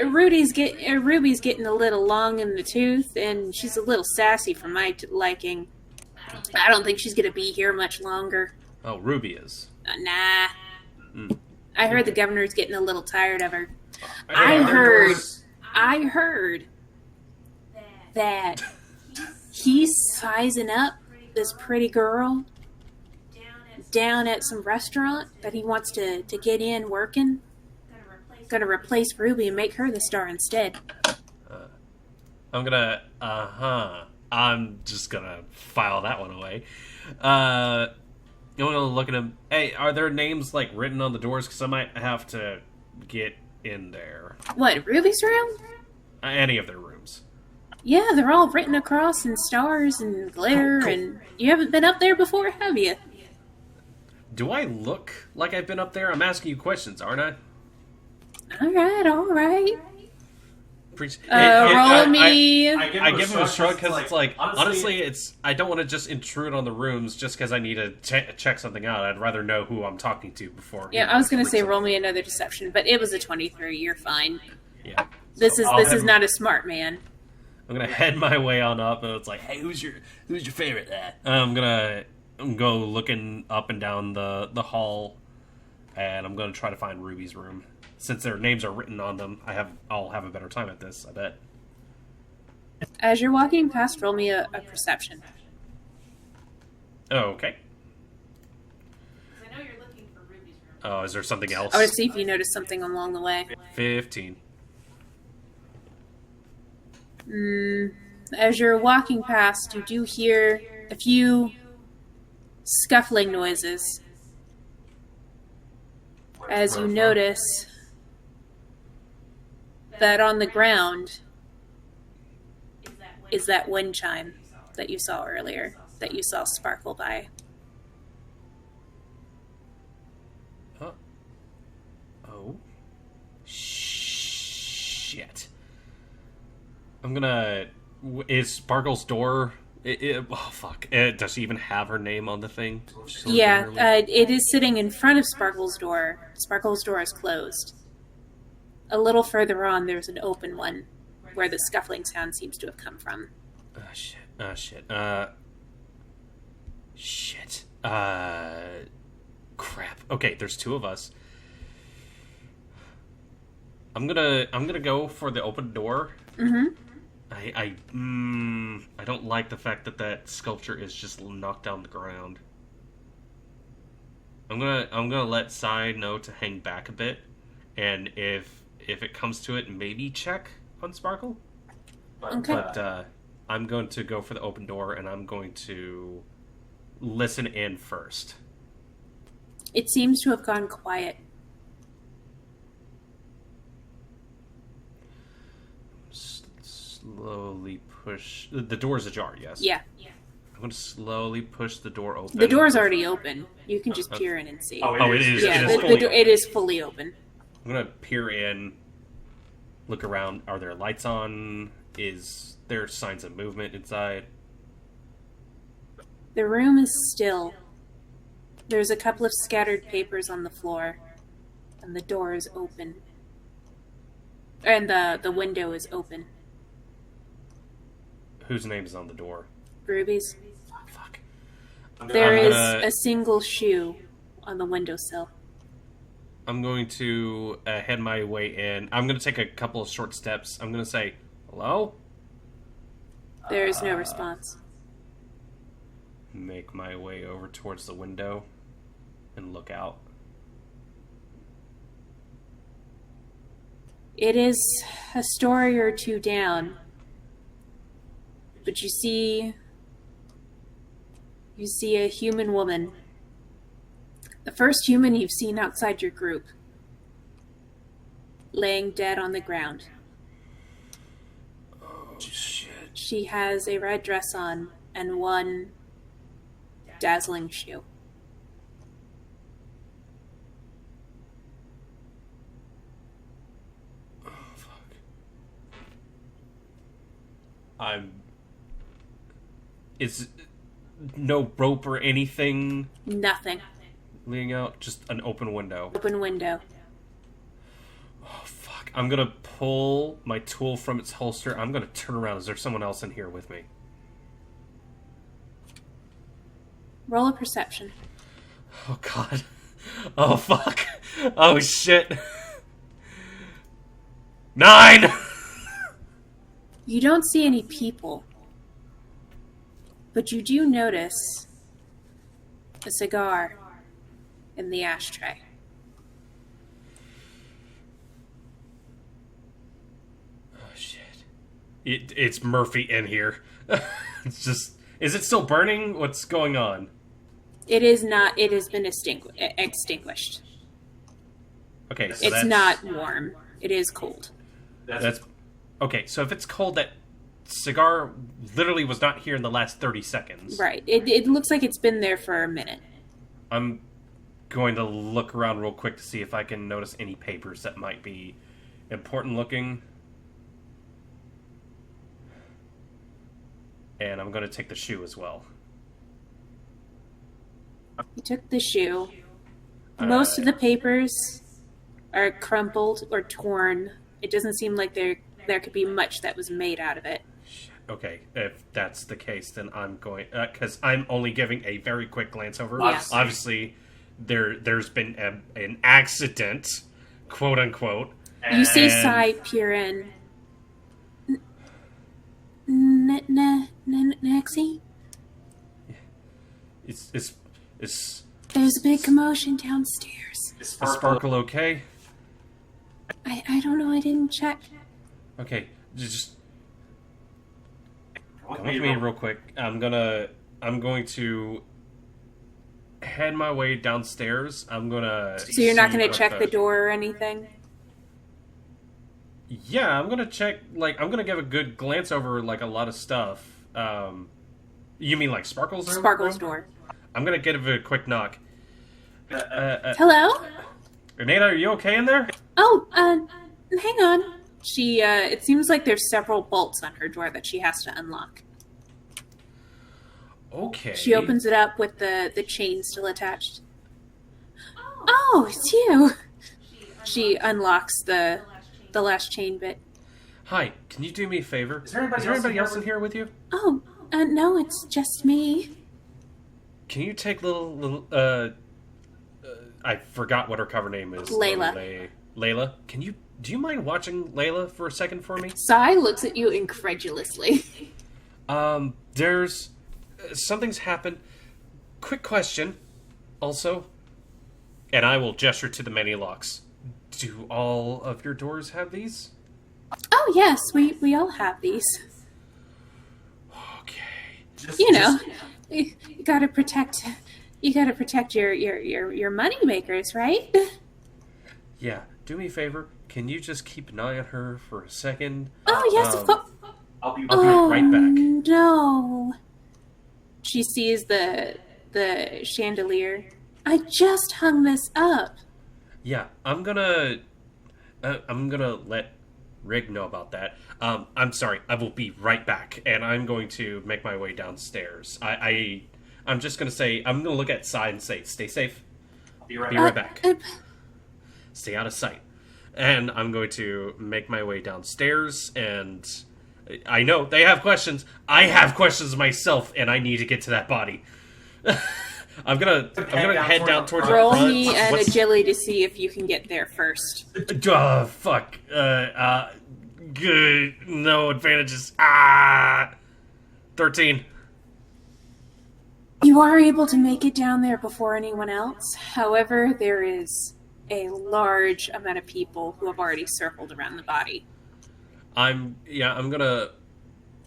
Ruby's getting a little long in the tooth, and she's a little sassy for my liking. I don't think she's gonna be here much longer. Oh, Ruby is. Nah. I heard the governor's getting a little tired of her. I heard that he's sizing up this pretty girl down at some restaurant that he wants to get in working. Gonna replace Ruby and make her the star instead. I'm just gonna file that one away. You want to look at him. Hey, are there names like written on the doors? Because I might have to get in there. What, Ruby's room? Any of their rooms. Yeah, they're all written across in stars and glitter, Cool. and you haven't been up there before, have you? Do I look like I've been up there? I'm asking you questions, aren't I? Alright. Roll me. I give him a shrug because it's like, honestly, it's I don't want to just intrude on the rooms just because I need to check something out. I'd rather know who I'm talking to before. Yeah, I was gonna say roll me another deception, but it was a 23. You're fine. Yeah. This is not a smart man. I'm gonna head my way on up, and it's like, hey, who's your favorite? I'm gonna go looking up and down the hall, and I'm gonna try to find Ruby's room. Since their names are written on them, I'll have a better time at this, I bet. As you're walking past, roll me a perception. Oh, okay. I know you're looking for Ruby's room. Oh, is there something else? I want to see if you notice something along the way. 15. As you're walking past, you do hear a few scuffling noises. As you notice that on the ground is that wind chime that you saw earlier, that you saw sparkle by. Huh? Oh. Shit. I'm gonna... Is Sparkle's door... oh, fuck. Does she even have her name on the thing? Yeah, it is sitting in front of Sparkle's door. Sparkle's door is closed. A little further on, there's an open one, where the scuffling sound seems to have come from. Shit. Shit. Crap. Okay, there's two of us. I'm gonna go for the open door. Mm-hmm. I don't like the fact that sculpture is just knocked down the ground. I'm gonna let Sai know to hang back a bit, and if it comes to it, maybe check on Sparkle. Okay. But I'm going to go for the open door, and I'm going to listen in first. It seems to have gone quiet. Slowly push... The door's ajar, yes? Yeah. I'm going to slowly push the door open. The door's already open. You can just peer in and see. Oh, it is. Yeah, it is fully open. I'm going to peer in, look around. Are there lights on? Is there signs of movement inside? The room is still. There's a couple of scattered papers on the floor, and the door is open. And the window is open. Whose name is on the door? Ruby's. Fuck. There is a single shoe on the windowsill. I'm going to head my way in. I'm going to take a couple of short steps. I'm going to say, hello? There is no response. Make my way over towards the window and look out. It is a story or two down, but you see a human woman. The first human you've seen outside your group, laying dead on the ground. Oh, shit. She has a red dress on and one dazzling shoe. Oh, fuck. Is no rope or anything Nothing. leading out? Just an open window. Open window. Oh, fuck. I'm gonna pull my tool from its holster. I'm gonna turn around. Is there someone else in here with me? Roll a perception. Oh, God. Oh, fuck. Oh, shit. 9! You don't see any people, but you do notice a cigar in the ashtray. Oh, shit. It's Murphy in here. It's just... Is it still burning? What's going on? It is not. It has been extinguished. Okay, so It's not warm. It is cold. That's okay. So if it's cold, that cigar literally was not here in the last 30 seconds. Right. It looks like it's been there for a minute. I'm going to look around real quick to see if I can notice any papers that might be important looking. And I'm going to take the shoe as well. You took the shoe. Most of the papers are crumpled or torn. It doesn't seem like there could be much that was made out of it. Okay, if that's the case, then I'm going... Because I'm only giving a very quick glance over. Yeah. Obviously, there's been an accident, quote-unquote. You see Sai peer in. Nexi? It's There's a big commotion downstairs. Is Sparkle okay? I don't know, I didn't check. Okay, just come with me real quick. I'm going to head my way downstairs. I'm gonna. So you're not gonna see check what the door or anything? Yeah, I'm gonna check. Like, I'm gonna give a good glance over like a lot of stuff. You mean like Sparkle's room? Sparkle's door. I'm gonna give it a quick knock. Hello? Renata, are you okay in there? Oh, hang on. She, it seems like there's several bolts on her door that she has to unlock. Okay. She opens it up with the chain still attached. Oh, it's you! She unlocks the last chain bit. Hi, can you do me a favor? Is there anybody else in here with you? Oh, no, it's just me. Can you take little I forgot what her cover name is. Layla. Layla, do you mind watching Layla for a second for me? Sai looks at you incredulously. There's something's happened. Quick question, also, and I will gesture to the many locks. Do all of your doors have these? Oh yes, we all have these. Okay. You gotta protect your money makers, right? Yeah. Do me a favor. Can you just keep an eye on her for a second? Oh yes, of course. I'll be right back. No. She sees the chandelier. I just hung this up. Yeah, I'm gonna let Rig know about that. I'm sorry. I will be right back, and I'm going to make my way downstairs. I'm just gonna say I'm gonna look at Sai and say, "Stay safe. Be right back. Stay out of sight." And I'm going to make my way downstairs, and I know they have questions. I have questions myself, and I need to get to that body. I'm gonna head down towards the Roll front. me an agility to see if you can get there first. Fuck. Good. No advantages. 13. You are able to make it down there before anyone else. However, there is a large amount of people who have already circled around the body. I'm gonna...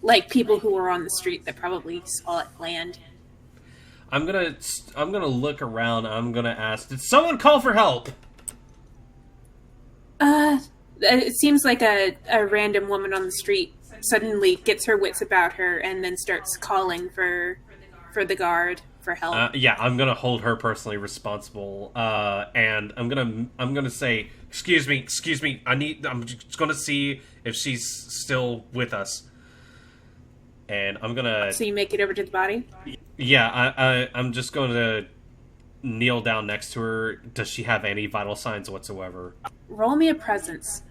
Like people who were on the street that probably saw it land. I'm gonna look around. I'm gonna ask, did someone call for help? It seems like a random woman on the street suddenly gets her wits about her and then starts calling for the guard for help. Yeah, I'm gonna hold her personally responsible, and I'm gonna say, excuse me, I'm just gonna see if she's still with us, and I'm gonna. So you make it over to the body? Yeah, I'm just going to kneel down next to her. Does she have any vital signs whatsoever? Roll me a presence.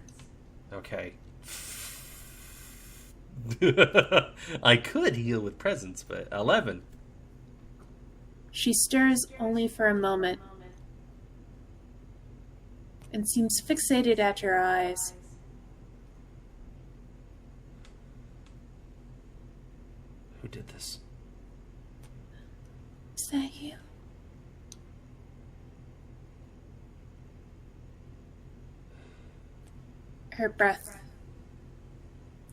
Okay. I could heal with presence, but 11. She stirs only for a moment and seems fixated at your eyes. Who did this? Is that you? Her breath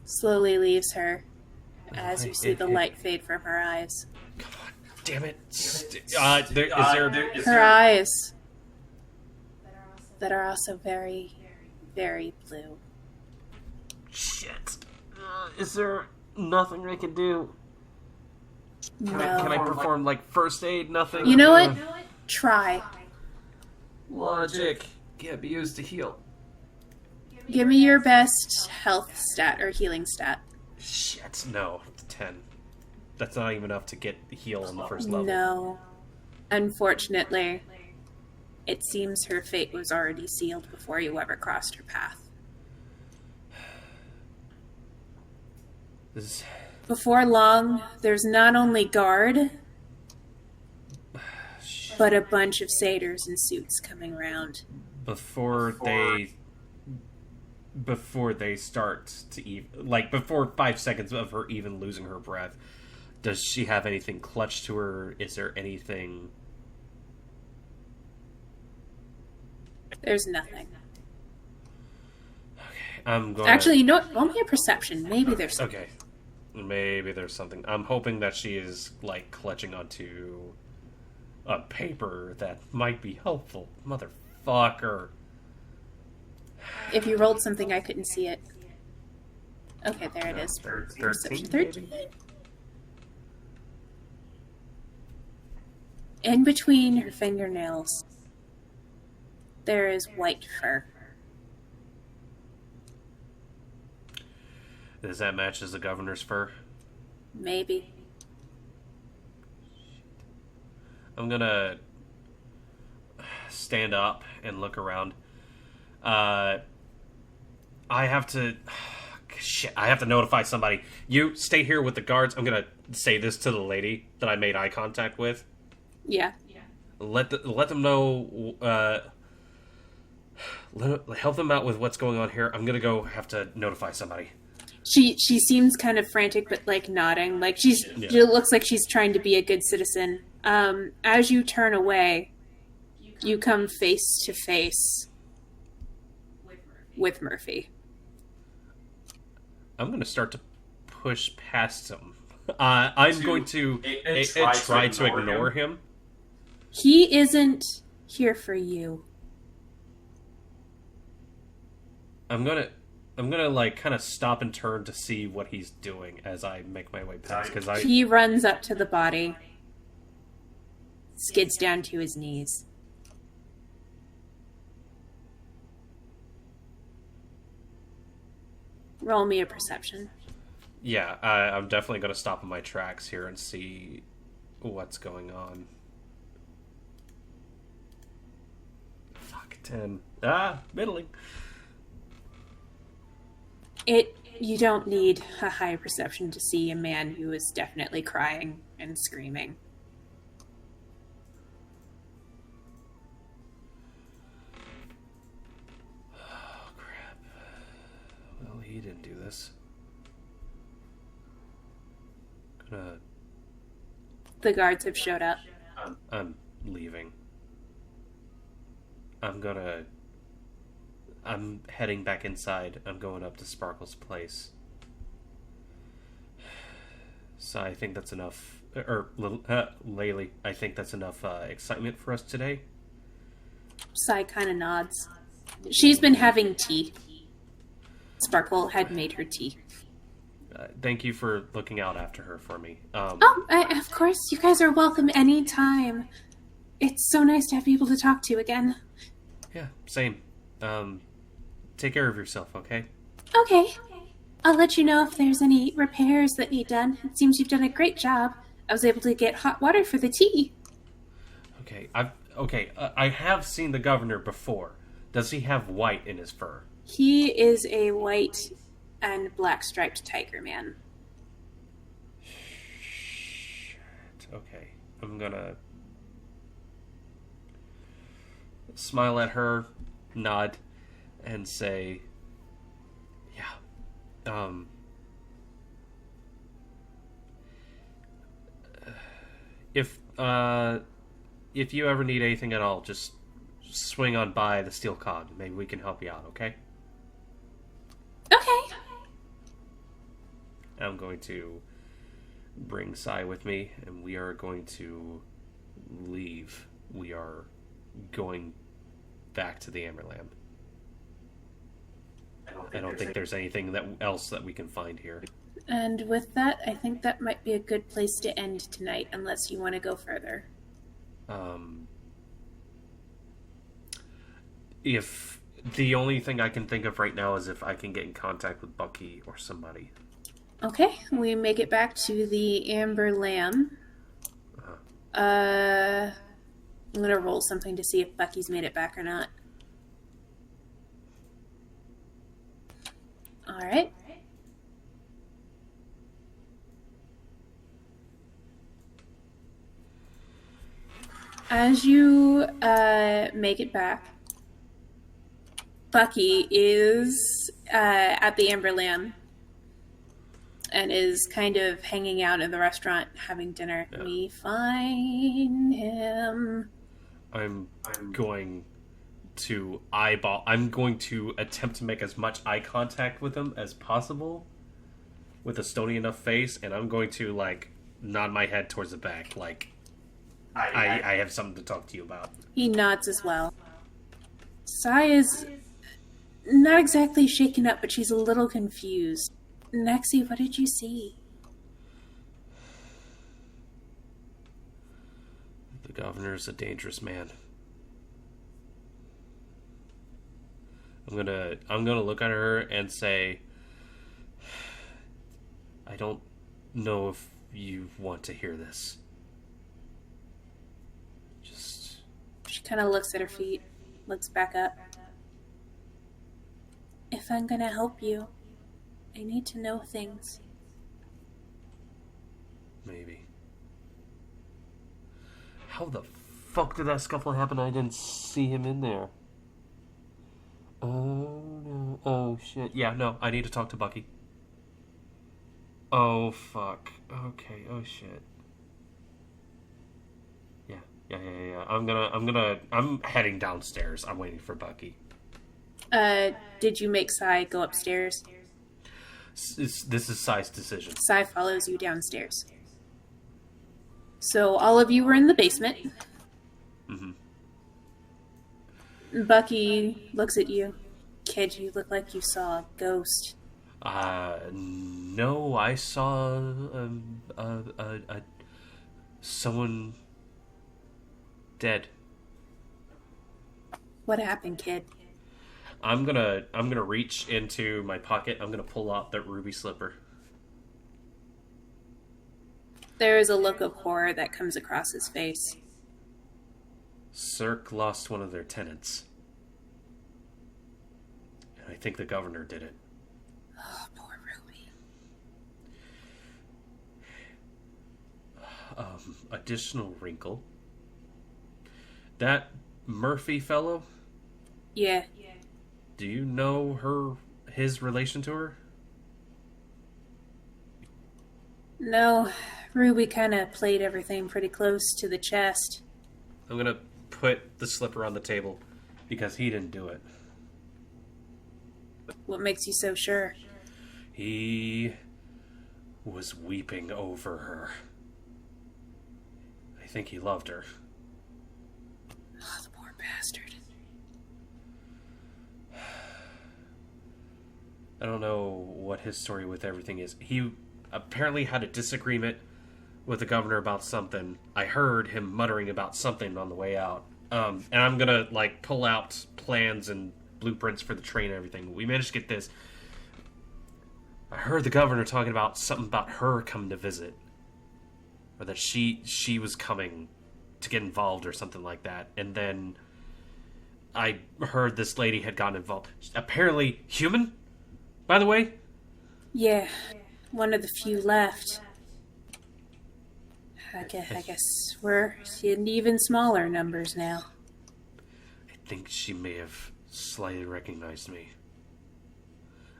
slowly leaves her as you see the light fade from her eyes. Come on. Damn it! Her eyes that are also very, very blue. Shit. Is there nothing I can do? Can I perform, like, first aid? Nothing? You know what? Try. Logic. Can't be used to heal. Give me your best health stat or healing stat. Shit. No. 10. That's not even enough to get heal on the first level. No. Unfortunately, it seems her fate was already sealed before you ever crossed her path. Before long, there's not only guard, but a bunch of satyrs in suits coming around. Before they start to before 5 seconds of her even losing her breath, does she have anything clutched to her? Is there anything? There's nothing. Okay, I'm going. Actually, you know what? Roll me a perception. Maybe there's something. Okay, maybe there's something. I'm hoping that she is like clutching onto a paper that might be helpful. Motherfucker. If you rolled something, I couldn't see it. Okay, there it is. 13. 13. In between her fingernails, there is white fur. Does that match as the governor's fur? Maybe. I'm gonna stand up and look around. I have to... Shit, I have to notify somebody. You stay here with the guards. I'm gonna say this to the lady that I made eye contact with. Yeah. Let them know... help them out with what's going on here. I'm gonna go have to notify somebody. She seems kind of frantic, but like nodding. Like she looks like she's trying to be a good citizen. As you turn away, you come face to face with Murphy. I'm going to start to push past him. I'm going to try to ignore him. He isn't here for you. I'm gonna like kind of stop and turn to see what he's doing as I make my way past. He runs up to the body, skids down to his knees. Roll me a perception. Yeah, I'm definitely going to stop in my tracks here and see what's going on. Fuck, 10. Middling. You don't need a high perception to see a man who is definitely crying and screaming. Oh, crap. Well, he didn't do this. The guards have showed up. I'm leaving. I'm heading back inside. I'm going up to Sparkle's place. So I think that's enough. Laylee, I think that's enough excitement for us today. Sai kind of nods. She's been having tea. Sparkle had made her tea. Thank you for looking out after her for me. Of course. You guys are welcome anytime. It's so nice to have people to talk to again. Yeah, same. Take care of yourself, okay? Okay. I'll let you know if there's any repairs that need done. It seems you've done a great job. I was able to get hot water for the tea. Okay, I have seen the governor before. Does he have white in his fur? He is a white and black striped tiger man. Shit. Okay, I'm gonna smile at her, nod, and say, yeah, if you ever need anything at all, just swing on by the Steel Cog. Maybe we can help you out, okay? Okay. I'm going to bring Sai with me, and we are going to leave. We are going back to the Amber Lamb. I don't think there's anything else that we can find here. And with that, I think that might be a good place to end tonight, unless you want to go further. If the only thing I can think of right now is if I can get in contact with Bucky or somebody. Okay, we make it back to the Amber Lamb. I'm gonna roll something to see if Bucky's made it back or not. Alright. As you make it back, Bucky is at the Amber Lamb and is kind of hanging out in the restaurant having dinner. Yeah. We find him. I'm going to attempt to make as much eye contact with him as possible with a stony enough face, and I'm going to nod my head towards the back I have something to talk to you about. He nods as well. Sai is not exactly shaken up, but she's a little confused. Aenixi, what did you see? The governor's a dangerous man. I'm gonna look at her and say, I don't know if you want to hear this. She kind of looks at her feet, looks back up. If I'm gonna help you, I need to know things. Maybe. How the fuck did that scuffle happen? I didn't see him in there. Oh no. Oh shit. Yeah, no, I need to talk to Bucky. Oh fuck. Okay, oh shit. Yeah. I'm heading downstairs. I'm waiting for Bucky. Did you make Sai go upstairs? This is Sai's decision. Sai follows you downstairs. So all of you were in the basement. Mm-hmm. Bucky looks at you. Kid, you look like you saw a ghost. No, I saw someone dead. What happened, kid? I'm gonna reach into my pocket. I'm gonna pull out that ruby slipper. There is a look of horror that comes across his face. Cirque lost one of their tenants. And I think the governor did it. Oh, poor Ruby. Additional wrinkle. That Murphy fellow? Yeah. Do you know his relation to her? No, Ruby kind of played everything pretty close to the chest. I'm gonna put the slipper on the table because he didn't do it. What makes you so sure? He was weeping over her. I think he loved her. Oh, the poor bastard. I don't know what his story with everything is. He apparently had a disagreement with the governor about something. I heard him muttering about something on the way out. And I'm gonna pull out plans and blueprints for the train and everything. We managed to get this. I heard the governor talking about something about her coming to visit. Or that she was coming to get involved or something like that. And then I heard this lady had gotten involved. Apparently human, by the way. Yeah, one of the few left. I guess we're in even smaller numbers now. I think she may have slightly recognized me.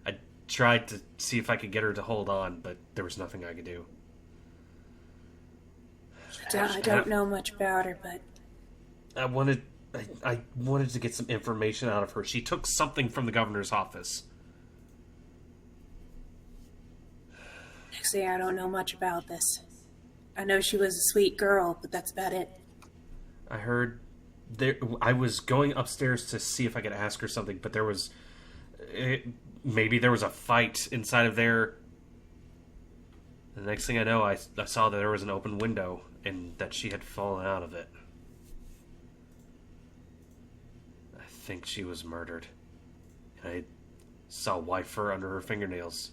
I tried to see if I could get her to hold on, but there was nothing I could do. I don't know much about her, but I wanted to get some information out of her. She took something from the governor's office. Aenixi, I don't know much about this. I know she was a sweet girl, but that's about it. I heard I was going upstairs to see if I could ask her something, but there was... maybe there was a fight inside of there. The next thing I know, I saw that there was an open window and that she had fallen out of it. I think she was murdered. And I saw white fur under her fingernails.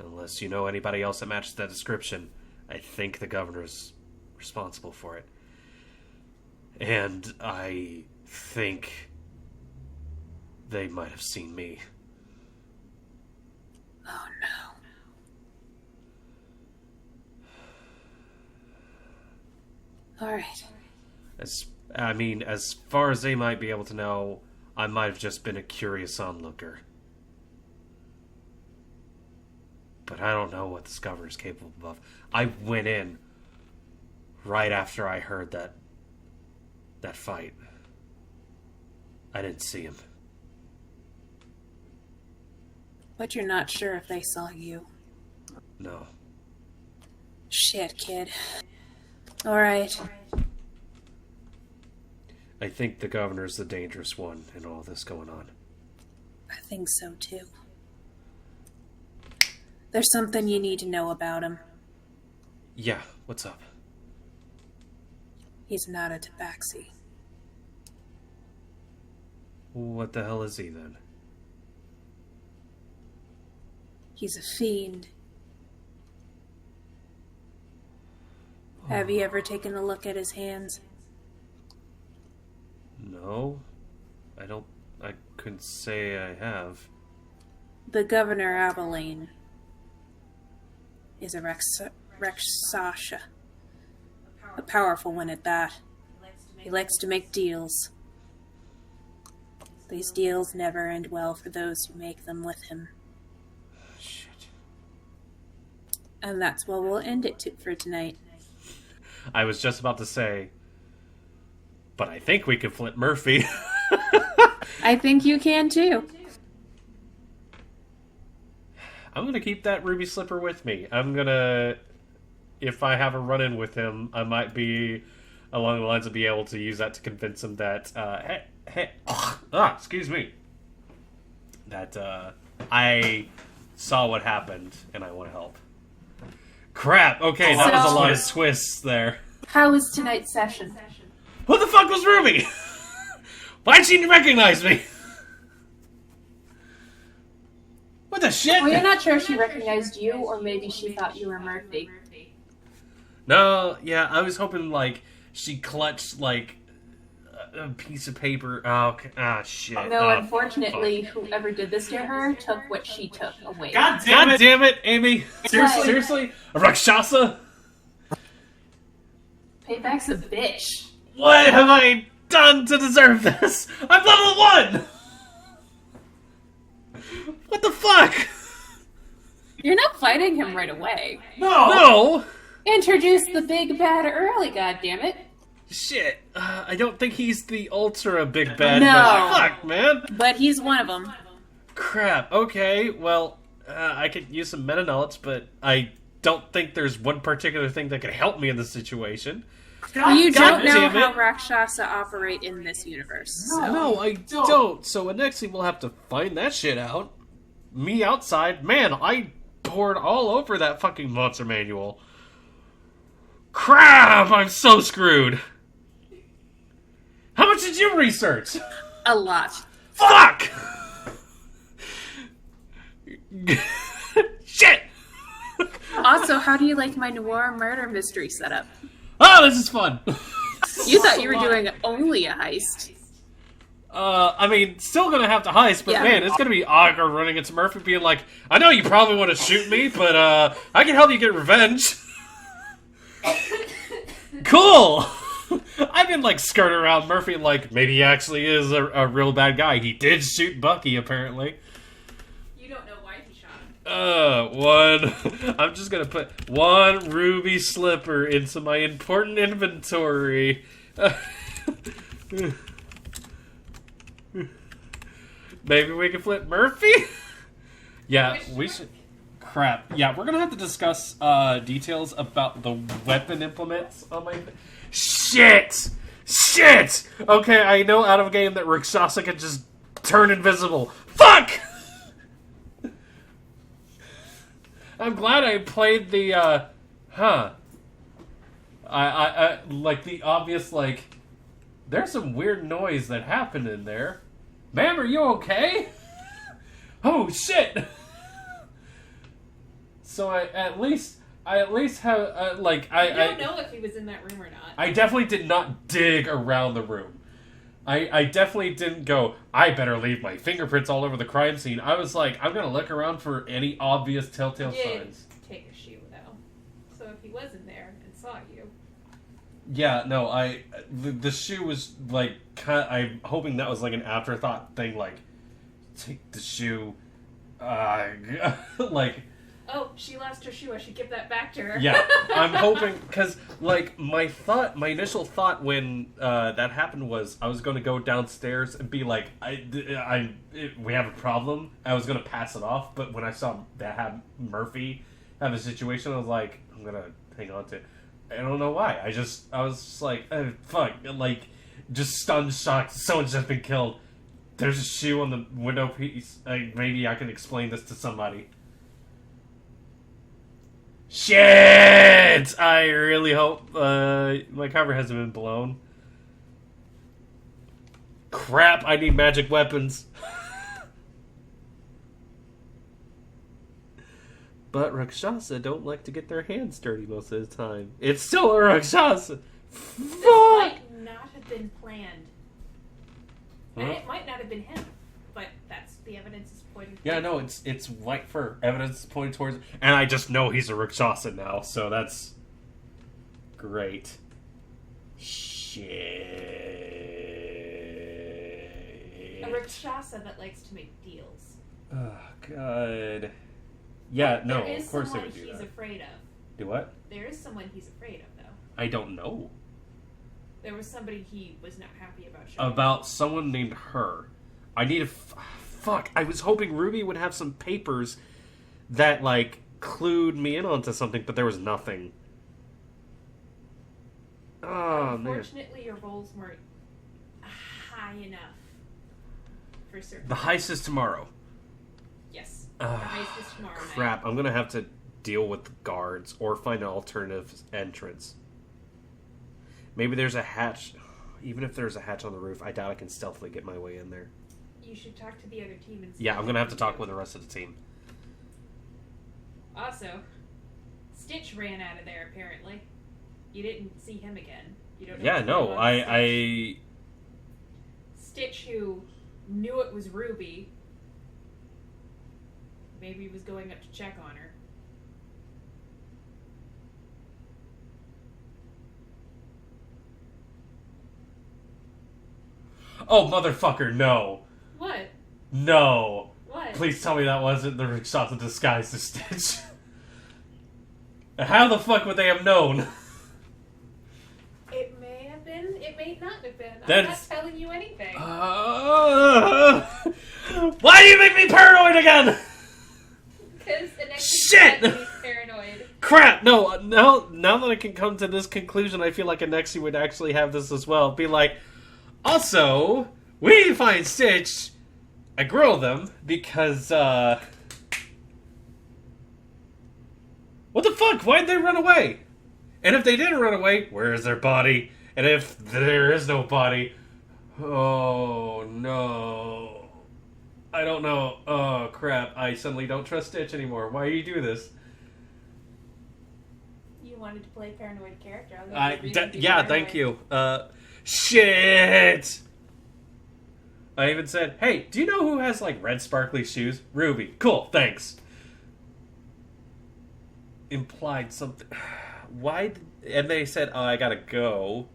Unless you know anybody else that matches that description, I think the governor's responsible for it. And I think they might have seen me. Oh no. Alright. As far as they might be able to know, I might have just been a curious onlooker. But I don't know what this governor's capable of. I went in right after I heard that fight. I didn't see him. But you're not sure if they saw you. No. Shit, kid. Alright. I think the governor's the dangerous one in all this going on. I think so too. There's something you need to know about him. Yeah, what's up? He's not a tabaxi. What the hell is he then? He's a fiend. Have you ever taken a look at his hands? No. I couldn't say I have. The Governor Abilene is a Rakshasa. A powerful one at that. He likes to make deals. These deals never end well for those who make them with him. Shit. And that's what we'll end it for tonight. I was just about to say, but I think we can flip Murphy. I think you can too. I'm going to keep that ruby slipper with me. If I have a run-in with him, I might be along the lines of be able to use that to convince him that, excuse me, that I saw what happened and I want to help. Crap, okay, that was a lot of twists there. How was tonight's session? Who the fuck was Ruby? Why'd she recognize me? What the shit? Well, you're not sure if she recognized you, or maybe she thought you were Murphy. No, yeah, I was hoping, she clutched, a piece of paper. Oh, shit. No, unfortunately, whoever did this to her took what she took away. God damn it, Amy. Seriously? A Rakshasa? Payback's a bitch. What have I done to deserve this? I'm level 1! What the fuck? You're not fighting him right away. No! Introduce the big bad early, goddammit. Shit. I don't think he's the ultra big bad. No. But fuck, man. But he's one of them. Crap. Okay, well, I could use some meta knowledge, but I don't think there's one particular thing that could help me in this situation. You don't know damn how it. Rakshasa operate in this universe. So. No, I don't. So Aenixi will have to find that shit out. Me outside, man, I poured all over that fucking monster manual. Crap! I'm so screwed. How much did you research? A lot. Fuck! Shit! Also, how do you like my noir murder mystery setup? Oh, this is fun. You thought you were doing only a heist. Still gonna have to heist, but Yeah. man, it's gonna be awkward running into Murphy being like, I know you probably want to shoot me, but, I can help you get revenge. Cool! I've been, skirting around Murphy maybe he actually is a real bad guy. He did shoot Bucky, apparently. You don't know why he shot him. I'm just gonna put one ruby slipper into my important inventory. Maybe we can flip Murphy? Yeah, we should... crap. Yeah, we're gonna have to discuss details about the weapon implements on my... Shit! Shit! Okay, I know out of a game that Rakshasa can just turn invisible. Fuck! I'm glad I played the, I like, the obvious, like, there's some weird noise that happened in there. Ma'am, are you okay? Oh, shit! So I at least have, like, I don't know if he was in that room or not. I definitely did not dig around the room. I definitely didn't go, I better leave my fingerprints all over the crime scene. I was like, I'm gonna look around for any obvious telltale signs. Take a shoe, though. So if he wasn't there and saw you... Yeah, no, the shoe was, like, I'm hoping that was, like, an afterthought thing, like, take the shoe, like... Oh, she lost her shoe. I should give that back to her. Yeah, I'm hoping, because, like, my initial thought when that happened was I was going to go downstairs and be like, we have a problem. I was going to pass it off, but when I saw that have Murphy have a situation, I was like, I'm going to hang on to it. I don't know why. I was just like, fuck, like, just stunned, shocked. Someone's just been killed. There's a shoe on the window piece. Maybe I can explain this to somebody. Shit! I really hope my cover hasn't been blown. Crap, I need magic weapons. But Rakshasa don't like to get their hands dirty most of the time. It's still a Rakshasa! Fuck! This might not have been planned. Huh? And it might not have been him, but that's the evidence is pointing towards. Yeah, no, it's white fur. Evidence is pointing towards it. And I just know he's a Rakshasa now, so that's great. Shit. A Rakshasa that likes to make deals. Oh, God. Yeah, no, of course they would do that. There is someone he's afraid of. Do what? There is someone he's afraid of, though. I don't know. There was somebody he was not happy about showing. About someone named Her. I need a... Fuck, I was hoping Ruby would have some papers that, like, clued me in onto something, but there was nothing. Oh, man. Unfortunately, your rolls weren't high enough for certain. The heist is tomorrow. Yes. The heist is tomorrow Crap, I'm gonna have to deal with the guards or find an alternative entrance. Maybe there's a hatch. Even if there's a hatch on the roof, I doubt I can stealthily get my way in there. You should talk to the other team and see. Yeah, I'm gonna have to talk with the rest of the team. Also, Stitch ran out of there, apparently. You didn't see him again. You don't know Yeah, what's no, going on with Stitch. Stitch, who knew it was Ruby, maybe was going up to check on her. Oh, motherfucker, no. What? No. What? Please tell me that wasn't the Rakshasa disguised as Stitch. How the fuck would they have known? It may have been, it may not have been. That's... I'm not telling you anything. Why do you make me paranoid again? Because the next Shit! thing he's paranoid. Crap, no, now that I can come to this conclusion, I feel like Aenixi would actually have this as well. Be like, also, we need to find Stitch and grill them because, what the fuck? Why'd they run away? And if they didn't run away, where is their body? And if there is no body, oh no. I don't know. Oh crap, I suddenly don't trust Stitch anymore. Why do you do this? You wanted to play paranoid character. Yeah, thank you. Shit! I even said, hey, do you know who has, like, red sparkly shoes? Ruby. Cool, thanks. Implied something. Why? And they said, oh, I gotta go.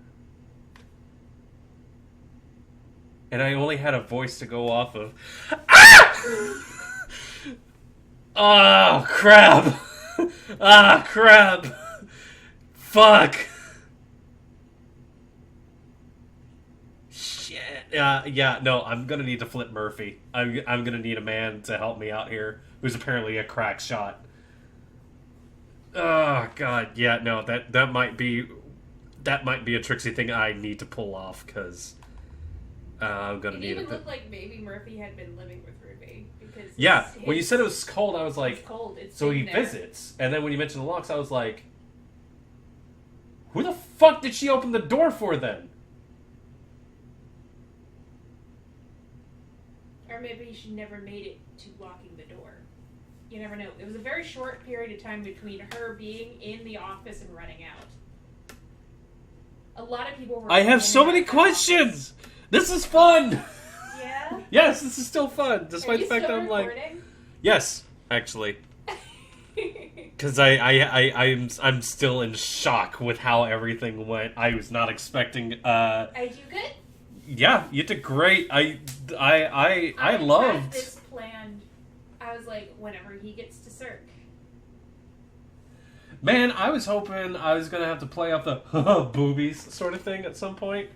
And I only had a voice to go off of. Ah! Oh, crap. Ah, crap. Fuck. Shit. Yeah, no, I'm gonna need to flip Murphy. I'm gonna need a man to help me out here, who's apparently a crack shot. Oh God, yeah, no, that might be a tricksy thing I need to pull off because I'm gonna It need even it. looked like maybe Murphy had been living with Ruby because When you said it was cold, I was like, it's cold. It's so he in there. visits, and then when you mentioned the locks, I was like, who the fuck did she open the door for then? Or maybe she never made it to locking the door. You never know. It was a very short period of time between her being in the office and running out. A lot of people were. I have so many questions. This is fun. Yeah. Yes, this is still fun, despite Are you the fact still that I'm like, recording? yes, actually. Because I'm still in shock with how everything went. I was not expecting. I do good. Yeah, you did great. I had loved this planned. I was like, whenever he gets to Cirque. Man, I was hoping I was gonna have to play off the boobies sort of thing at some point,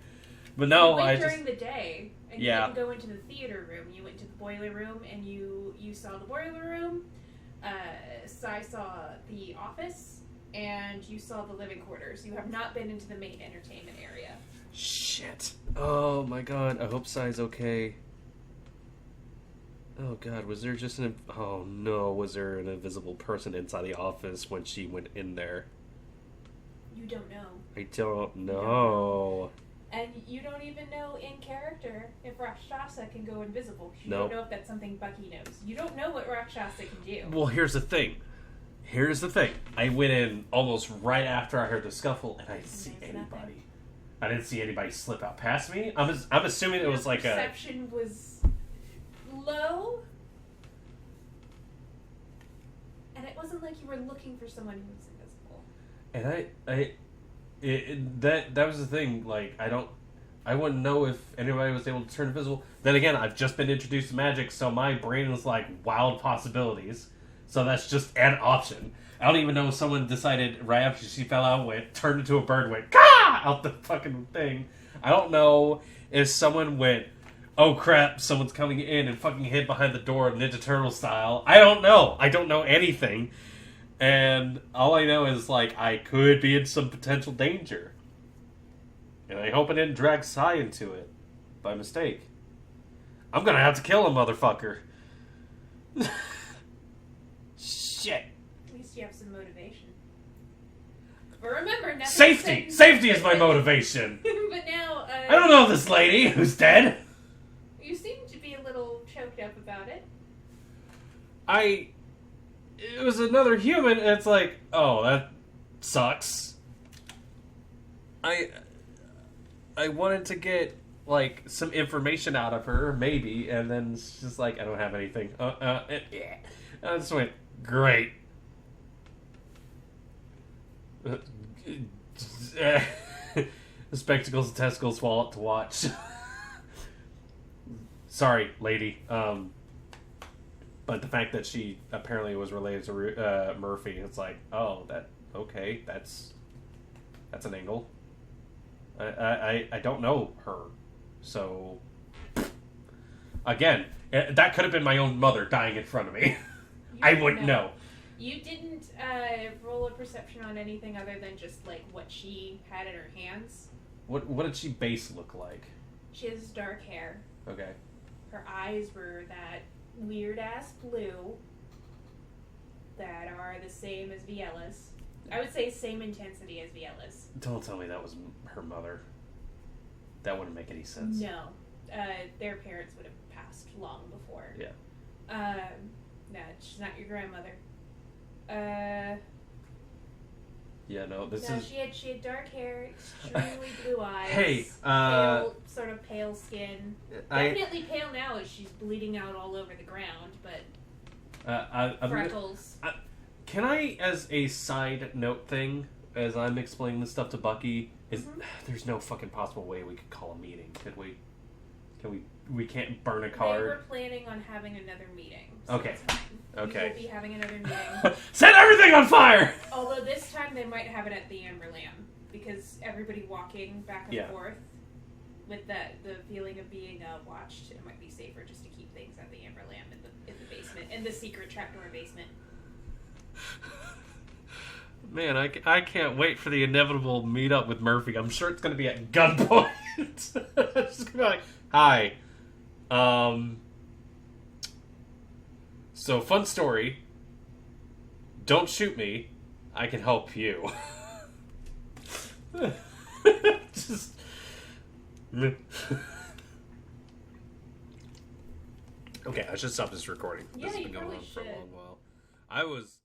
but no, You went I during just the day, and Yeah. you didn't go into the theater room. You went to the boiler room, and you saw the boiler room. Sai saw the office, and you saw the living quarters. You have not been into the main entertainment area. shit. Oh my god, I hope Sai's okay. Oh god, was there just oh no, was there an invisible person inside the office when she went in there? You don't know. I don't know. And you don't even know in character if Rakshasa can go invisible. You Nope. don't know if that's something Bucky knows. You don't know what Rakshasa can do. Well, here's the thing. I went in almost right after I heard the scuffle, and I didn't see There's anybody. nothing. I didn't see anybody slip out past me. I'm assuming it was like a. perception was low, and it wasn't like you were looking for someone who was invisible. And that was the thing. Like I wouldn't know if anybody was able to turn invisible. Then again, I've just been introduced to magic, so my brain was like wild possibilities. So that's just an option. I don't even know if someone decided right after she fell out, turned into a bird, went "Gah!" out the fucking thing. I don't know if someone went, "Oh crap, someone's coming in," and fucking hid behind the door Ninja Turtle style. I don't know. I don't know anything. And all I know is, like, I could be in some potential danger. And I hope I didn't drag Sai into it by mistake. I'm gonna have to kill a motherfucker. Shit. At least you have some motivation. But remember, nothing Safety! Safety is my motivation! But now, I don't know this lady who's dead. you seem to be a little choked up about it. It was another human, and it's like, oh, that sucks. I wanted to get, like, some information out of her, maybe, and then it's just like, I don't have anything. I just went, great. Spectacles and testicles fall up to watch. Sorry, lady. But the fact that she apparently was related to Murphy, it's like, oh, okay, that's an angle. I don't know her, so again, that could have been my own mother dying in front of me. I wouldn't know. You didn't roll a perception on anything other than just like what she had in her hands. What did she base look like? She has dark hair. Okay. Her eyes were that weird ass blue that are the same as Viella's. I would say same intensity as Viella's. Don't tell me that was her mother. That wouldn't make any sense. No. Their parents would have passed long before. Yeah. No, she's not your grandmother. Yeah, no, this No, is... she had dark hair, extremely blue eyes. Hey, sort of pale skin. I- Definitely pale now as she's bleeding out all over the ground, but I'm freckles. Can I, as a side note thing, as I'm explaining this stuff to Bucky, there's no fucking possible way we could call a meeting, could we? We can't burn a card? They were planning on having another meeting. So Okay. it's fine. Okay. We will be having another meeting. Set everything on fire! Although this time they might have it at the Amber Lamb, because everybody walking back and forth with the feeling of being watched, it might be safer just to keep things at the Amber Lamb in the basement, in the secret trapdoor basement. Man, I can't wait for the inevitable meetup with Murphy. I'm sure it's going to be at gunpoint. It's just going to be like, hi. So, fun story. Don't shoot me. I can help you. Just... Okay, I should stop this recording. Yeah, This has you been going probably on for a should. long while. I was...